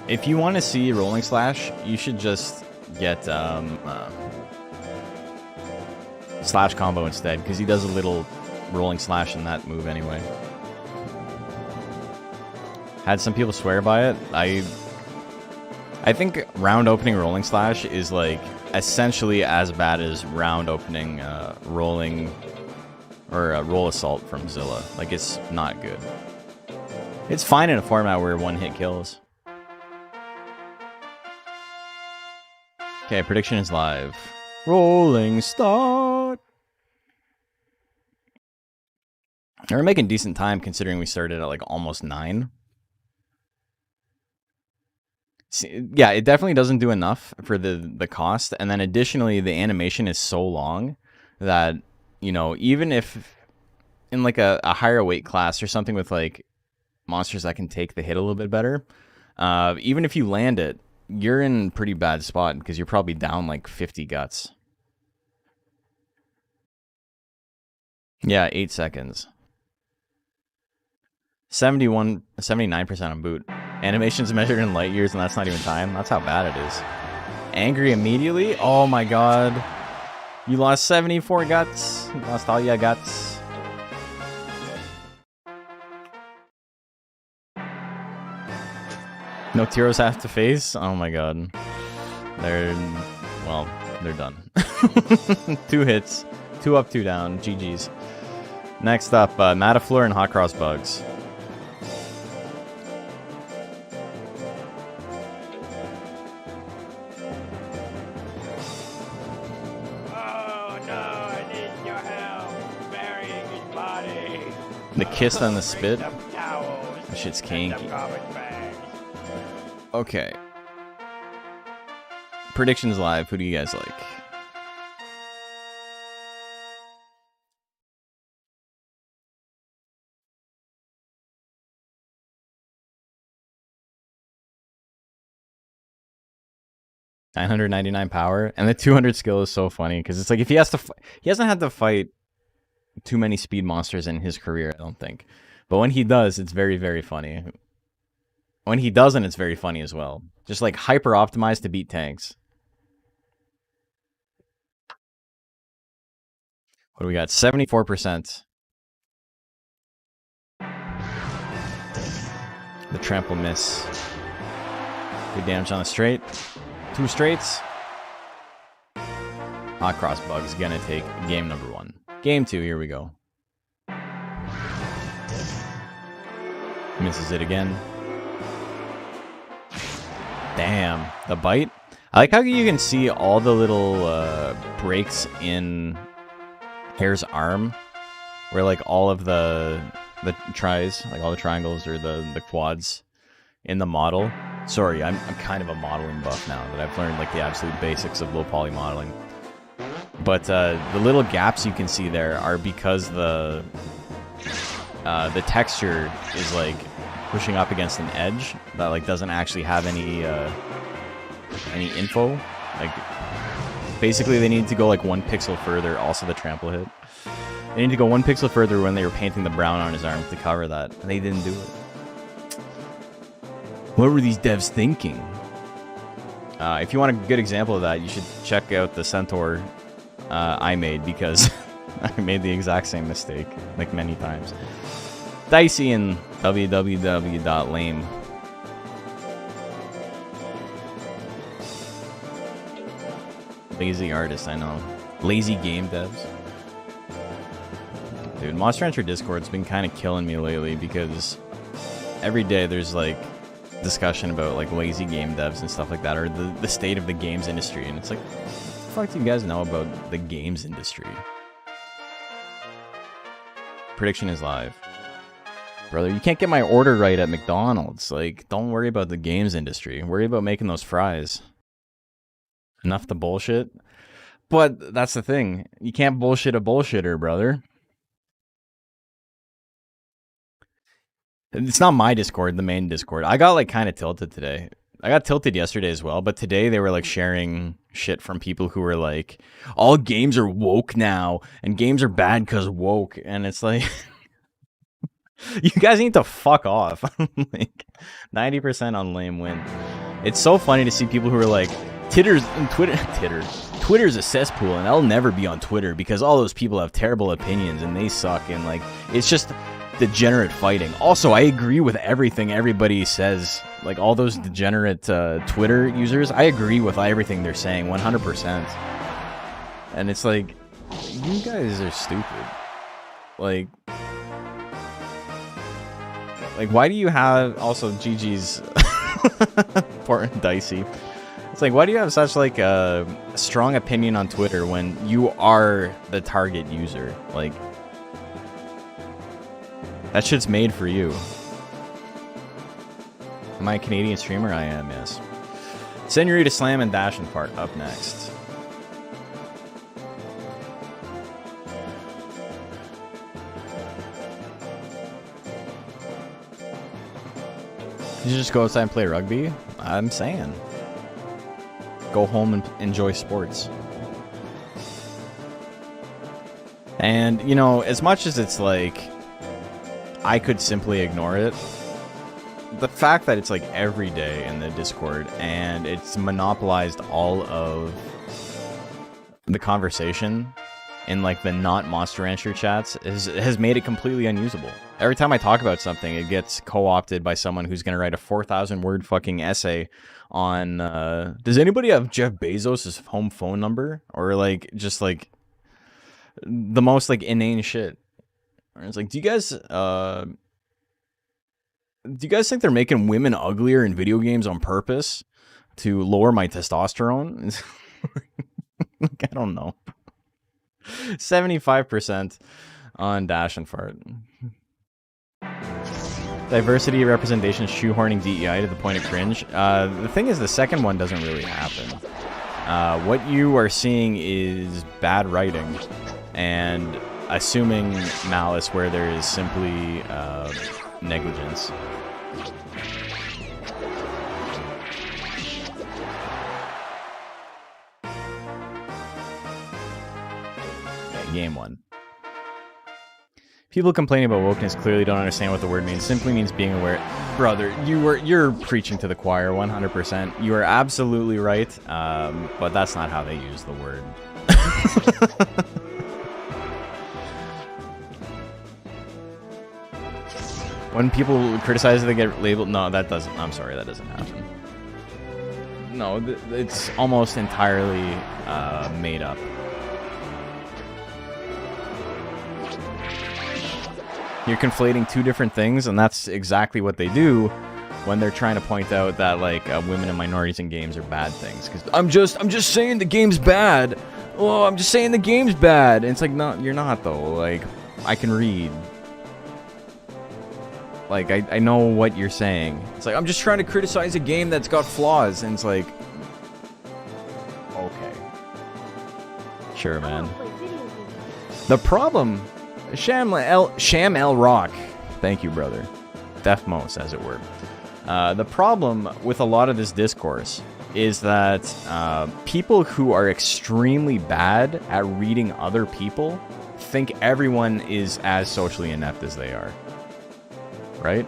If you want to see Rolling Slash, you should just get Slash combo instead, because he does a little Rolling Slash in that move anyway. Had some people swear by it. I think round opening Rolling Slash is like essentially as bad as round opening rolling or roll assault from Zilla. Like, it's not good. It's fine in a format where one hit kills. Okay, prediction is live. Rolling start. We're making decent time considering we started at like almost 9. Yeah, it definitely doesn't do enough for the cost, and then additionally, the animation is so long that, you know, even if in like a higher weight class or something with like monsters that can take the hit a little bit better, even if you land it, you're in a pretty bad spot because you're probably down like 50 guts. Yeah, 8 seconds. 79% on boot. Animation's measured in light years, and that's not even time. That's how bad it is. Angry immediately? Oh my god. You lost 74 guts. You lost all your guts. No Tyros have to face? Oh my god. They're done. 2 hits. 2 up, 2 down. GG's. Next up, Matafleur and Hot Cross Bugs. The kiss on the spit. That shit's kinky. Okay. Predictions live. Who do you guys like? $999 power, and the 200 skill is so funny because it's like if he has to, he hasn't had to fight too many speed monsters in his career, I don't think. But when he does, it's very, very funny. When he doesn't, it's very funny as well. Just like hyper optimized to beat tanks. What do we got? 74%. The trample miss. Good damage on the straight. 2 straights. Hot Cross Bugs gonna take game number 1. Game 2, here we go. Misses it again. Damn, the bite. I like how you can see all the little breaks in Hair's arm, where like all of the tries, like all the triangles or the quads in the model. Sorry, I'm kind of a modeling buff now that I've learned like the absolute basics of low poly modeling. But the little gaps you can see there are because the texture is like pushing up against an edge that like doesn't actually have any info. Like basically they need to go like 1 pixel further. Also the trample hit. They need to go 1 pixel further when they were painting the brown on his arm to cover that, and they didn't do it. What were these devs thinking? If you want a good example of that, you should check out the Centaur I made, because I made the exact same mistake like many times. Dicey and www.lame. Lazy artist, I know. Lazy game devs. Dude, Monster Hunter Discord's been kind of killing me lately because every day there's like discussion about like lazy game devs and stuff like that, or the state of the games industry, and it's like, what the fuck do you guys know about the games industry? Prediction is live. Brother, you can't get my order right at McDonald's. Like, don't worry about the games industry. Worry about making those fries. Enough to bullshit. But that's the thing. You can't bullshit a bullshitter, brother. It's not my Discord, the main Discord. I got like kind of tilted today. I got tilted yesterday as well, but today they were like sharing shit from people who were like, all games are woke now, and games are bad because woke. And it's like, you guys need to fuck off. Like 90% on lame win. It's so funny to see people who are like, Twitter's a cesspool, and I'll never be on Twitter because all those people have terrible opinions and they suck, and like, it's just degenerate fighting. Also, I agree with everything everybody says. Like all those degenerate Twitter users, I agree with everything they're saying 100%. And it's like, you guys are stupid. Like why do you have also GG's important dicey? It's like, why do you have such like a strong opinion on Twitter when you are the target user? Like, that shit's made for you. Am I a Canadian streamer? I am, yes. Senorita Slam and Dash and Fart up next. Did you just go outside and play rugby? I'm saying. Go home and enjoy sports. And, you know, as much as it's like, I could simply ignore it, the fact that it's like every day in the Discord and it's monopolized all of the conversation in like the not Monster Rancher chats has made it completely unusable. Every time I talk about something, it gets co-opted by someone who's going to write a 4,000 word fucking essay on, does anybody have Jeff Bezos' home phone number? Or like, just like, the most like inane shit. Or it's like, do you guys think they're making women uglier in video games on purpose to lower my testosterone? Like, I don't know. 75% on Dash and Fart. Diversity, representation, shoehorning DEI to the point of cringe. The thing is, the second one doesn't really happen. What you are seeing is bad writing and assuming malice where there is simply negligence. Okay, game one. People complaining about wokeness clearly don't understand what the word means. Simply means being aware. Brother, you're preaching to the choir 100%. You are absolutely right, but that's not how they use the word. When people criticize it, they get labeled. No, that doesn't. I'm sorry, that doesn't happen. No, it's almost entirely made up. You're conflating two different things, and that's exactly what they do when they're trying to point out that like women and minorities in games are bad things. Because I'm just saying the game's bad. Oh, I'm just saying the game's bad. And it's like, no, you're not though. Like, I can read. Like, I know what you're saying. It's like, I'm just trying to criticize a game that's got flaws. And it's like, okay. Sure, man. The problem, Sham L Rock. Thank you, brother. Deathmos, as it were. The problem with a lot of this discourse is that people who are extremely bad at reading other people think everyone is as socially inept as they are. Right?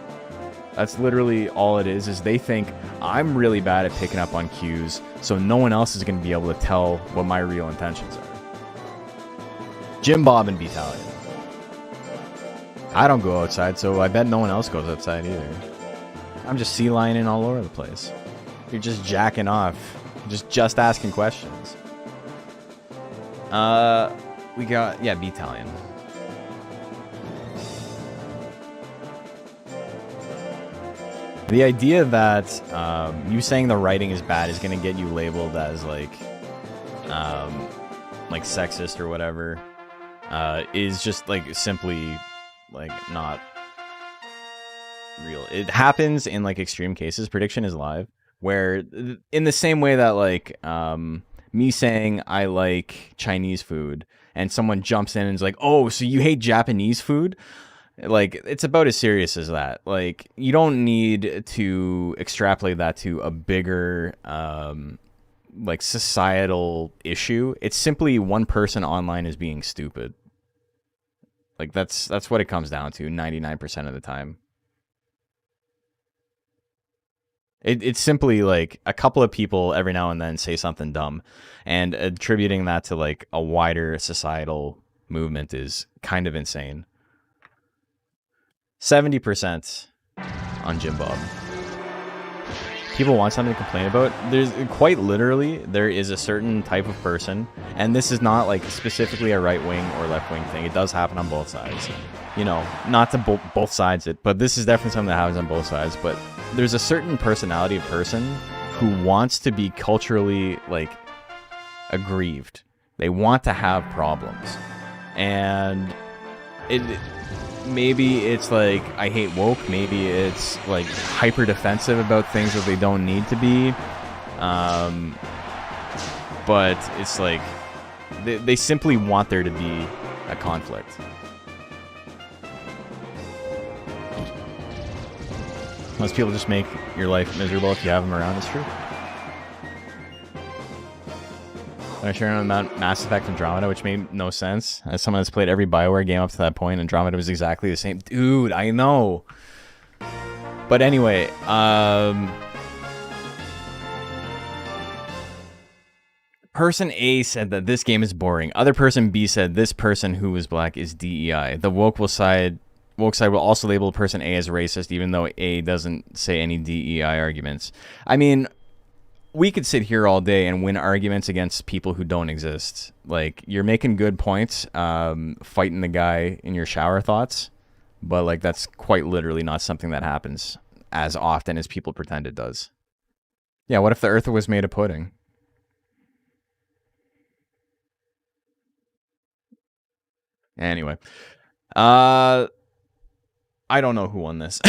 That's literally all it is they think I'm really bad at picking up on cues, so no one else is going to be able to tell what my real intentions are. Jim Bob and Battalion. I don't go outside, so I bet no one else goes outside either. I'm just sea lining all over the place. You're just jacking off. Just asking questions. We got, yeah, Battalion. The idea that you saying the writing is bad is going to get you labeled as like sexist or whatever is just like simply like not real. It happens in like extreme cases. Prediction is live, where in the same way that like me saying I like Chinese food and someone jumps in and is like, oh, so you hate Japanese food? Like, it's about as serious as that. Like, you don't need to extrapolate that to a bigger, like, societal issue. It's simply one person online is being stupid. Like, that's what it comes down to 99% of the time. It's simply, like, a couple of people every now and then say something dumb. And attributing that to, like, a wider societal movement is kind of insane. 70% on Jim Bob. People want something to complain about. There's quite literally, there is a certain type of person, and this is not like specifically a right wing or left wing thing. It does happen on both sides. You know, not to both sides it, but this is definitely something that happens on both sides. But there's a certain personality of person who wants to be culturally like aggrieved. They want to have problems, and maybe it's like, I hate woke. Maybe it's like hyper defensive about things that they don't need to be. But it's like they simply want there to be a conflict. Most people just make your life miserable if you have them around. It's true. I shared on Mass Effect Andromeda, which made no sense. As someone that's played every BioWare game up to that point, Andromeda was exactly the same. Dude, I know. But anyway, person A said that this game is boring. Other person B said this person who was black is DEI. The woke side will also label person A as racist, even though A doesn't say any DEI arguments. I mean, we could sit here all day and win arguments against people who don't exist. Like, you're making good points, fighting the guy in your shower thoughts, but like that's quite literally not something that happens as often as people pretend it does. Yeah, what if the earth was made of pudding? Anyway, I don't know who won this.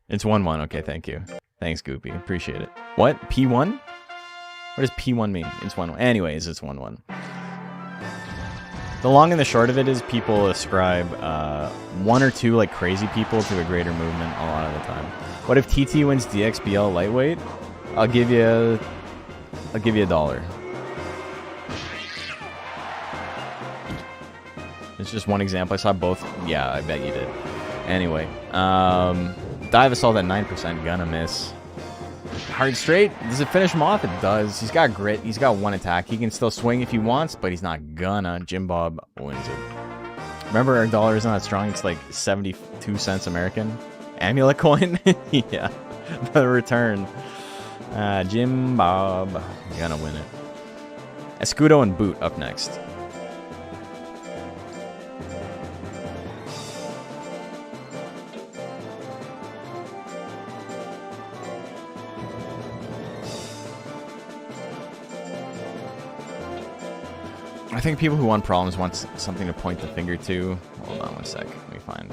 It's 1-1. Okay, thank you. Thanks, Goopy. Appreciate it. What? P1? What does P1 mean? It's 1-1. Anyways, it's 1-1. The long and the short of it is people ascribe one or two like crazy people to a greater movement a lot of the time. What if TT wins DXBL lightweight? I'll give you $1. It's just one example. I saw both. Yeah, I bet you did. Anyway, Dive Assault at 9%. Gonna miss. Hard straight. Does it finish him off? It does. He's got grit. He's got one attack. He can still swing if he wants, but he's not gonna. Jim Bob wins it. Remember, our dollar isn't that strong. It's like 72 cents American. Amulet coin? Yeah. The return. Jim Bob. Gonna win it. Escudo and Boot up next. I think people who want problems want something to point the finger to. Hold on one sec. Let me find.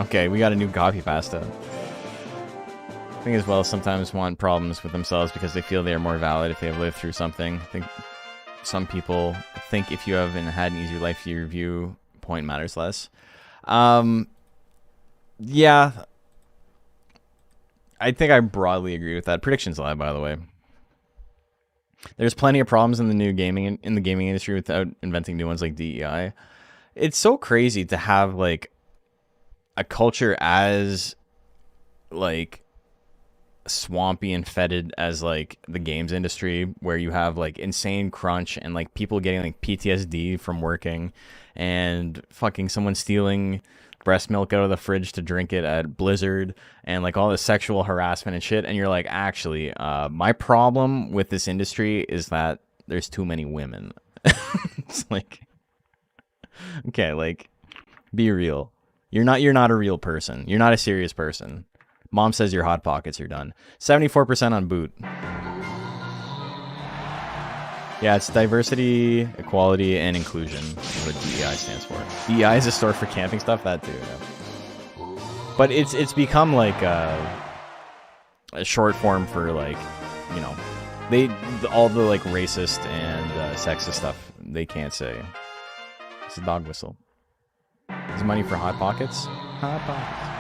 Okay, we got a new copy pasta. I think as well sometimes want problems with themselves because they feel they are more valid if they have lived through something. I think some people think if you haven't had an easier life, your viewpoint matters less. Yeah. I think I broadly agree with that. Predictions live, by the way. There's plenty of problems in the gaming industry without inventing new ones like DEI. It's so crazy to have like a culture as like swampy and fetid as like the games industry, where you have like insane crunch and like people getting like PTSD from working, and fucking someone stealing breast milk out of the fridge to drink it at Blizzard, and like all this sexual harassment and shit. And you're like, actually, my problem with this industry is that there's too many women. It's like, okay, like, be real. You're not a real person. You're not a serious person. Mom says your hot pockets are done. 74% on Boot. Yeah, it's diversity, equality, and inclusion is what DEI stands for. DEI is a store for camping stuff, that too. Yeah. But it's become like a short form for like, you know, all the like racist and sexist stuff they can't say. It's a dog whistle. Is money for hot pockets? Hot pockets.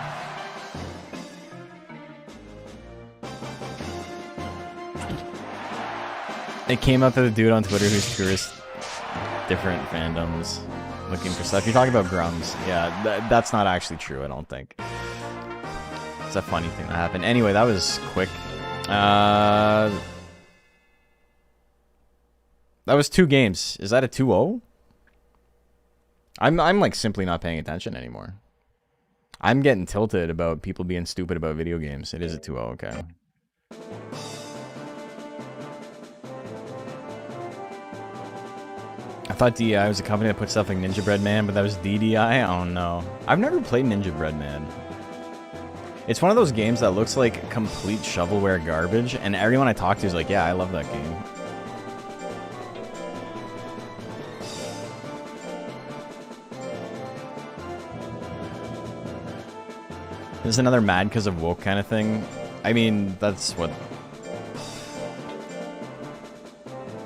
It came up to the dude on Twitter who's tourist different fandoms looking for stuff. You're talking about Grums. Yeah, that's not actually true, I don't think. It's a funny thing that happened. Anyway, that was quick. That was 2 games. Is that a 2-0? I'm like simply not paying attention anymore. I'm getting tilted about people being stupid about video games. It is a 2-0, okay. I thought DEI was a company that put stuff like Ninja Bread Man, but that was DDI? Oh no. I've never played Ninja Bread Man. It's one of those games that looks like complete shovelware garbage, and everyone I talk to is like, yeah, I love that game. There's another mad because of woke kind of thing. I mean, that's what...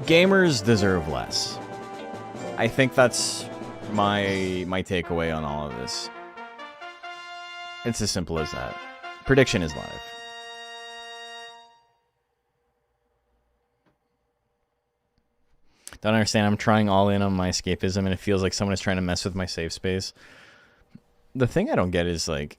Gamers deserve less. I think that's my takeaway on all of this. It's as simple as that. Prediction is live. Don't understand. I'm trying all in on my escapism, and it feels like someone is trying to mess with my safe space. The thing I don't get is, like...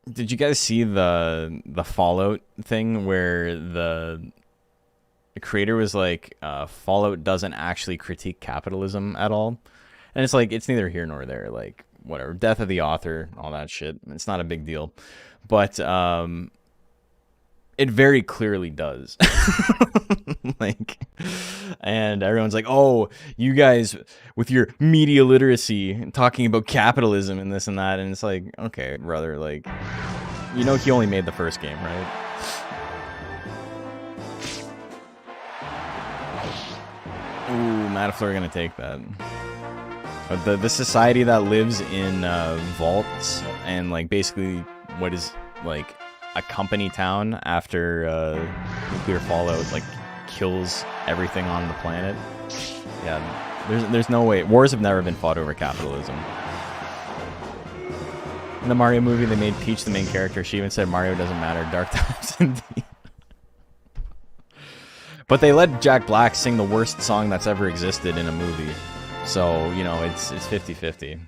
Did you guys see the Fallout thing where the creator was like, Fallout doesn't actually critique capitalism at all? And it's like, it's neither here nor there. Like, whatever. Death of the author, all that shit. It's not a big deal. But, it very clearly does. Like, and everyone's like, oh, you guys with your media literacy talking about capitalism and this and that. And it's like, okay, brother, like, you know, he only made the first game, right? Ooh, Matafleur gonna take that. But the society that lives in vaults and like basically what is like a company town after nuclear fallout like kills everything on the planet. Yeah, there's no way. Wars have never been fought over capitalism. In the Mario movie, they made Peach the main character. She even said Mario doesn't matter. Dark times indeed. But they let Jack Black sing the worst song that's ever existed in a movie. So, you know, it's 50-50.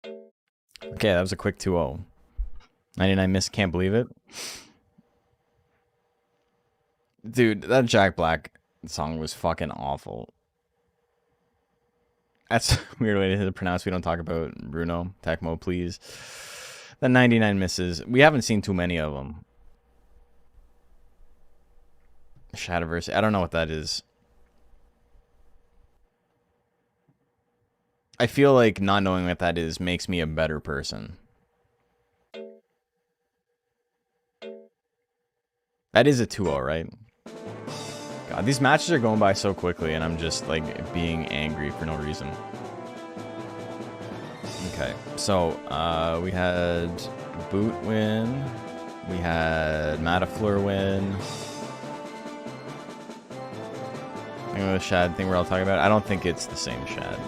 Okay, that was a quick 2-0. 99 miss, can't believe it. Dude, that Jack Black song was fucking awful. That's a weird way to pronounce. We don't talk about Bruno. Tecmo, please. The 99 misses. We haven't seen too many of them. Shadowverse. I don't know what that is. I feel like not knowing what that is makes me a better person. That is a 2-0, right? God, these matches are going by so quickly, and I'm just, like, being angry for no reason. Okay, so, we had Boot win. We had Matafleur win. I know the Shad thing we're all talking about. I don't think it's the same Shad.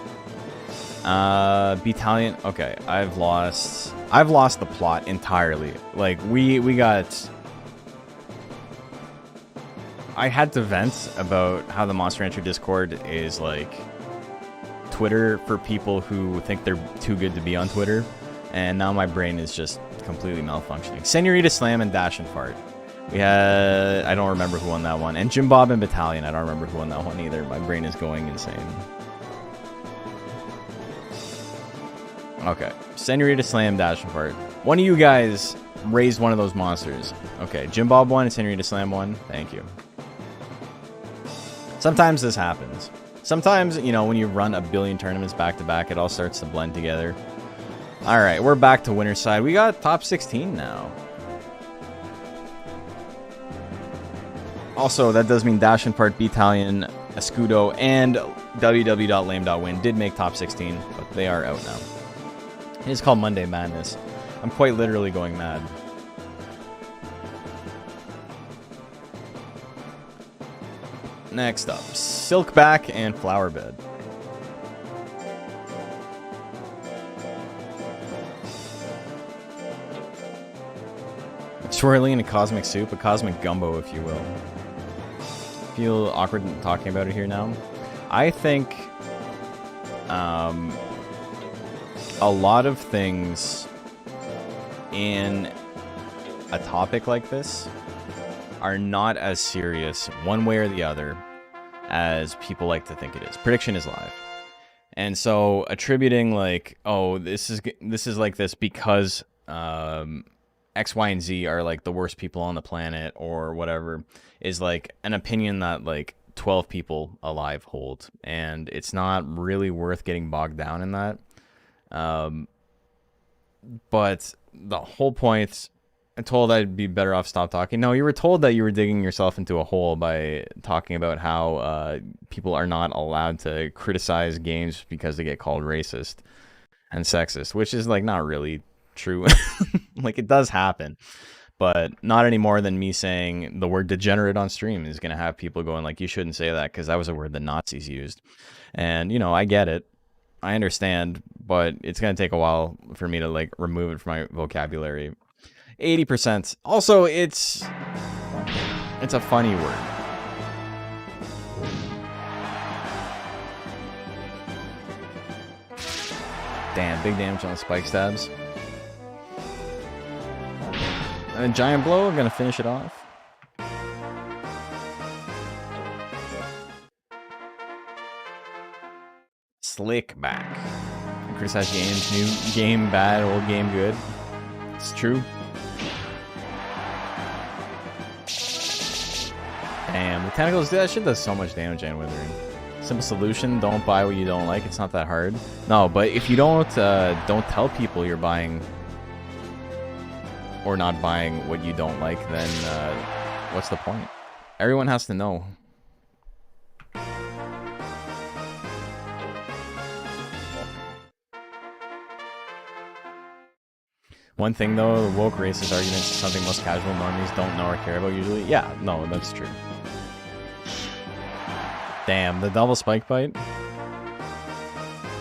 Battalion. Okay, I've lost the plot entirely. Like, we got... I had to vent about how the Monster Rancher Discord is like Twitter for people who think they're too good to be on Twitter, and now my brain is just completely malfunctioning. Senorita Slam and Dash and Fart. We had... I don't remember who won that one. And Jim Bob and Battalion. I don't remember who won that one either. My brain is going insane. Okay. Senorita Slam, Dash and Fart. One of you guys raised one of those monsters. Okay. Jim Bob won and Senorita Slam won. Thank you. Sometimes this happens. Sometimes, you know, when you run a billion tournaments back to back, it all starts to blend together. All right, we're back to winner's side. We got top 16 now. Also, that does mean Dash and Fart, Battalion, Escudo, and www.lame.win did make top 16, but they are out now. It is called Monday Madness. I'm quite literally going mad. Next up, Silkback and Flowerbed. Swirling in a cosmic soup, a cosmic gumbo, if you will. Feel awkward talking about it here now. I think a lot of things in a topic like this are not as serious one way or the other as people like to think it is. Prediction is live. And so attributing like, oh, this is like this because X, Y, and Z are like the worst people on the planet or whatever is like an opinion that like 12 people alive hold. And it's not really worth getting bogged down in that. But the whole point I'm told I'd be better off stop talking. No, you were told that you were digging yourself into a hole by talking about how people are not allowed to criticize games because they get called racist and sexist, which is like not really true. Like it does happen, but not any more than me saying the word degenerate on stream is going to have people going like, you shouldn't say that because that was a word the Nazis used. And, you know, I get it. I understand, but it's going to take a while for me to like remove it from my vocabulary. 80%. Also, it's a funny word. Damn, big damage on the spike stabs. And a giant blow, I'm gonna finish it off. Slick back. Criticize games, new game bad, old game good. It's true. Damn, the tentacles, that shit does so much damage and withering. Simple solution, don't buy what you don't like, it's not that hard. No, but if you don't tell people you're buying or not buying what you don't like, then what's the point? Everyone has to know. One thing though, the woke racist arguments is something most casual normies don't know or care about usually. Yeah, no, that's true. Damn, the double spike bite.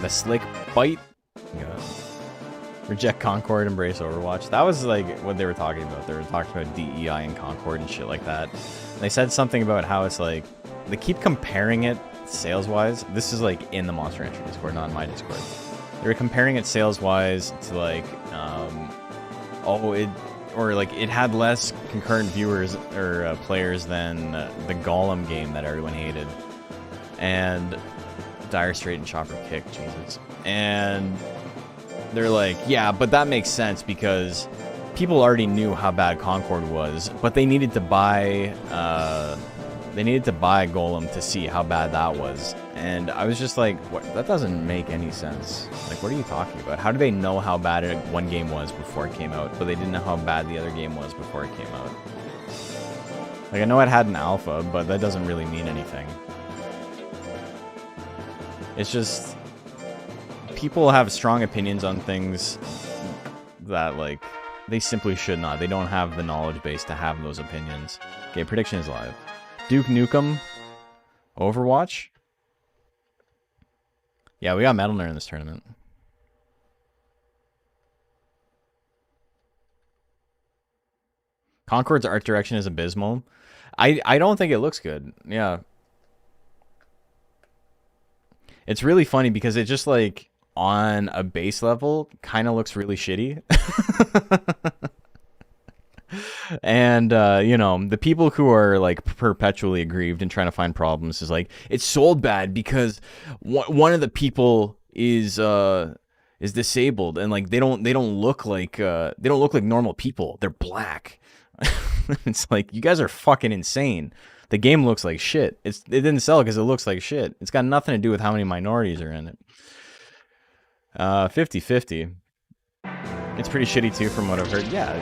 The slick bite. God. Reject Concord, embrace Overwatch. That was like what they were talking about. They were talking about DEI and Concord and shit like that. They said something about how it's like, they keep comparing it sales-wise. This is like in the Monster Entry Discord, not in my Discord. They were comparing it sales-wise to like, it had less concurrent viewers or players than the Golem game that everyone hated. And Dire Straight and Chopper Kick, Jesus. And they're like, yeah, but that makes sense because people already knew how bad Concord was, but they needed to buy Golem to see how bad that was. And I was just like, what? That doesn't make any sense. Like, what are you talking about? How do they know how bad one game was before it came out, but they didn't know how bad the other game was before it came out? Like, I know it had an alpha, but that doesn't really mean anything. It's just, people have strong opinions on things that, like, they simply should not. They don't have the knowledge base to have those opinions. Okay, prediction is live. Duke Nukem, Overwatch. Yeah, we got Metal Nerd in this tournament. Concord's art direction is abysmal. I don't think it looks good. Yeah. It's really funny because it just, like, on a base level, kind of looks really shitty. And, you know, the people who are, like, perpetually aggrieved and trying to find problems is like, it's sold bad because one of the people is disabled and, like, they don't look like normal people. They're black. It's like, you guys are fucking insane. The game looks like shit. It didn't sell because it looks like shit. It's got nothing to do with how many minorities are in it. 50-50. It's pretty shitty too from what I've heard. Yeah,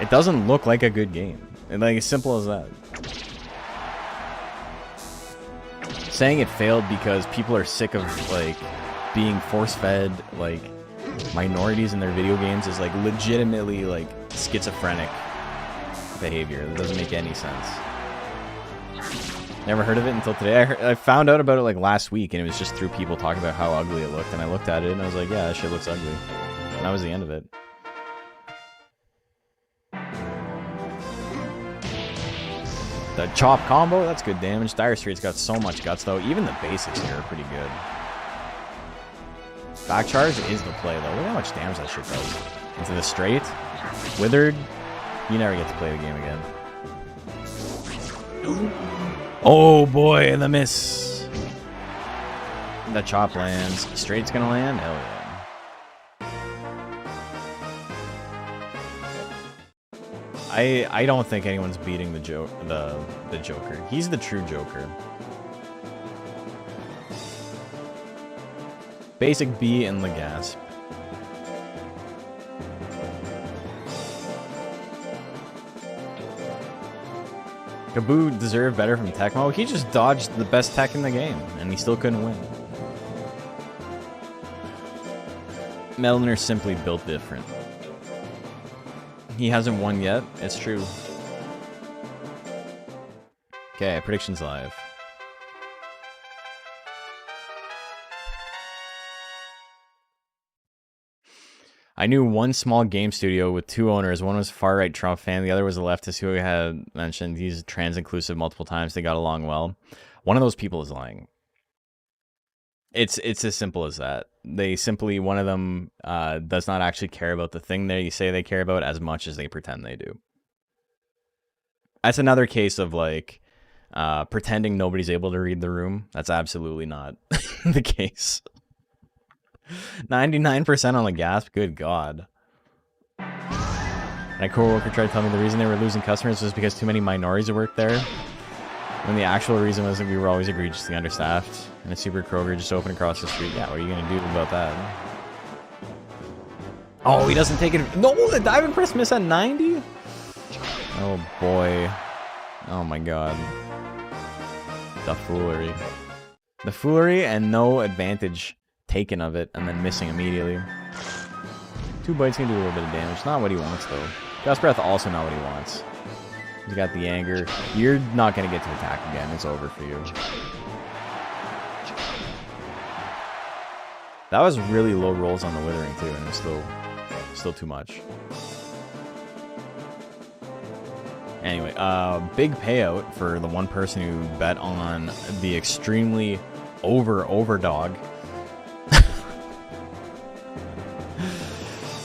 it doesn't look like a good game. And like, as simple as that. Saying it failed because people are sick of like being force-fed like minorities in their video games is like legitimately like schizophrenic behavior. That doesn't make any sense. Never heard of it until today. I found out about it like last week, and it was just through people talking about how ugly it looked, and I looked at it and I was like, yeah, that shit looks ugly. And that was the end of it. The chop combo, that's good damage. Dire Strait's got so much guts though. Even the basics here are pretty good. Back charge is the play though. Look at how much damage that shit does. Into the straight. Withered. You never get to play the game again. Oh boy, the miss. The chop lands. Straight's gonna land? Hell yeah. I don't think anyone's beating the Joker. He's the true Joker. Basic B and Legasp. Kaboo deserved better from Tecmo. He just dodged the best tech in the game, and he still couldn't win. Melner simply built different. He hasn't won yet. It's true. Okay, predictions live. I knew one small game studio with 2 owners. One was a far-right Trump fan. The other was a leftist who I had mentioned. He's trans-inclusive multiple times. They got along well. One of those people is lying. It's as simple as that. They simply, one of them does not actually care about the thing they say they care about as much as they pretend they do. That's another case of like pretending nobody's able to read the room. That's absolutely not the case. 99% on the gasp. Good God. My coworker tried to tell me the reason they were losing customers was because too many minorities worked there, when the actual reason was that we were always egregiously understaffed and a super Kroger just opened across the street. Yeah, what are you gonna do about that? Oh, he doesn't take it. No, the diving press miss at 90. Oh boy. Oh my God. The foolery. The foolery and no advantage taken of it and then missing immediately. 2 bites can do a little bit of damage. Not what he wants though. Gust Breath also not what he wants. He's got the anger. You're not going to get to attack again. It's over for you. That was really low rolls on the Withering too, and it's still too much. Anyway, big payout for the one person who bet on the extremely overdog.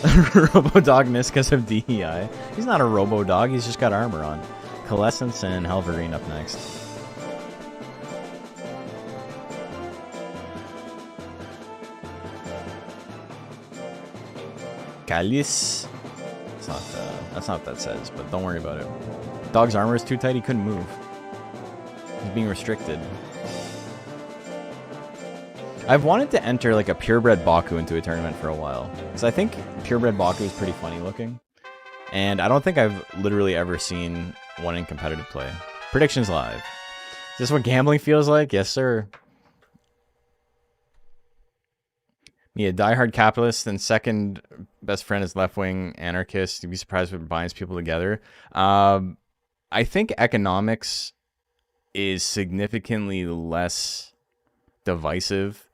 Robodog missed because of DEI. He's not a Robodog, he's just got armor on. Coalescence and Helverine up next. Calice. That's not what that says, but don't worry about it. Dog's armor is too tight, he couldn't move. He's being restricted. I've wanted to enter like a purebred Baku into a tournament for a while, because I think purebred Baku is pretty funny looking, and I don't think I've literally ever seen one in competitive play. Predictions live. Is this what gambling feels like? Yes, sir. Me, a diehard capitalist, and second best friend is left-wing anarchist. You'd be surprised what binds people together. I think economics is significantly less divisive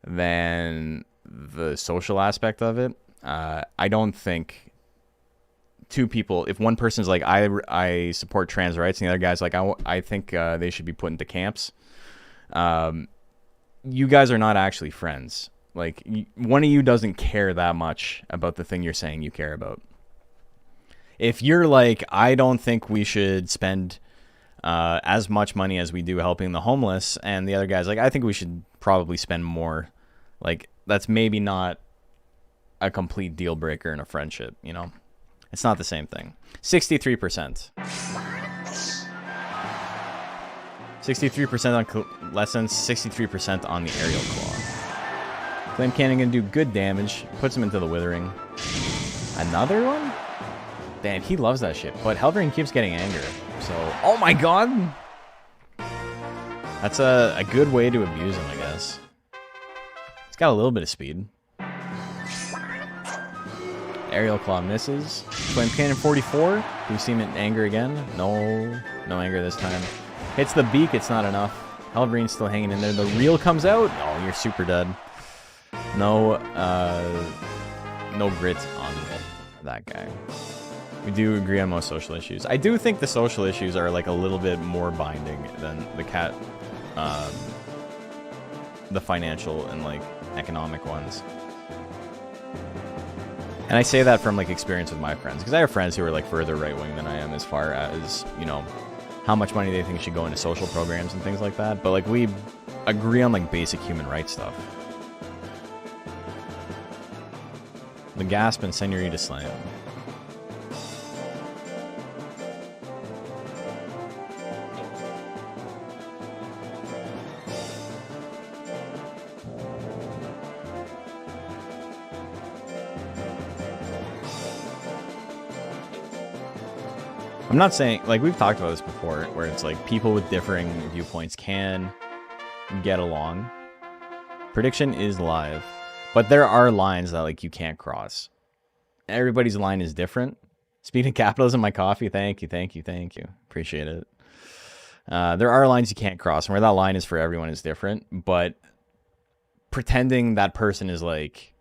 than the social aspect of it. I don't think two people, if one person's like, I support trans rights, and the other guy's like, I think they should be put into camps, you guys are not actually friends. Like, one of you doesn't care that much about the thing you're saying you care about. If you're like, I don't think we should spend as much money as we do helping the homeless, and the other guy's like, I think we should probably spend more, like, that's maybe not a complete deal breaker in a friendship, you know? It's not the same thing. 63%. 63% on coalescence, 63% on the aerial claw. Flame Cannon gonna do good damage, puts him into the Withering. Another one? Damn, he loves that shit. But Helverin keeps getting anger. So, oh my God! That's a good way to abuse him, I guess. He's got a little bit of speed. Aerial Claw misses. Flame Cannon 44. Do we see him in anger again? No anger this time. Hits the beak, it's not enough. Helverin's still hanging in there. The reel comes out. Oh, you're super dead. No grit on that guy. We do agree on most social issues. I do think the social issues are like a little bit more binding than the financial and like economic ones. And I say that from like experience with my friends, because I have friends who are like further right wing than I am as far as, you know, how much money they think should go into social programs and things like that. But like we agree on like basic human rights stuff. The Gasp and Senorita Slam. I'm not saying, like, we've talked about this before, where it's like people with differing viewpoints can get along. Prediction is live, but there are lines that, like, you can't cross. Everybody's line is different. Speaking of capitalism, my coffee, thank you. Appreciate it. There are lines you can't cross, and where that line is for everyone is different, but pretending that person is, like,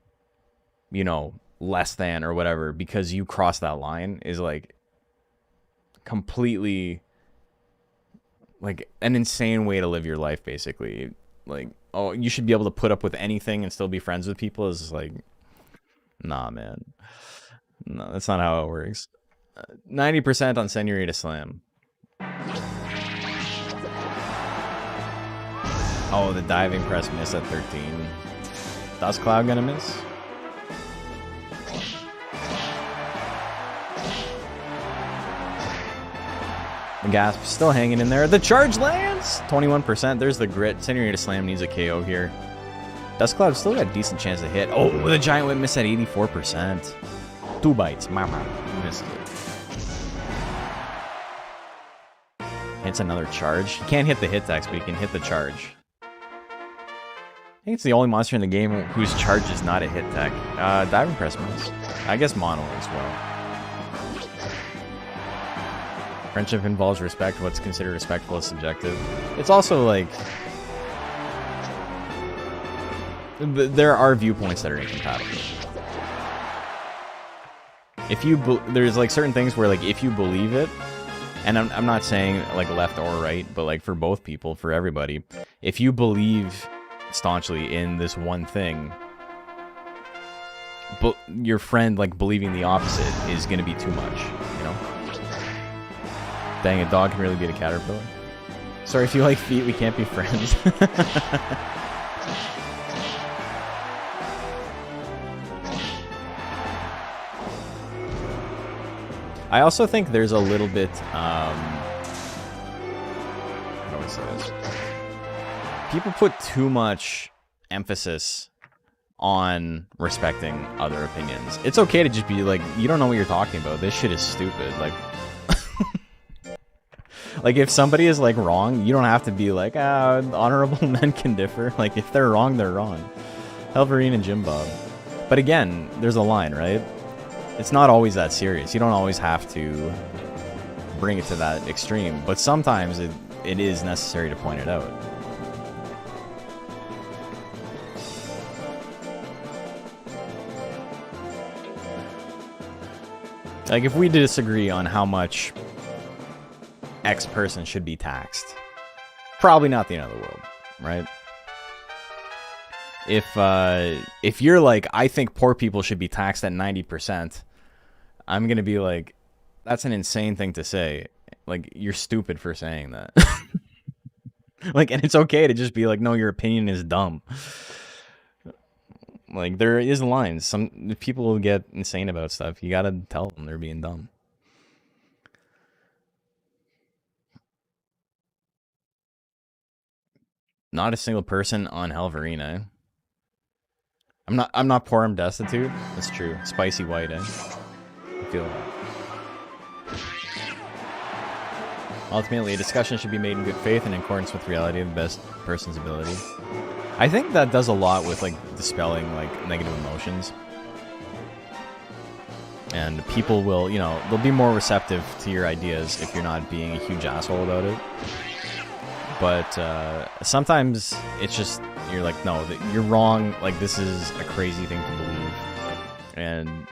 you know, less than or whatever because you cross that line is, like, completely, like, an insane way to live your life, basically. Like, oh, you should be able to put up with anything and still be friends with people is, like, nah, man. No, that's not how it works. 90% on Senorita Slam. Oh, the diving press miss at 13. Dust Cloud gonna miss? The gasp still hanging in there. The charge lands! 21%. There's the grit. Senorita Slam needs a KO here. Dust Cloud still got a decent chance to hit. Oh, the giant whip miss at 84%. 2 bites. Mama. Misses it. Hits another charge. He can't hit the hit dex, but he can hit the charge. I think it's the only monster in the game whose charge is not a hit tech. Diving Press moves. I guess Mono as well. Friendship involves respect. What's considered respectful is subjective. It's also like... there are viewpoints that are incompatible. If you... there's like certain things where like if you believe it, and I'm not saying like left or right, but like for both people, for everybody, if you believe staunchly in this one thing, but your friend like believing the opposite is going to be too much, you know? Dang, a dog can really beat a caterpillar. Sorry, if you like feet, we can't be friends. I also think there's a little bit, how do I say this? People put too much emphasis on respecting other opinions. It's okay to just be like, you don't know what you're talking about. This shit is stupid. Like, like if somebody is like wrong, you don't have to be like, honorable men can differ. Like if they're wrong, they're wrong. Helverine and Jim Bob. But again, there's a line, right? It's not always that serious. You don't always have to bring it to that extreme, but sometimes it is necessary to point it out. Like if we disagree on how much X person should be taxed, probably not the end of the world, right? If you're like, I think poor people should be taxed at 90%, I'm gonna be like, that's an insane thing to say. Like, you're stupid for saying that. Like, and it's okay to just be like, no, your opinion is dumb. Like, there is lines. Some people will get insane about stuff. You gotta tell them they're being dumb. Not a single person on Helverina. I'm not poor, I'm destitute. That's true. Spicy white, eh? I feel that. Ultimately, a discussion should be made in good faith and in accordance with reality of the best person's ability. I think that does a lot with like dispelling like negative emotions. And people will, you know, they'll be more receptive to your ideas if you're not being a huge asshole about it. But sometimes it's just, you're like, no, you're wrong. Like, this is a crazy thing to believe. And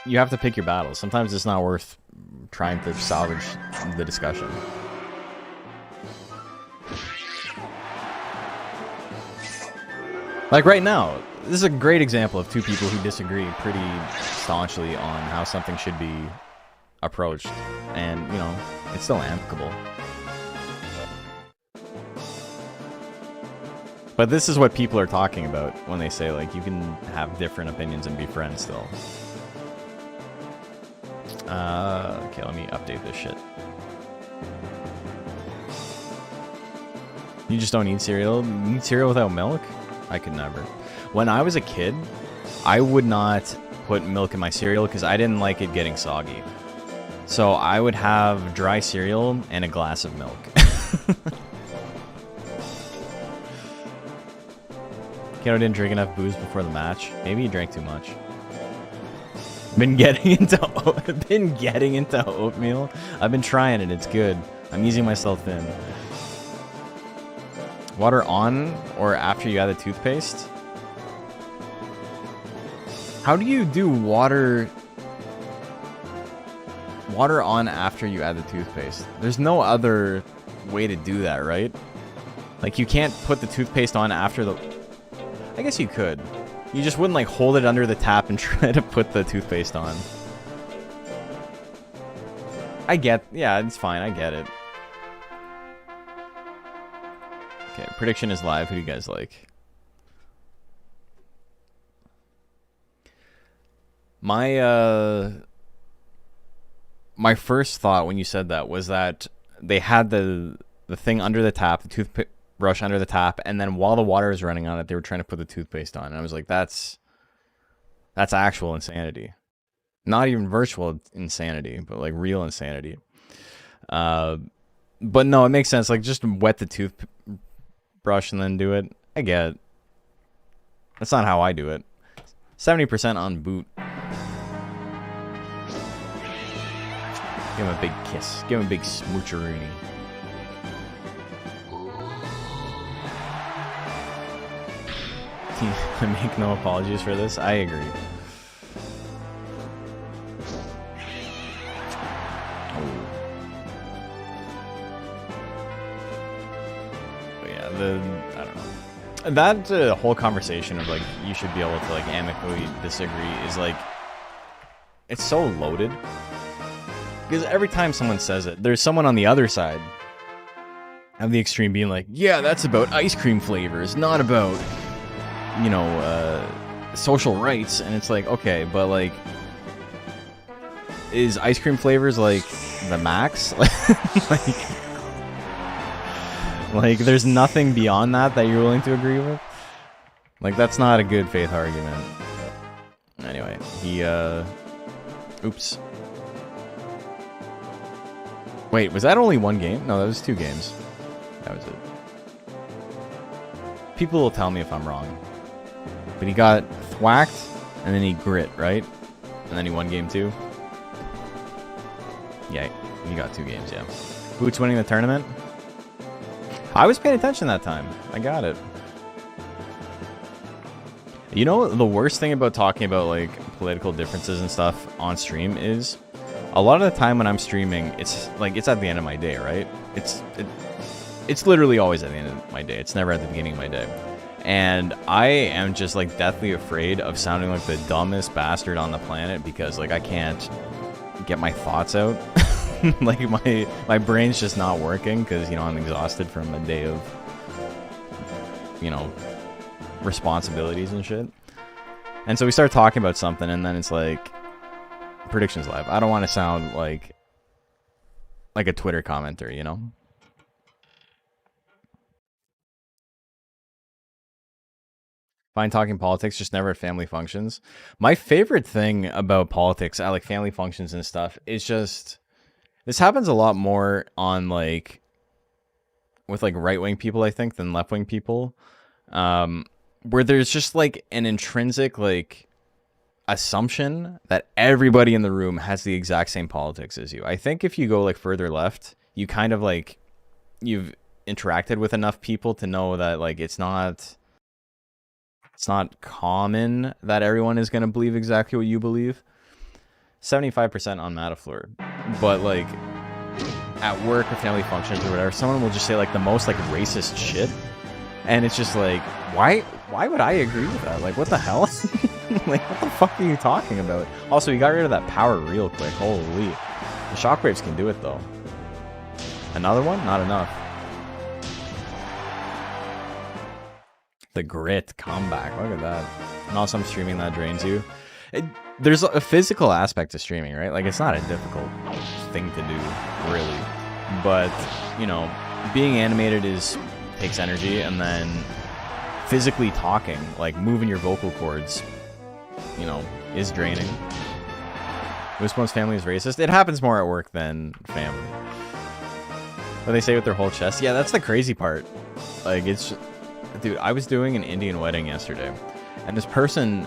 you have to pick your battles. Sometimes it's not worth trying to salvage the discussion. Like right now, this is a great example of two people who disagree pretty staunchly on how something should be approached. And, you know, it's still amicable. But this is what people are talking about when they say, like, you can have different opinions and be friends still. Okay, let me update this shit. You just don't eat cereal? You eat cereal without milk? I could never. When I was a kid, I would not put milk in my cereal because I didn't like it getting soggy. So I would have dry cereal and a glass of milk. Kiddo didn't drink enough booze before the match. Maybe he drank too much. Been getting into oatmeal. I've been trying it. It's good. I'm easing myself in. Water on or after you add the toothpaste? How do you do water on after you add the toothpaste? There's no other way to do that, right? Like, you can't put the toothpaste on after the... I guess you could. You just wouldn't, like, hold it under the tap and try to put the toothpaste on. Yeah, it's fine. I get it. Okay, prediction is live. Who do you guys like? My first thought when you said that was that they had the thing under the tap, the toothbrush under the tap, and then while the water was running on it, they were trying to put the toothpaste on. And I was like, that's actual insanity. Not even virtual insanity, but like real insanity. But no, it makes sense. Like, just wet the toothbrush and then do it. I get it. That's not how I do it. 70% on boot. Give him a big kiss. Give him a big smoocheroony. I make no apologies for this. I agree. But yeah, I don't know. That whole conversation of like you should be able to like amicably disagree is like, it's so loaded. Because every time someone says it, there's someone on the other side of the extreme being like, yeah, that's about ice cream flavors, not about, you know, social rights. And it's like, okay, but like, is ice cream flavors like the max? like there's nothing beyond that you're willing to agree with? Like, that's not a good faith argument. Anyway, he, oops. Wait, was that only one game? No, that was 2 games. That was it. People will tell me if I'm wrong. But he got thwacked, and then he grit, right? And then he won game 2. Yeah, he got 2 games, yeah. Boots winning the tournament? I was paying attention that time. I got it. You know, the worst thing about talking about, like, political differences and stuff on stream is... a lot of the time when I'm streaming, it's like it's at the end of my day, right? It's literally always at the end of my day. It's never at the beginning of my day. And I am just like deathly afraid of sounding like the dumbest bastard on the planet because like I can't get my thoughts out. Like my brain's just not working because, you know, I'm exhausted from a day of, you know, responsibilities and shit. And so we start talking about something and then it's like, predictions live. I don't want to sound like a Twitter commenter, you know? Fine talking politics, just never at family functions. My favorite thing about politics at like family functions and stuff is just, this happens a lot more on like, with like right-wing people, I think, than left-wing people. Where there's just like an intrinsic like assumption that everybody in the room has the exact same politics as you. I think if you go like further left, you kind of like, you've interacted with enough people to know that like it's not common that everyone is going to believe exactly what you believe. 75% on Matafleur. But like at work or family functions or whatever, someone will just say like the most like racist shit. And it's just like, why would I agree with that? Like, what the hell? Like, what the fuck are you talking about? Also, you got rid of that power real quick. Holy. The shockwaves can do it, though. Another one? Not enough. The grit comeback. Look at that. And also, I'm streaming that drains you. There's a physical aspect to streaming, right? Like, it's not a difficult thing to do, really. But, you know, being animated takes energy, and then physically talking, like moving your vocal cords, you know, is draining. Wispon's family is racist. It happens more at work than family. What they say with their whole chest. Yeah, that's the crazy part. Like, it's... Dude, I was doing an Indian wedding yesterday, and this person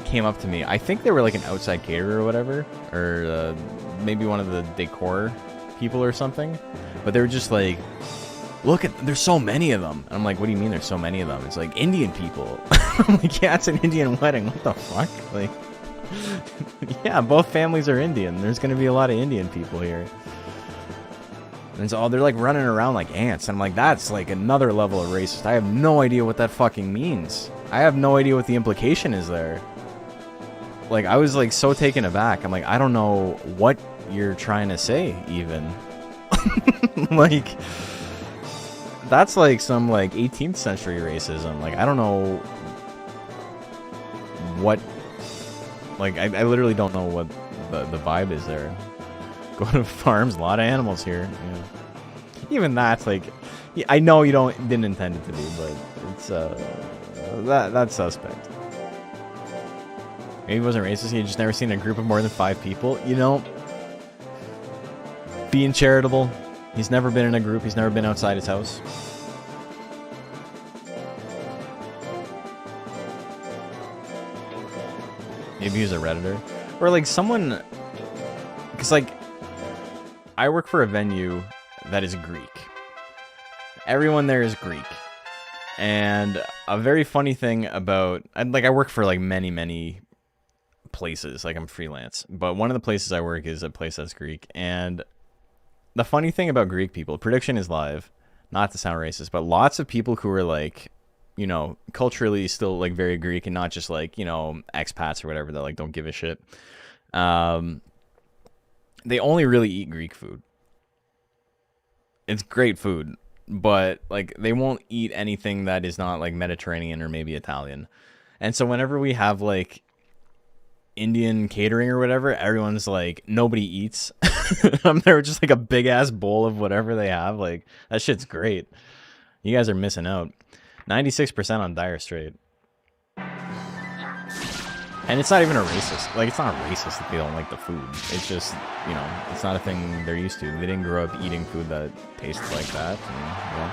came up to me. I think they were like an outside caterer or whatever, or maybe one of the decor people or something. But they were just like, look at, there's so many of them. And I'm like, what do you mean there's so many of them? It's like Indian people. I'm like, yeah, it's an Indian wedding. What the fuck? Like, yeah, both families are Indian. There's going to be a lot of Indian people here. And so they're like running around like ants. And I'm like, that's like another level of racist. I have no idea what that fucking means. I have no idea what the implication is there. Like, I was like so taken aback. I'm like, I don't know what you're trying to say even. Like, that's like some like 18th century racism. Like, I don't know what, like, I literally don't know what the vibe is there. Go to farms, a lot of animals here. Yeah. Even that's like, I know you didn't intend it to be, but it's that's suspect. Maybe he wasn't racist. He just never seen a group of more than 5 people. You know, being charitable. He's never been in a group. He's never been outside his house. Maybe he's a Redditor, or like someone, because like, I work for a venue that is Greek. Everyone there is Greek. And a very funny thing about, like, I work for like many places, like I'm freelance, but one of the places I work is a place that's Greek. And the funny thing about Greek people, prediction is live, not to sound racist, but lots of people who are like, you know, culturally still like very Greek and not just like, you know, expats or whatever that like don't give a shit. They only really eat Greek food. It's great food, but like they won't eat anything that is not like Mediterranean or maybe Italian. And so whenever we have like Indian catering or whatever, everyone's like, nobody eats. They're just like a big ass bowl of whatever they have. Like, that shit's great. You guys are missing out. 96% on Dire Straits. And it's not even a racist. Like, it's not racist that they don't like the food. It's just, you know, it's not a thing they're used to. They didn't grow up eating food that tastes like that. And, yeah.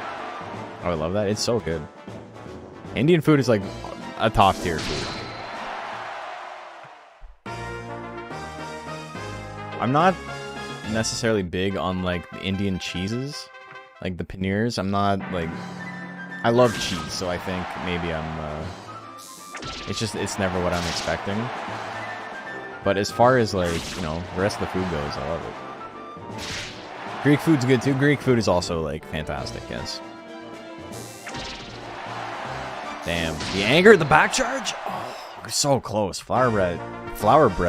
Oh, I love that. It's so good. Indian food is like a top tier food. I'm not necessarily big on like the Indian cheeses, like the paneers. I'm not like, I love cheese, so I think maybe I'm it's never what I'm expecting. But as far as like, you know, the rest of the food goes, I love it. Greek food's good too. Greek food is also like fantastic, yes. Damn, the anger, the back charge. Oh, we're so close. Flour bread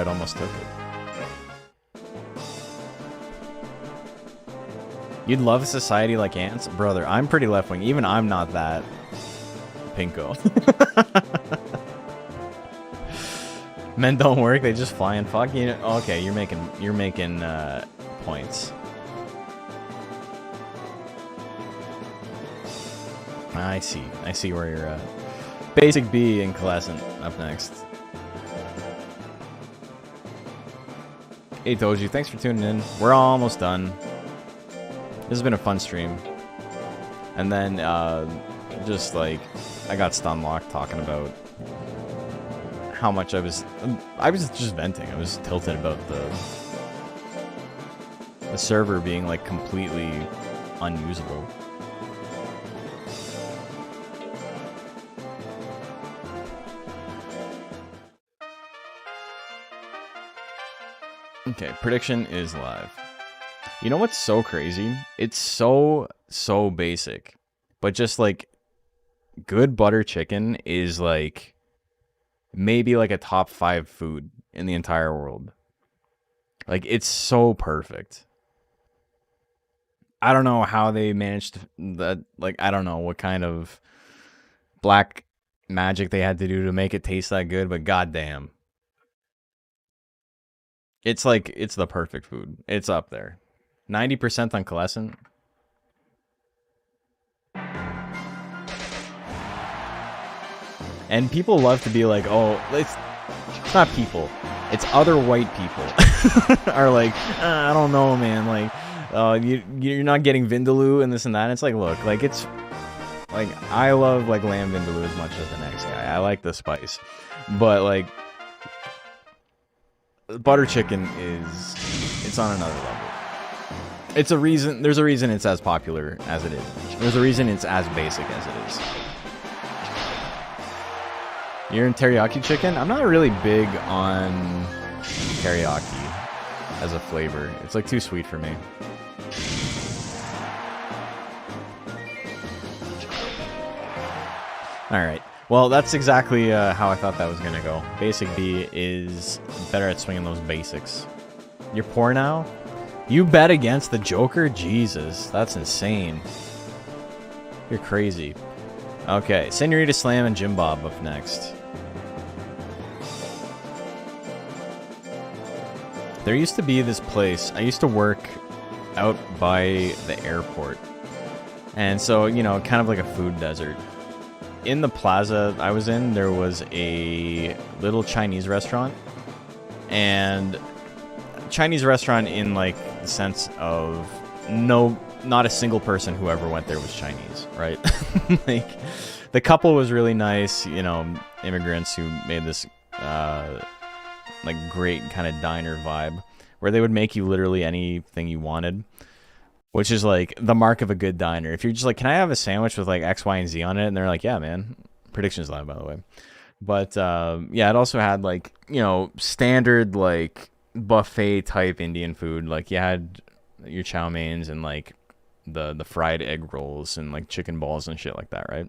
almost took it. You'd love a society like ants? Brother, I'm pretty left-wing. Even I'm not that pinko. Men don't work, they just fly and fuck. You know, okay, you're making points. I see where you're at. Basic B and Coalescent up next. Hey Doji, thanks for tuning in. We're almost done. This has been a fun stream. And then, just like, I got stun locked talking about how much I was just venting. I was tilted about the server being like completely unusable. Okay, prediction is live. You know what's so crazy? It's so basic. But just like good butter chicken is like maybe like a top 5 food in the entire world. Like, it's so perfect. I don't know how they managed that. Like, I don't know what kind of black magic they had to do to make it taste that good, but goddamn. It's like, it's the perfect food. It's up there. 90% on Coalescent. And people love to be like, oh, it's not people. It's other white people are like, I don't know, man. Like, you're not getting vindaloo and this and that. And it's like, look, like it's like I love like lamb vindaloo as much as the next guy. I like the spice, but like butter chicken it's on another level. It's a reason. There's a reason it's as popular as it is. There's a reason it's as basic as it is. You're in teriyaki chicken? I'm not really big on teriyaki as a flavor. It's like too sweet for me. Alright. Well, that's exactly how I thought that was going to go. Basic B is better at swinging those basics. You're poor now? You bet against the Joker? Jesus, that's insane. You're crazy. Okay, Senorita Slam and Jim Bob up next. There used to be this place. I used to work out by the airport. And so, you know, kind of like a food desert. In the plaza I was in, there was a little Chinese restaurant. And Chinese restaurant in like the sense of not a single person who ever went there was Chinese, right? Like the couple was really nice, you know, immigrants who made this like great kind of diner vibe where they would make you literally anything you wanted, which is like the mark of a good diner. If you're just like, can I have a sandwich with like X, Y, and Z on it? And they're like, yeah, man. Predictions live, by the way. But yeah, it also had like, you know, standard like buffet type Indian food. Like you had your chow meins and like the fried egg rolls and like chicken balls and shit like that, right?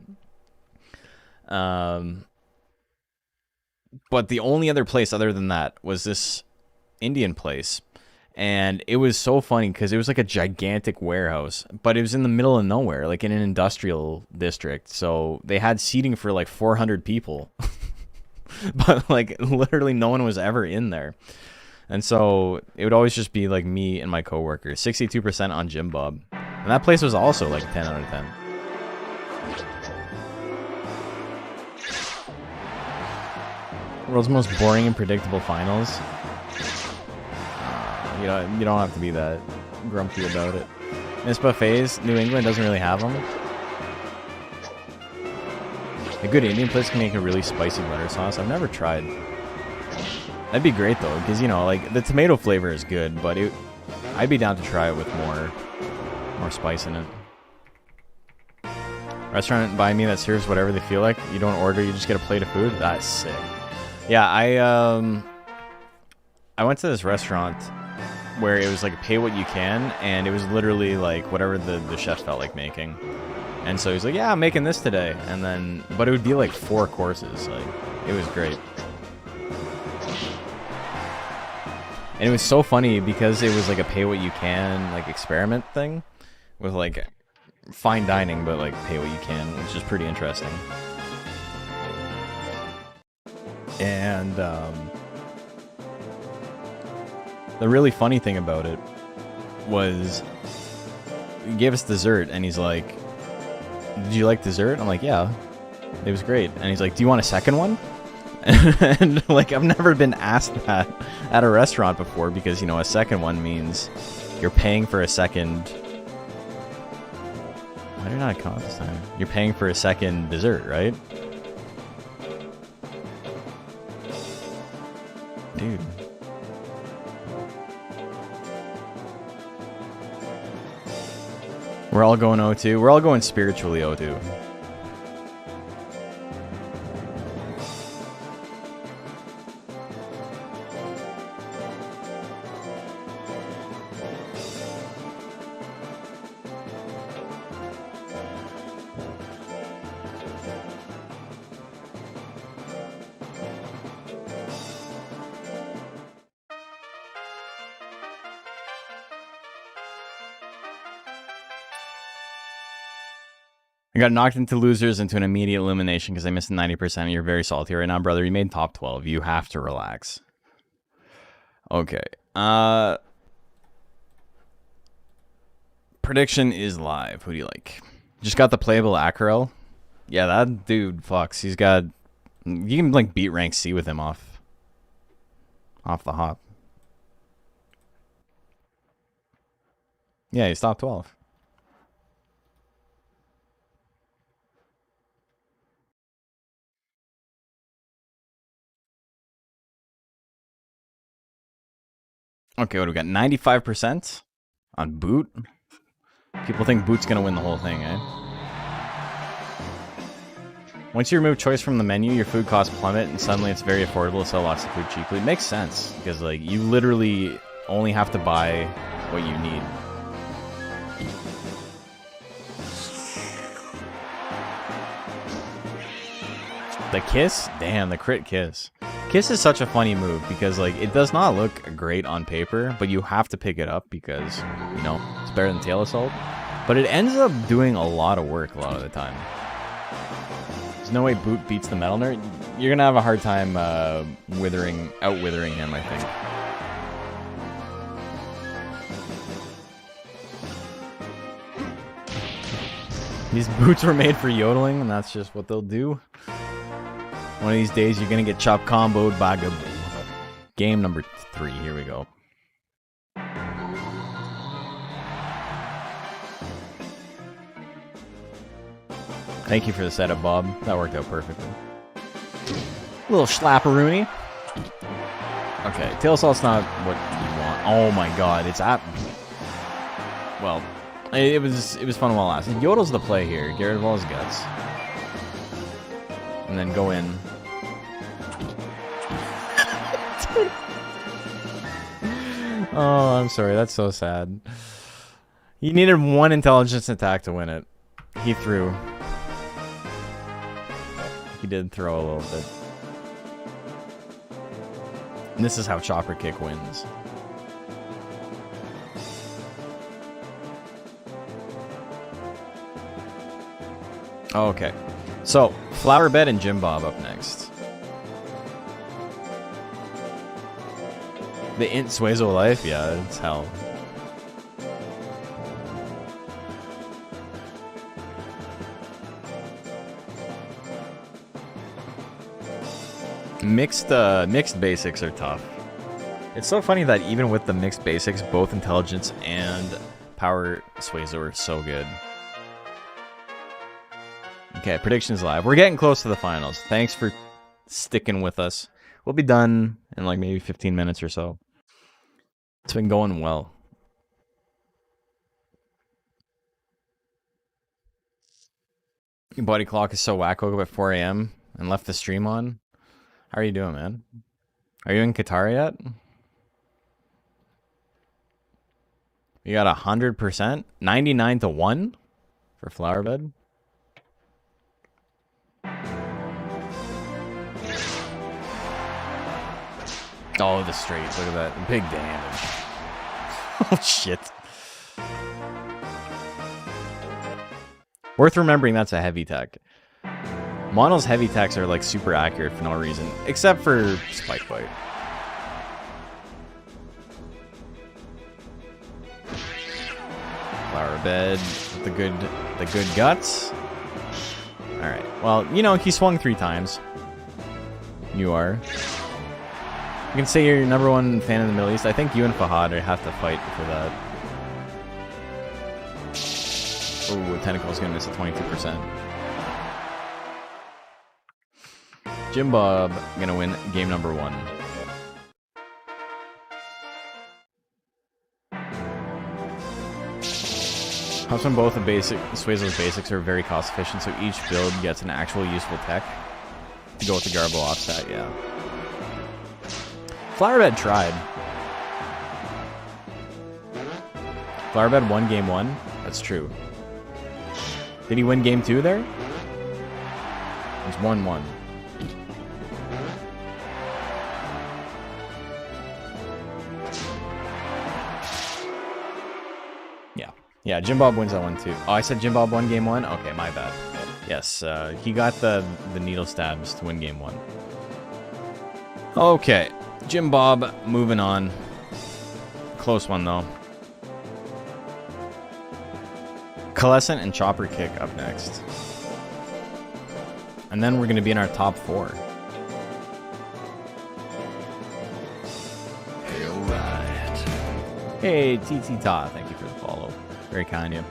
But the only other place other than that was this Indian place. And it was so funny because it was like a gigantic warehouse, but it was in the middle of nowhere, like in an industrial district. So they had seating for like 400 people, but like literally no one was ever in there. And so it would always just be like me and my coworkers. 62% on Jim Bob. And that place was also like 10 out of 10. World's most boring and predictable finals. You don't have to be that grumpy about it. Miss buffets, New England doesn't really have them. A good Indian place can make a really spicy butter sauce. I've never tried. That'd be great though, because you know, like the tomato flavor is good, but I'd be down to try it with more spice in it. Restaurant by me that serves whatever they feel like. You don't order, you just get a plate of food. That's sick. Yeah, I went to this restaurant where it was like pay what you can, and it was literally like whatever the chef felt like making. And so he's like, yeah, I'm making this today. And then, but it would be like 4 courses. Like, it was great. And it was so funny because it was like a pay what you can like experiment thing with like fine dining, but like pay what you can, which is pretty interesting. And the really funny thing about it was he gave us dessert and he's like, did you like dessert? I'm like, yeah, it was great. And he's like, do you want a second one? And like, I've never been asked that at a restaurant before because, you know, a second one means you're paying for a second. Why did I not come out this time? You're paying for a second dessert, right? Dude. We're all going O2. We're all going spiritually O2. I got knocked into losers into an immediate elimination because I missed 90%. You're very salty right now, brother. You made top 12. You have to relax. Okay. Prediction is live. Who do you like? Just got the playable Ackerel. Yeah, that dude fucks. He's got... You can like beat rank C with him off. off the hop. Yeah, he's top 12. Okay, what do we got? 95% on Boot. People think Boot's gonna win the whole thing, eh? Once you remove choice from the menu, your food costs plummet, and suddenly it's very affordable to sell lots of food cheaply. It makes sense, because like you literally only have to buy what you need. The kiss? Damn, the crit kiss. Kiss is such a funny move, because like it does not look great on paper, but you have to pick it up because, you know, it's better than tail assault. But it ends up doing a lot of work a lot of the time. There's no way Boot beats the Metal Nerd. You're gonna have a hard time out-withering him, I think. These boots were made for yodeling, and that's just what they'll do. One of these days, you're gonna get chop comboed by a game number 3. Here we go. Thank you for the setup, Bob. That worked out perfectly. A little slapperoonie. Okay, tail assault's not what you want. Oh my god, it's at. Well, it was fun while it lasted. Yodel's the play here. Get rid of all his guts, and then go in. Oh, I'm sorry. That's so sad. He needed one intelligence attack to win it. He threw. He did throw a little bit. And this is how Chopper Kick wins. Okay. So, Flower Bed and Jim Bob up next. The Int Suezo life? Yeah, it's hell. Mixed basics are tough. It's so funny that even with the mixed basics, both intelligence and power Suezo are so good. Okay, predictions live. We're getting close to the finals. Thanks for sticking with us. We'll be done in like maybe 15 minutes or so. It's been going well. Your body clock is so whack. Woke up at 4 a.m. and left the stream on. How are you doing, man? Are you in Qatar yet? You got 100%? 99 to 1 for Flower Bed? Oh, the straight. Look at that. Big damage. Oh, shit. Worth remembering that's a heavy tech. Mono's heavy techs are like super accurate for no reason, except for Spike Bite. Flower Bed with the good guts. All right. Well, you know, he swung 3 times. You are. You can say you're number 1 fan in the Middle East. I think you and Fahad have to fight for that. Oh, Tentacle's gonna miss at 22%. Jim Bob gonna win game number 1. Helps when both of Suezo's basics are very cost efficient, so each build gets an actual useful tech to go with the Garbo offset. Yeah. Flowerbed tried. Flowerbed won game 1. That's true. Did he win game 2 there? It's 1-1. Yeah, Jim Bob wins that one too. Oh, I said Jim Bob won game 1? Okay, my bad. Yes, he got the needle stabs to win game 1. Okay, Jim Bob moving on. Close one though. Coalescent and Chopper Kick up next. And then we're going to be in our top 4. Hey, TT Ta, thank you for the follow. Very kind of you.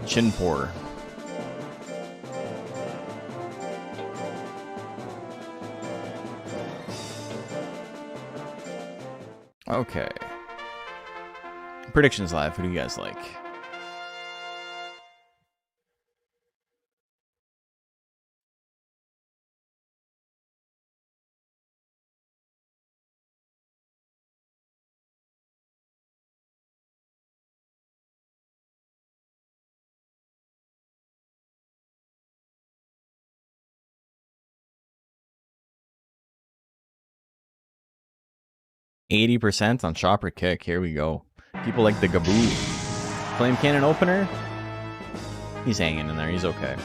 Chinpour. Okay. Predictions live. Who do you guys like? %80 on chopper kick. Here we go. People like the Gaboo. Flame cannon opener. He's hanging in there. He's okay.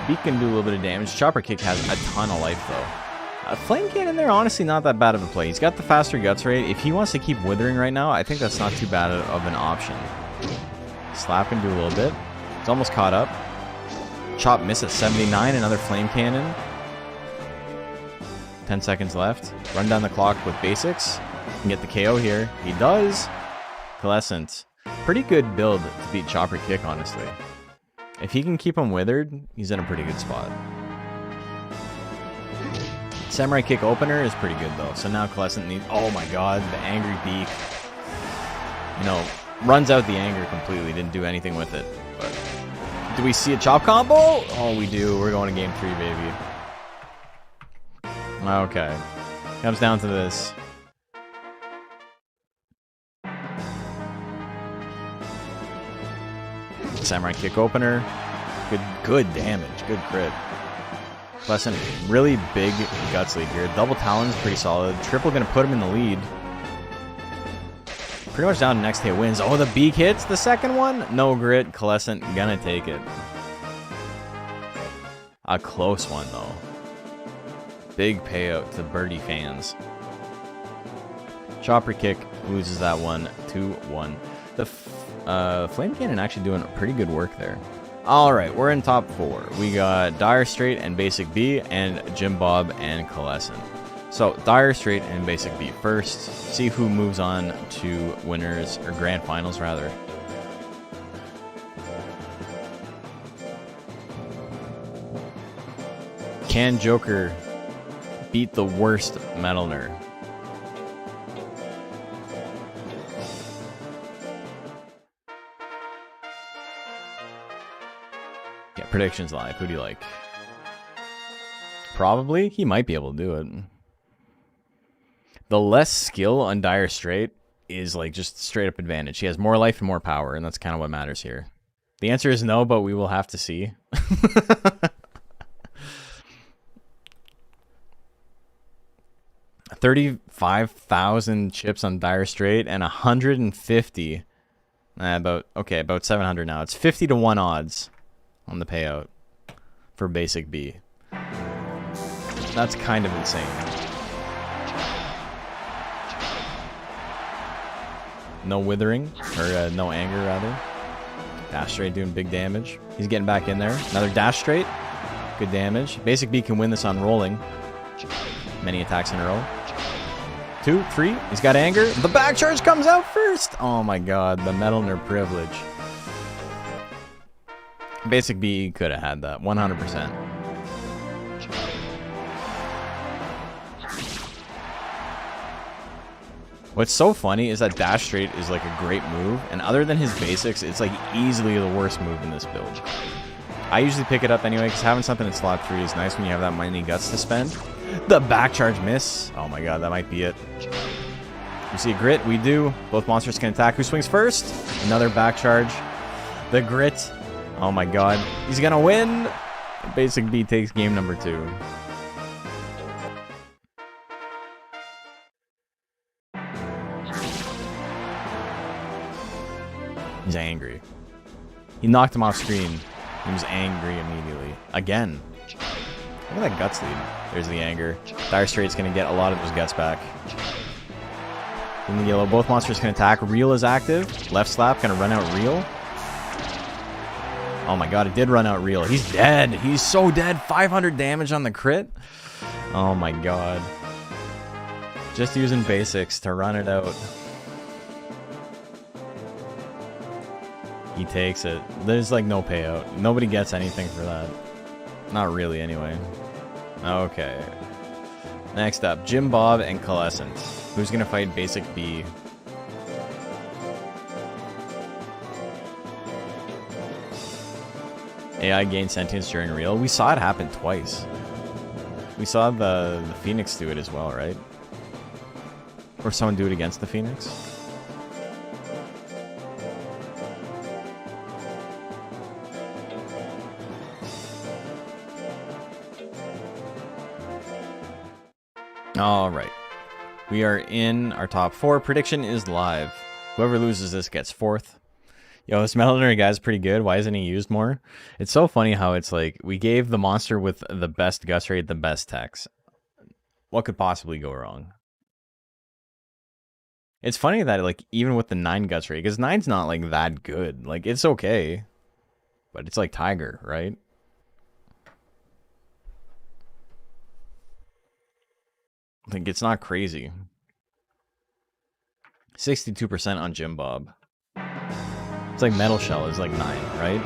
Beak can do a little bit of damage. Chopper kick has a ton of life though. Flame cannon there, honestly, not that bad of a play. He's got the faster guts rate. If he wants to keep withering right now, I think that's not too bad of an option. Slap can do a little bit. It's almost caught up. Chop miss at 79. Another flame cannon. 10 seconds left. Run down the clock with basics. Can get the KO here. He does. Coalescent. Pretty good build to beat Chopper Kick, honestly. If he can keep him withered, he's in a pretty good spot. Samurai Kick opener is pretty good, though. So now Coalescent needs... Oh my god, the angry beak. You know, runs out the anger completely. Didn't do anything with it. But do we see a chop combo? Oh, we do. We're going to game 3, baby. Okay. Comes down to this. Samurai Kick opener. Good damage. Good crit. Lesson, really big guts lead here. Double Talon's pretty solid. Triple gonna put him in the lead. Pretty much down to next hit wins. Oh, the beak hits the second one. No grit. Coalescent gonna take it. A close one, though. Big payout to Birdie fans. Chopper Kick loses that one 2-1. The Flame Cannon actually doing pretty good work there. Alright, we're in top 4. We got Dire Straight and Basic B, and Jim Bob and Coalescent. So, Dire Straight and Basic B first. See who moves on to winners, or grand finals rather. Can Joker beat the worst Metalner? Yeah, predictions live. Who do you like? Probably. He might be able to do it. The less skill on Dire Straight is like just straight up advantage. He has more life and more power, and that's kind of what matters here. The answer is no, but we will have to see. 35,000 chips on Dire Straight and 150. About 700 now. It's 50 to 1 odds on the payout for Basic B. That's kind of insane. No withering, or no anger rather. Dash Straight doing big damage. He's getting back in there. Another Dash Straight. Good damage. Basic B can win this on rolling. Many attacks in a row. 2, 3. He's got anger. The back charge comes out first. Oh my god, the Metalner privilege. Basic B could have had that 100%. What's so funny is that Dash Straight is like a great move, and other than his basics, it's like easily the worst move in this build. I usually pick it up anyway, because having something in slot 3 is nice when you have that many guts to spend. The back charge miss. Oh my god, that might be it. You see a grit? We do. Both monsters can attack. Who swings first? Another back charge. The grit. Oh my god. He's gonna win. Basic B takes game number 2. He's angry. He knocked him off screen. He was angry immediately. Again. Look at that guts lead. There's the anger. Dire Straight's going to get a lot of those guts back. In the yellow, both monsters can attack. Reel is active. Left slap going to run out Reel. Oh my god, it did run out Reel. He's dead. He's so dead. 500 damage on the crit. Oh my god. Just using basics to run it out. He takes it. There's like no payout. Nobody gets anything for that. Not really, anyway. Okay. Next up, Jim Bob and Coalescent. Who's gonna fight Basic B? AI gained sentience during real. We saw it happen twice. We saw the Phoenix do it as well, right? Or someone do it against the Phoenix. All right. We are in our top 4. Prediction is live. Whoever loses this gets 4th. Yo, this Melonary guy's pretty good. Why isn't he used more? It's so funny how it's like, we gave the monster with the best guts rate the best techs. What could possibly go wrong? It's funny that, like, even with the 9 guts rate, because 9's not, like, that good. Like, it's okay. But it's like Tiger, right? Like, it's not crazy. 62% on Jim Bob. It's like Metal Shell is like 9, right?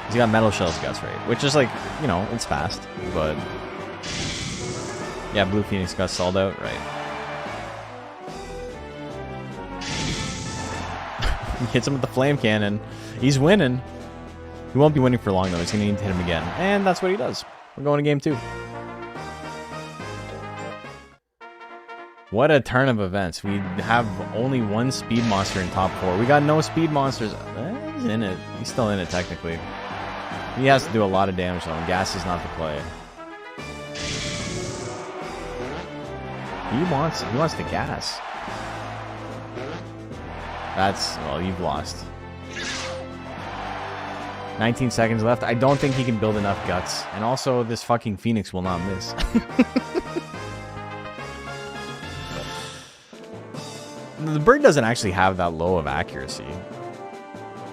He's got Metal Shell's guts rate, which is like, you know, it's fast, but yeah, Blue Phoenix got stalled out, right? He hits him with the flame cannon. He's winning. He won't be winning for long though. He's gonna need to hit him again, and that's what he does. We're going to game 2. What a turn of events. We have only 1 speed monster in top 4. We got no speed monsters. He's in it. He's still in it, technically. He has to do a lot of damage, though. Gas is not the play. He wants the gas. That's... well, you've lost. 19 seconds left. I don't think he can build enough guts. And also, this fucking Phoenix will not miss. The bird doesn't actually have that low of accuracy.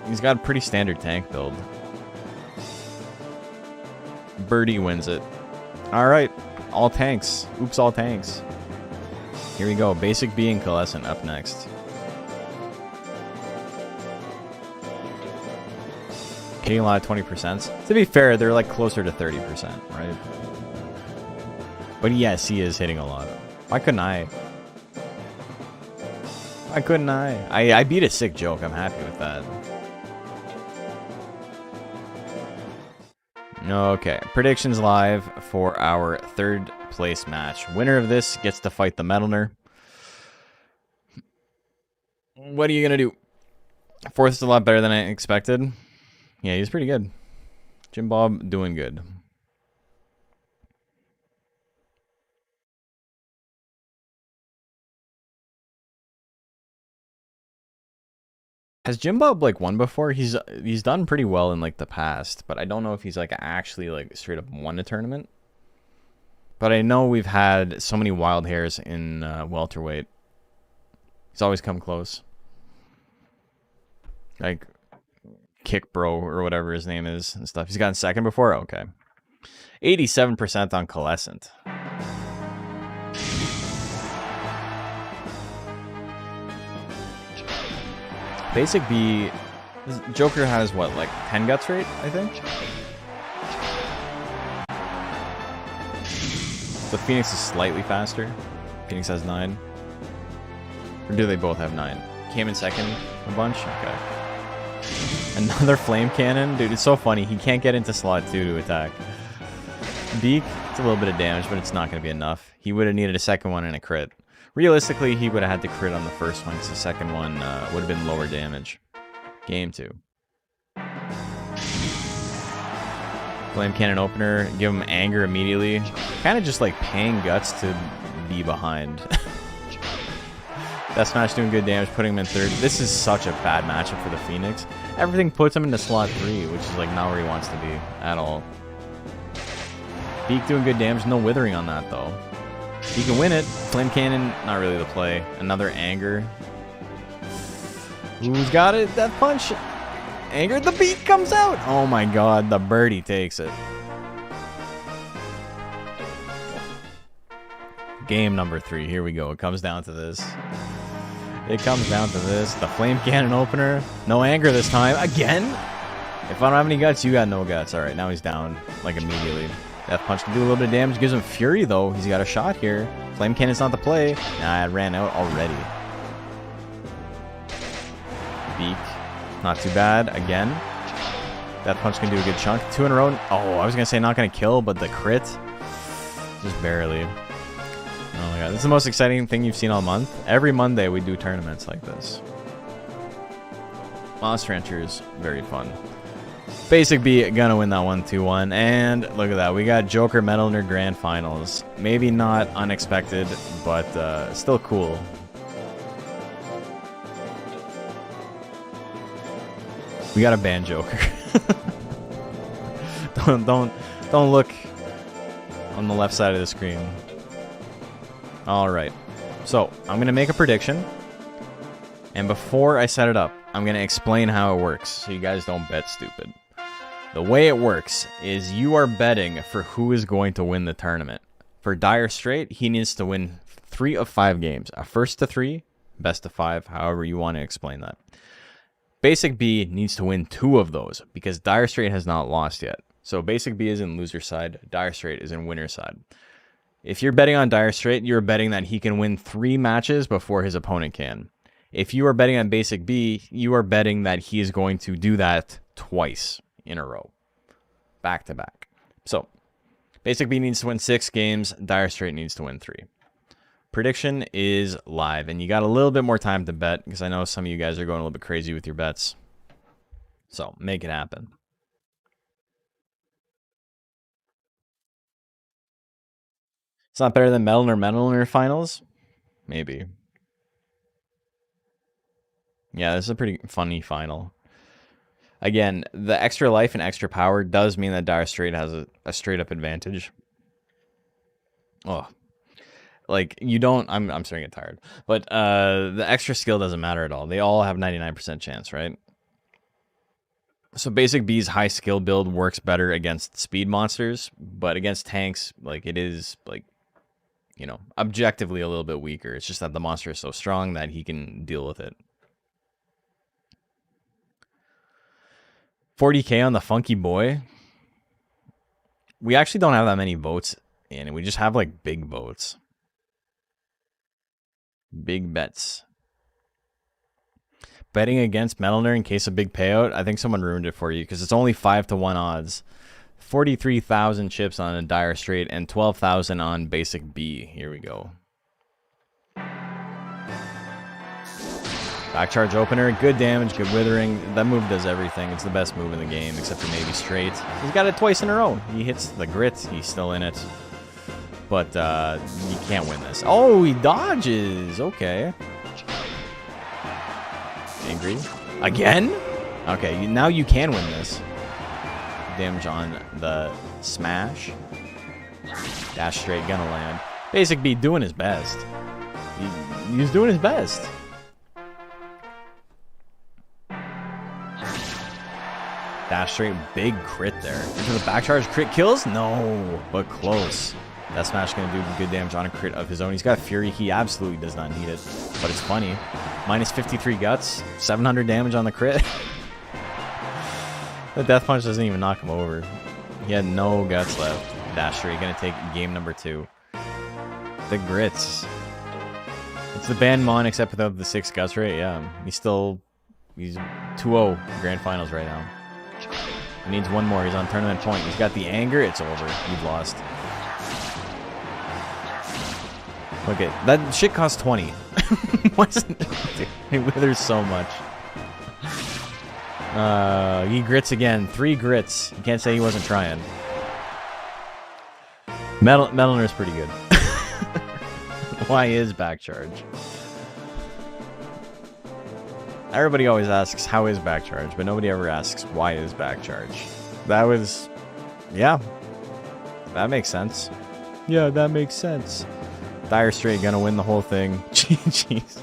He's got a pretty standard tank build. Birdie wins it. Alright. All tanks. Oops, all tanks. Here we go. Basic B and Coalescent up next. Hitting a lot of 20%. To be fair, they're like closer to 30%, right? But yes, he is hitting a lot. Why couldn't I? Why couldn't I? I beat a sick joke. I'm happy with that. Okay. Predictions live for our 3rd place match. Winner of this gets to fight the Metalner. What are you going to do? 4th is a lot better than I expected. Yeah, he's pretty good. Jim Bob doing good. Has Jim Bob like won before? He's done pretty well in like the past, but I don't know if he's like actually like straight up won a tournament. But I know we've had so many wild hairs in welterweight. He's always come close. Like Kick Bro or whatever his name is and stuff. He's gotten 2nd before? Okay. 87% on Coalescent. Basic B, Joker has what, like 10 guts rate, I think? So Phoenix is slightly faster. Phoenix has 9. Or do they both have 9? Came in 2nd a bunch? Okay. Another flame cannon? Dude, it's so funny. He can't get into slot 2 to attack. Beak, it's a little bit of damage, but it's not going to be enough. He would have needed a 2nd one and a crit. Realistically, he would have had to crit on the first one, because the 2nd one would have been lower damage. Game 2. Flame Cannon opener, give him anger immediately. Kind of just like paying guts to be behind. Death Smash doing good damage, putting him in 3rd. This is such a bad matchup for the Phoenix. Everything puts him into slot 3, which is like not where he wants to be at all. Beak doing good damage, no withering on that though. He can win it. Flame Cannon, not really the play. Another anger. Who's got it? Death Punch. Anger, the beat comes out. Oh my god, the birdie takes it. game number 3. Here we go. It comes down to this. It comes down to this. The flame cannon opener. No anger this time. Again? If I don't have any guts, you got no guts. Alright, now he's down. Like, immediately. Death punch can do a little bit of damage. Gives him fury, though. He's got a shot here. Flame cannon's not the play. Nah, it ran out already. Beak. Not too bad. Again. Death punch can do a good chunk. 2 in a row. Oh, I was going to say not going to kill, but the crit. Just barely. Oh my god. This is the most exciting thing you've seen all month. Every Monday we do tournaments like this. Monster Ranchers, very fun. Basic B gonna win that one 2-1. And look at that. We got Joker Metal Nerd Grand Finals. Maybe not unexpected, but still cool. We got a ban Joker. don't look on the left side of the screen. Alright. So, I'm going to make a prediction. And before I set it up, I'm going to explain how it works so you guys don't bet stupid. The way it works is you are betting for who is going to win the tournament. For Dire Straight, he needs to win 3 of 5 games. A first to 3, best of 5, however you want to explain that. Basic B needs to win 2 of those because Dire Straight has not lost yet. So Basic B is in loser side, Dire Straight is in winner side. If you're betting on Dire Straight, you're betting that he can win 3 matches before his opponent can. If you are betting on Basic B, you are betting that he is going to do that twice in a row. Back to back. So, Basic B needs to win 6 games, Dire Straight needs to win 3. Prediction is live, and you got a little bit more time to bet, because I know some of you guys are going a little bit crazy with your bets. So, make it happen. It's not better than Metal Nerd Finals? Maybe. Yeah, this is a pretty funny final. Again, the extra life and extra power does mean that Dire Straight has a straight-up advantage. Oh. Like, you don't... I'm starting to get tired. But the extra skill doesn't matter at all. They all have 99% chance, right? So Basic B's high skill build works better against speed monsters, but against tanks, like, it is, like, you know, objectively a little bit weaker. It's just that the monster is so strong that he can deal with it. 40k on the Funky Boy. We actually don't have that many votes in. We just have, like, big votes. Big bets. Betting against Metal Nerd in case of big payout. I think someone ruined it for you because it's only 5-1 odds. 43,000 chips on a Dire Straight and 12,000 on Basic B. Here we go. Back charge opener, good damage, good withering. That move does everything. It's the best move in the game, except for maybe straight. He's got it twice in a row. He hits the grit. He's still in it. But you can't win this. Oh, he dodges. Okay. Angry. Again? Okay, now you can win this. Damage on the smash. Dash straight, gonna land. Basic B doing his best. He's doing his best. Dash straight, big crit there. Into the back charge, crit kills? No, but close. That smash gonna do good damage on a crit of his own. He's got Fury. He absolutely does not need it, but it's funny. Minus 53 guts, 700 damage on the crit. The death punch doesn't even knock him over. He had no guts left. Dash straight gonna take game number 2. The grits. It's the band mon except without the 6 guts rate. Yeah, he's 2-0 grand finals right now. He needs one more. He's on tournament point. He's got the anger. It's over. You've lost. Okay, that shit costs 20. Why isn't it? It withers so much. He grits again. 3 grits. You can't say he wasn't trying. Metal Nerd's pretty good. Why is back charge? Everybody always asks, how is back charge? But nobody ever asks, why is back charge? That was... Yeah. That makes sense. Yeah, that makes sense. Dire Straight gonna win the whole thing. Jeez.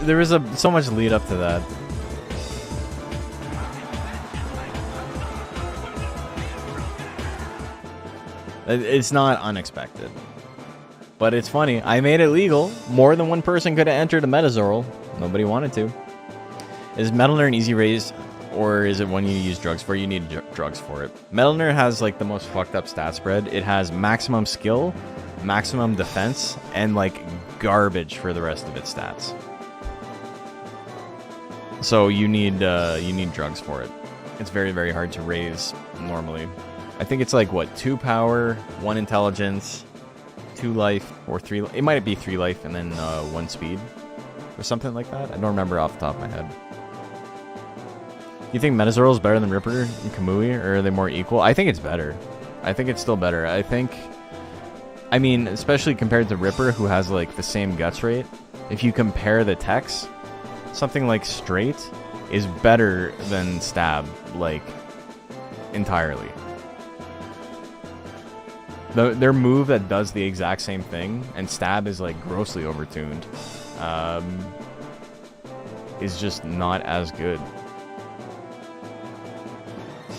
There was so much lead up to that. It's not unexpected. But it's funny. I made it legal. More than one person could have entered a Metazorl. Nobody wanted to. Is Metalner an easy raise, or is it one you use drugs for? You need drugs for it. Metalner has like the most fucked up stat spread. It has maximum skill, maximum defense, and like garbage for the rest of its stats. So you need drugs for it. It's very, very hard to raise normally. I think it's like what, 2 power, 1 intelligence, 2 life, or 3. It might be 3 life and then 1 speed, or something like that. I don't remember off the top of my head. You think Metazorl is better than Ripper and Kamui, or are they more equal? I think it's better. I think it's still better. I mean, especially compared to Ripper, who has like the same guts rate. If you compare the techs, something like Straight is better than Stab, like, entirely. Their move that does the exact same thing, and Stab is like grossly overtuned, is just not as good.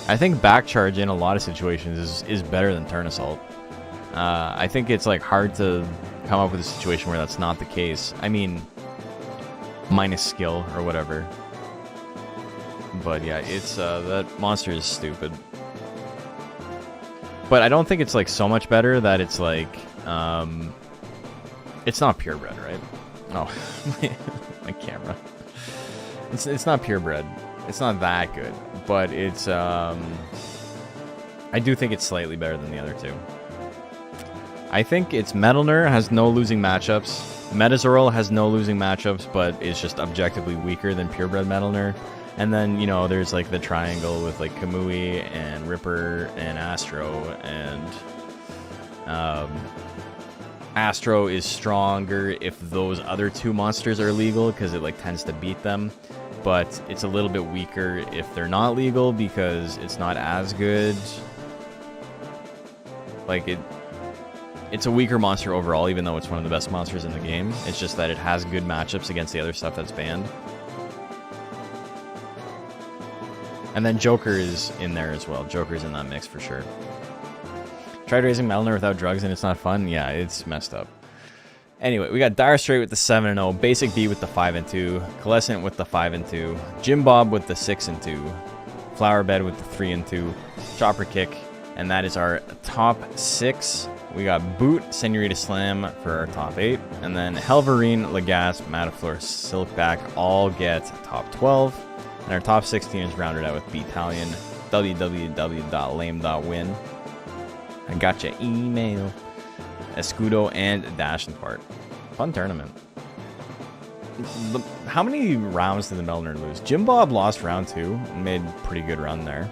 I think back charge in a lot of situations is better than turn assault. I think it's like hard to come up with a situation where that's not the case. I mean, minus skill or whatever. But yeah, it's that monster is stupid. But I don't think it's like so much better that it's like it's not purebred, right? Oh, my camera. It's not purebred. It's not that good, but it's I do think it's slightly better than the other two. I think it's Metalner has no losing matchups. Metazorl has no losing matchups, but is just objectively weaker than purebred Metalner. And then, you know, there's like the triangle with like Kamui and Ripper and Astro, and Astro is stronger if those other 2 monsters are legal, because it like tends to beat them. But it's a little bit weaker if they're not legal, because it's not as good. Like it's a weaker monster overall, even though it's one of the best monsters in the game. It's just that it has good matchups against the other stuff that's banned. And then Joker is in there as well. Joker's in that mix for sure. Tried raising Metalner without drugs and it's not fun? Yeah, it's messed up. Anyway, we got Dire Straight with the 7-0, Basic B with the 5-2, Coalescent with the 5-2, Jim Bob with the 6-2, Flower Bed with the 3-2, Chopper Kick, and that is our top 6. We got Boot, Senorita Slam for our top 8, and then Helverine, Legas, Matafleur, Silkback all get top 12, and our top 16 is rounded out with Beatalion, www.lame.win. I got your email. Escudo and Dash and Part. Fun tournament. How many rounds did the Metalner lose? Jim Bob lost round 2 and made a pretty good run there.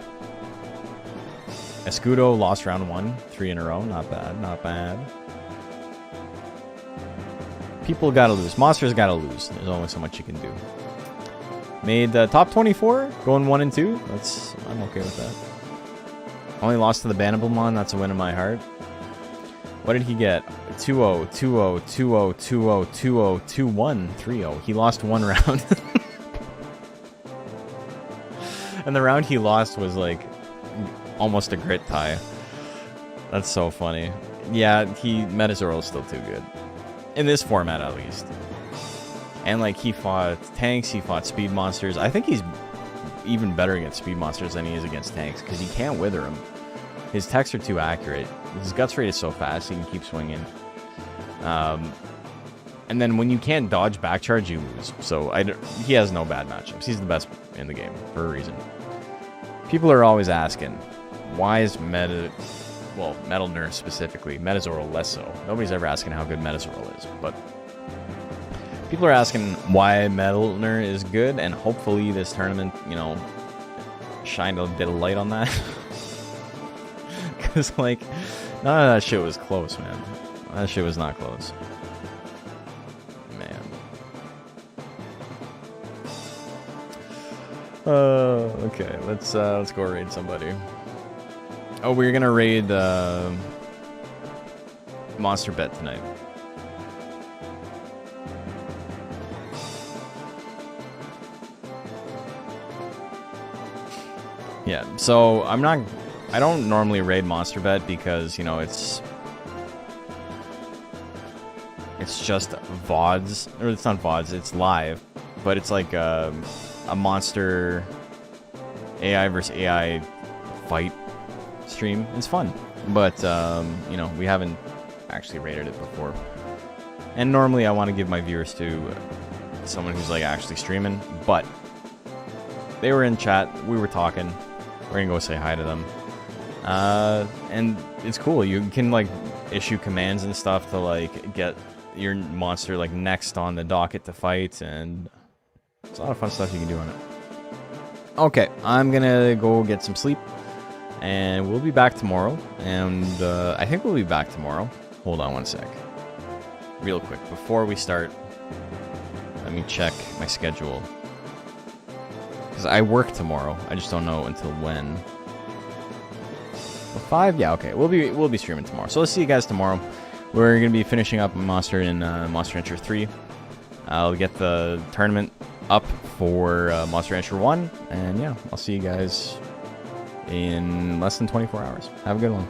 Escudo lost round 1, 3 in a row. Not bad, not bad. People gotta lose. Monsters gotta lose. There's only so much you can do. Made the top 24, going 1 and 2. I'm okay with that. Only lost to the Bannablemon. That's a win in my heart. What did he get? 2-0, 2-0, 2-0, 2-0, 2-0, 2-1, 3-0. He lost 1 round. And the round he lost was like almost a grit tie. That's so funny. Yeah, Metazorl is still too good. In this format, at least. And like, he fought tanks, he fought speed monsters. I think he's even better against speed monsters than he is against tanks, because he can't wither them. His techs are too accurate. His guts rate is so fast, he can keep swinging. And then when you can't dodge back charge, you lose. So he has no bad matchups. He's the best in the game for a reason. People are always asking, why is Metalner specifically, Metazorl less so? Nobody's ever asking how good Metazorl is, but people are asking why Metalner is good, and hopefully this tournament, you know, shined a bit of light on that. Because, like, none of that shit was close, man. That shit was not close. Man. Okay, let's go raid somebody. Oh, we're gonna raid Monster Bet tonight. Yeah, so I don't normally raid Monster Bet because, you know, it's It's just VODs, or it's not VODs, it's live, but it's like a monster AI versus AI fight stream. It's fun, but you know, we haven't actually rated it before. And normally I want to give my viewers to someone who's like actually streaming, but they were in chat, we were talking, we're gonna go say hi to them. And it's cool, you can like issue commands and stuff to like get your monster like next on the docket to fight, and it's a lot of fun stuff you can do on it. Okay, I'm gonna go get some sleep, and we'll be back tomorrow. And I think we'll be back tomorrow. Hold on one sec. Real quick, before we start, let me check my schedule. Because I work tomorrow. I just don't know until when. 5? Yeah, okay. We'll be streaming tomorrow. So let's see you guys tomorrow. We're gonna be finishing up Monster in Monster Rancher 3. I'll get the tournament up for Monster Rancher 1, and yeah, I'll see you guys in less than 24 hours. Have a good one.